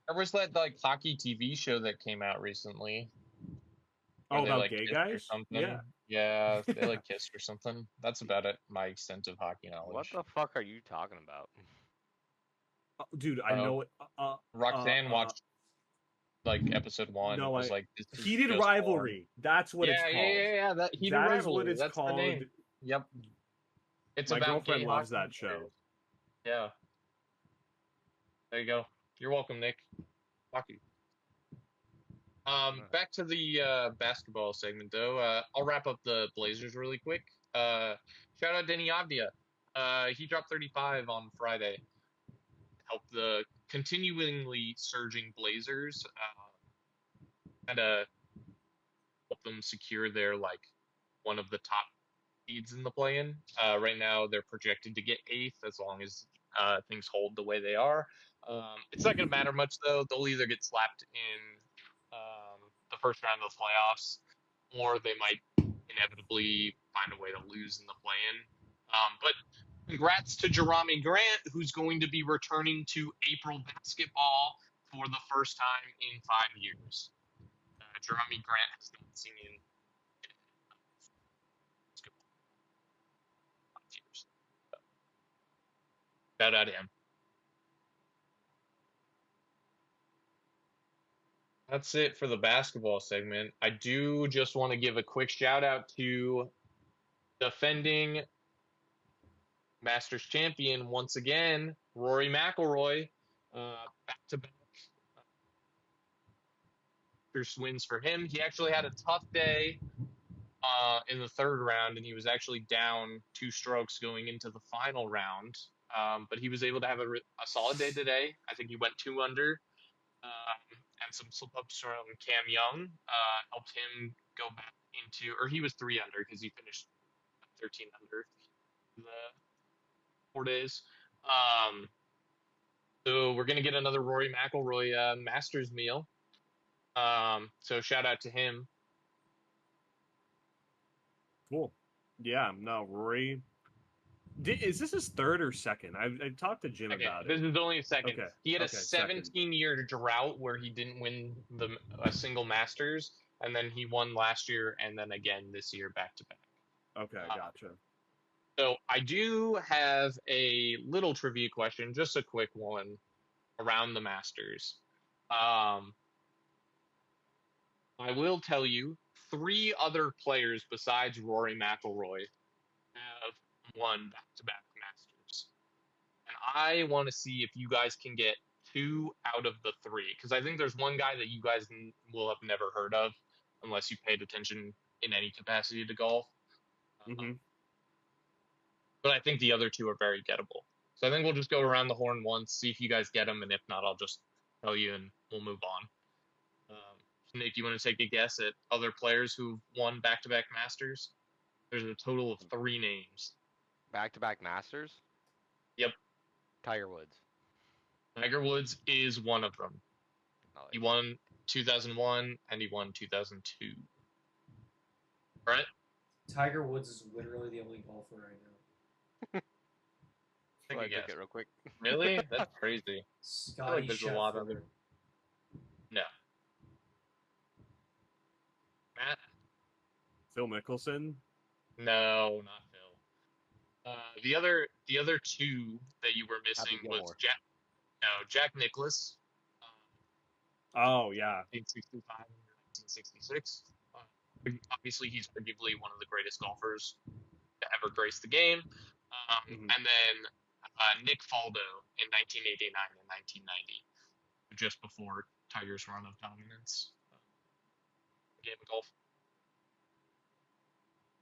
[SPEAKER 1] There was that like hockey TV show that came out recently.
[SPEAKER 5] Oh,
[SPEAKER 1] they,
[SPEAKER 5] about
[SPEAKER 1] like,
[SPEAKER 5] gay
[SPEAKER 1] kissed or
[SPEAKER 5] guys?
[SPEAKER 1] something.
[SPEAKER 5] Yeah.
[SPEAKER 1] Yeah, they like kissed or something. That's about it. My extent of hockey knowledge.
[SPEAKER 6] What the fuck are you talking about?
[SPEAKER 5] Dude, I know it.
[SPEAKER 1] Roxanne watched like episode 1.
[SPEAKER 5] No,
[SPEAKER 1] was like this is
[SPEAKER 5] Heated
[SPEAKER 1] just
[SPEAKER 5] Rivalry.
[SPEAKER 1] porn.
[SPEAKER 5] That's what it's called.
[SPEAKER 1] Yeah. That Heated
[SPEAKER 5] That is
[SPEAKER 1] Rivalry.
[SPEAKER 5] what it's
[SPEAKER 1] That's
[SPEAKER 5] called.
[SPEAKER 1] the name. Yep. It's
[SPEAKER 5] My
[SPEAKER 1] about
[SPEAKER 5] girlfriend
[SPEAKER 1] gay
[SPEAKER 5] loves
[SPEAKER 1] hockey
[SPEAKER 5] that show.
[SPEAKER 1] players. Yeah. There you go. You're welcome, Nick. Hockey. Back to the basketball segment, though. I'll wrap up the Blazers really quick. Shout out Denny Avdia. He dropped 35 on Friday. Helped the continuingly surging Blazers kind of help them secure their like one of the top seeds in the play-in. Right now, they're projected to get 8th as long as things hold the way they are. It's not going to matter much though. They'll either get slapped in the first round of the playoffs, or they might inevitably find a way to lose in the play-in. But congrats to Jerami Grant, who's going to be returning to April basketball for the first time in 5 years. Jerami Grant has not seen basketball in 5 years. Shout out to him. That's it for the basketball segment. I do just want to give a quick shout out to defending Masters champion once again, Rory McIlroy. Back-to-back Masters wins for him. He actually had a tough day in the 3rd round, and he was actually down 2 strokes going into the final round. But he was able to have a solid day today. I think he went 2 under. And some slip-ups from Cam Young helped him go back into, or he was 3 under because he finished 13 under the 4 days. So we're gonna get another Rory McIlroy Masters meal. So shout out to him.
[SPEAKER 5] Cool. Yeah, no, Rory. Is this his 3rd or 2nd? I talked to Jim about it.
[SPEAKER 1] This is only a 2nd.
[SPEAKER 5] Okay.
[SPEAKER 1] He had a 17-year drought where he didn't win a single Masters, and then he won last year, and then again this year back to back.
[SPEAKER 5] Okay, gotcha.
[SPEAKER 1] So I do have a little trivia question, just a quick one around the Masters. I will tell you 3 other players besides Rory McIlroy have won back-to-back Masters. And I want to see if you guys can get 2 out of the 3, because I think there's one guy that you guys will have never heard of unless you paid attention in any capacity to golf. but I think the other two are very gettable. So I think we'll just go around the horn once, see if you guys get them, and if not, I'll just tell you and we'll move on. Nick, you want to take a guess at other players who've won back-to-back Masters? There's a total of 3 names.
[SPEAKER 6] Back-to-back Masters?
[SPEAKER 1] Yep.
[SPEAKER 6] Tiger Woods.
[SPEAKER 1] Tiger Woods is one of them. He won 2001 and he won 2002. Right?
[SPEAKER 4] Tiger Woods is literally the only golfer I know.
[SPEAKER 1] Take a guess.
[SPEAKER 6] It real quick.
[SPEAKER 1] Really? That's crazy.
[SPEAKER 4] Scotty
[SPEAKER 1] there's
[SPEAKER 4] Scheffler.
[SPEAKER 1] a lot of them. No. Matt?
[SPEAKER 5] Phil Mickelson.
[SPEAKER 1] No, not Phil. The other two that you were missing was Jack Nicklaus.
[SPEAKER 5] Oh yeah.
[SPEAKER 1] 1965 and 1966. Obviously, he's arguably one of the greatest golfers to ever grace the game. And then Nick Faldo in 1989 and 1990, just before Tiger's run of dominance. Game of golf.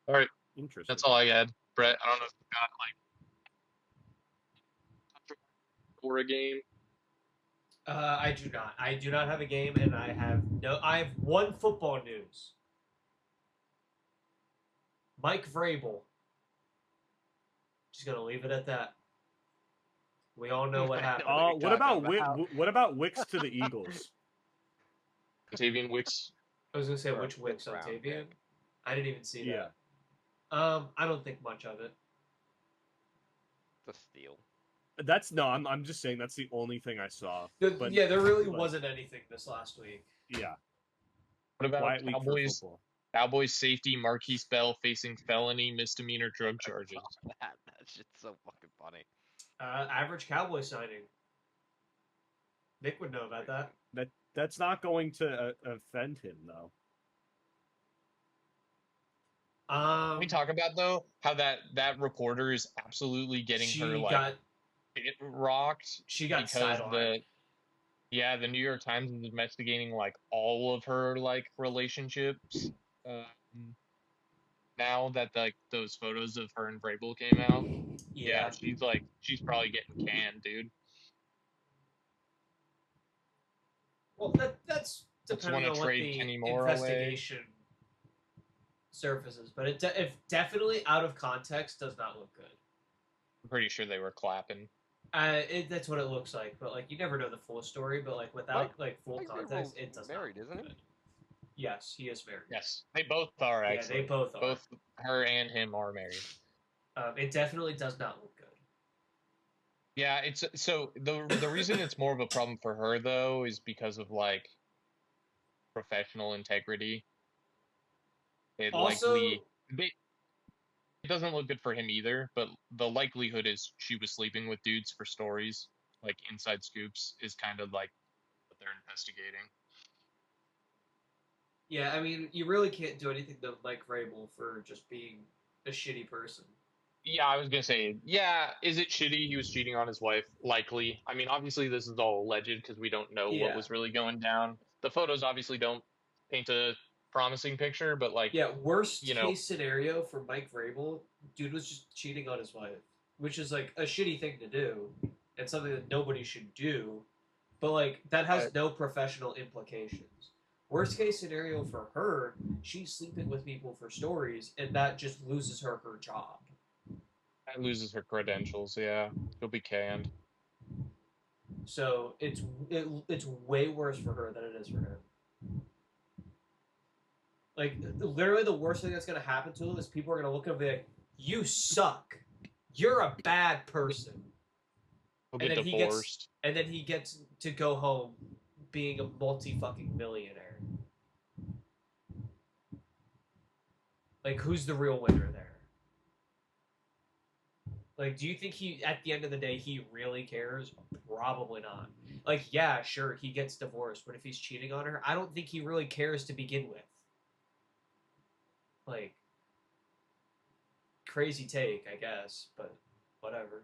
[SPEAKER 1] All right,
[SPEAKER 5] Interesting.
[SPEAKER 1] that's all I had. Brett, I don't know if you got or a game.
[SPEAKER 4] I do not. I do not have a game, and I have one football news. Mike Vrabel. Just gonna leave it at that. We all know what happened.
[SPEAKER 5] What about Wicks to the Eagles?
[SPEAKER 1] Octavian Wicks.
[SPEAKER 4] I was gonna say which Wicks Octavian. I didn't even see that. I don't think much of it.
[SPEAKER 6] It's a steal.
[SPEAKER 5] I'm just saying that's the only thing I saw.
[SPEAKER 4] There really wasn't anything this last week.
[SPEAKER 5] Yeah.
[SPEAKER 1] What about Cowboys safety Marquise Bell facing felony misdemeanor drug charges?
[SPEAKER 6] That shit's so fucking funny.
[SPEAKER 4] Average Cowboy signing. Nick would know about that.
[SPEAKER 5] That's not going to offend him though.
[SPEAKER 1] Can we talk about though how that reporter is absolutely getting rocked.
[SPEAKER 4] She got
[SPEAKER 1] because the New York Times is investigating like all of her like relationships. Now that like those photos of her and Vrabel came out, she's probably getting canned, dude.
[SPEAKER 4] Well, that's depending on what the investigation surfaces, but it definitely out of context does not look good.
[SPEAKER 1] I'm pretty sure they were clapping.
[SPEAKER 4] That's what it looks like, but like you never know the full story. But like without full context, it does
[SPEAKER 6] married,
[SPEAKER 4] not look
[SPEAKER 6] isn't
[SPEAKER 4] good.
[SPEAKER 6] he?
[SPEAKER 4] Yes, he is married.
[SPEAKER 1] Yes, they both are actually.
[SPEAKER 4] Yeah, they both are.
[SPEAKER 1] Both her and him are married.
[SPEAKER 4] It definitely does not look good.
[SPEAKER 1] Yeah, it's so the reason it's more of a problem for her though is because of like professional integrity. It doesn't look good for him either, but the likelihood is she was sleeping with dudes for stories, like inside scoops, is kind of like what they're investigating.
[SPEAKER 4] Yeah, I mean, you really can't do anything to Mike Vrabel for just being a shitty person.
[SPEAKER 1] Yeah, I was gonna say, is it shitty he was cheating on his wife? Likely. I mean, obviously this is all alleged because we don't know what was really going down. The photos obviously don't paint a promising picture, but like
[SPEAKER 4] worst case scenario for Mike Vrabel, dude was just cheating on his wife, which is like a shitty thing to do and something that nobody should do, but like that has no professional implications. Worst case scenario for her, she's sleeping with people for stories, and that just loses her job.
[SPEAKER 1] That loses her credentials. Yeah, she'll be canned.
[SPEAKER 4] So it's way worse for her than it is for him. Like, literally the worst thing that's going to happen to him is people are going to look at him and be like, you suck. You're a bad person.
[SPEAKER 1] He'll get divorced.
[SPEAKER 4] And then he gets to go home being a multi-fucking millionaire. Like, who's the real winner there? Like, do you think at the end of the day, he really cares? Probably not. Like, yeah, sure, he gets divorced, but if he's cheating on her, I don't think he really cares to begin with. Like, crazy take, I guess, but whatever.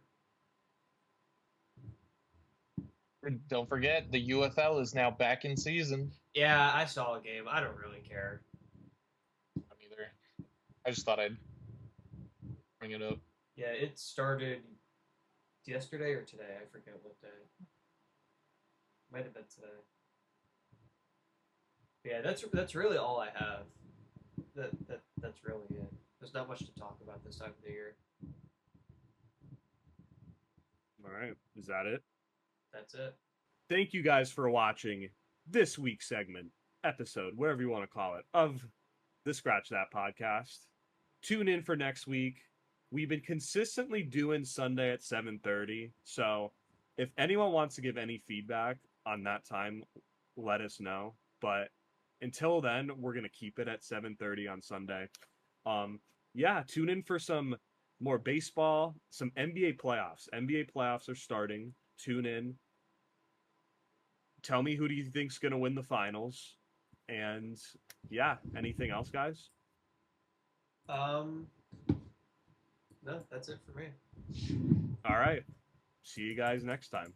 [SPEAKER 1] Don't forget, the UFL is now back in season.
[SPEAKER 4] Yeah, I saw a game. I don't really care.
[SPEAKER 1] Not either. I just thought I'd bring it up.
[SPEAKER 4] Yeah, it started yesterday or today. I forget what day. Might have been today. Yeah, that's really all I have. That's really it. There's not much to talk about this time of the year.
[SPEAKER 5] All right, is that it?
[SPEAKER 4] That's it.
[SPEAKER 5] Thank you guys for watching this week's segment, episode, whatever you want to call it, of the Scratch That podcast. Tune in for next week. We've been consistently doing Sunday at 7:30, so if anyone wants to give any feedback on that time, let us know. But until then, we're gonna keep it at 7:30 on Sunday. Yeah, tune in for some more baseball, some NBA playoffs. NBA playoffs are starting. Tune in. Tell me who do you think's gonna win the finals, and yeah, anything else, guys?
[SPEAKER 4] Um, no, that's it for me.
[SPEAKER 5] All right. See you guys next time.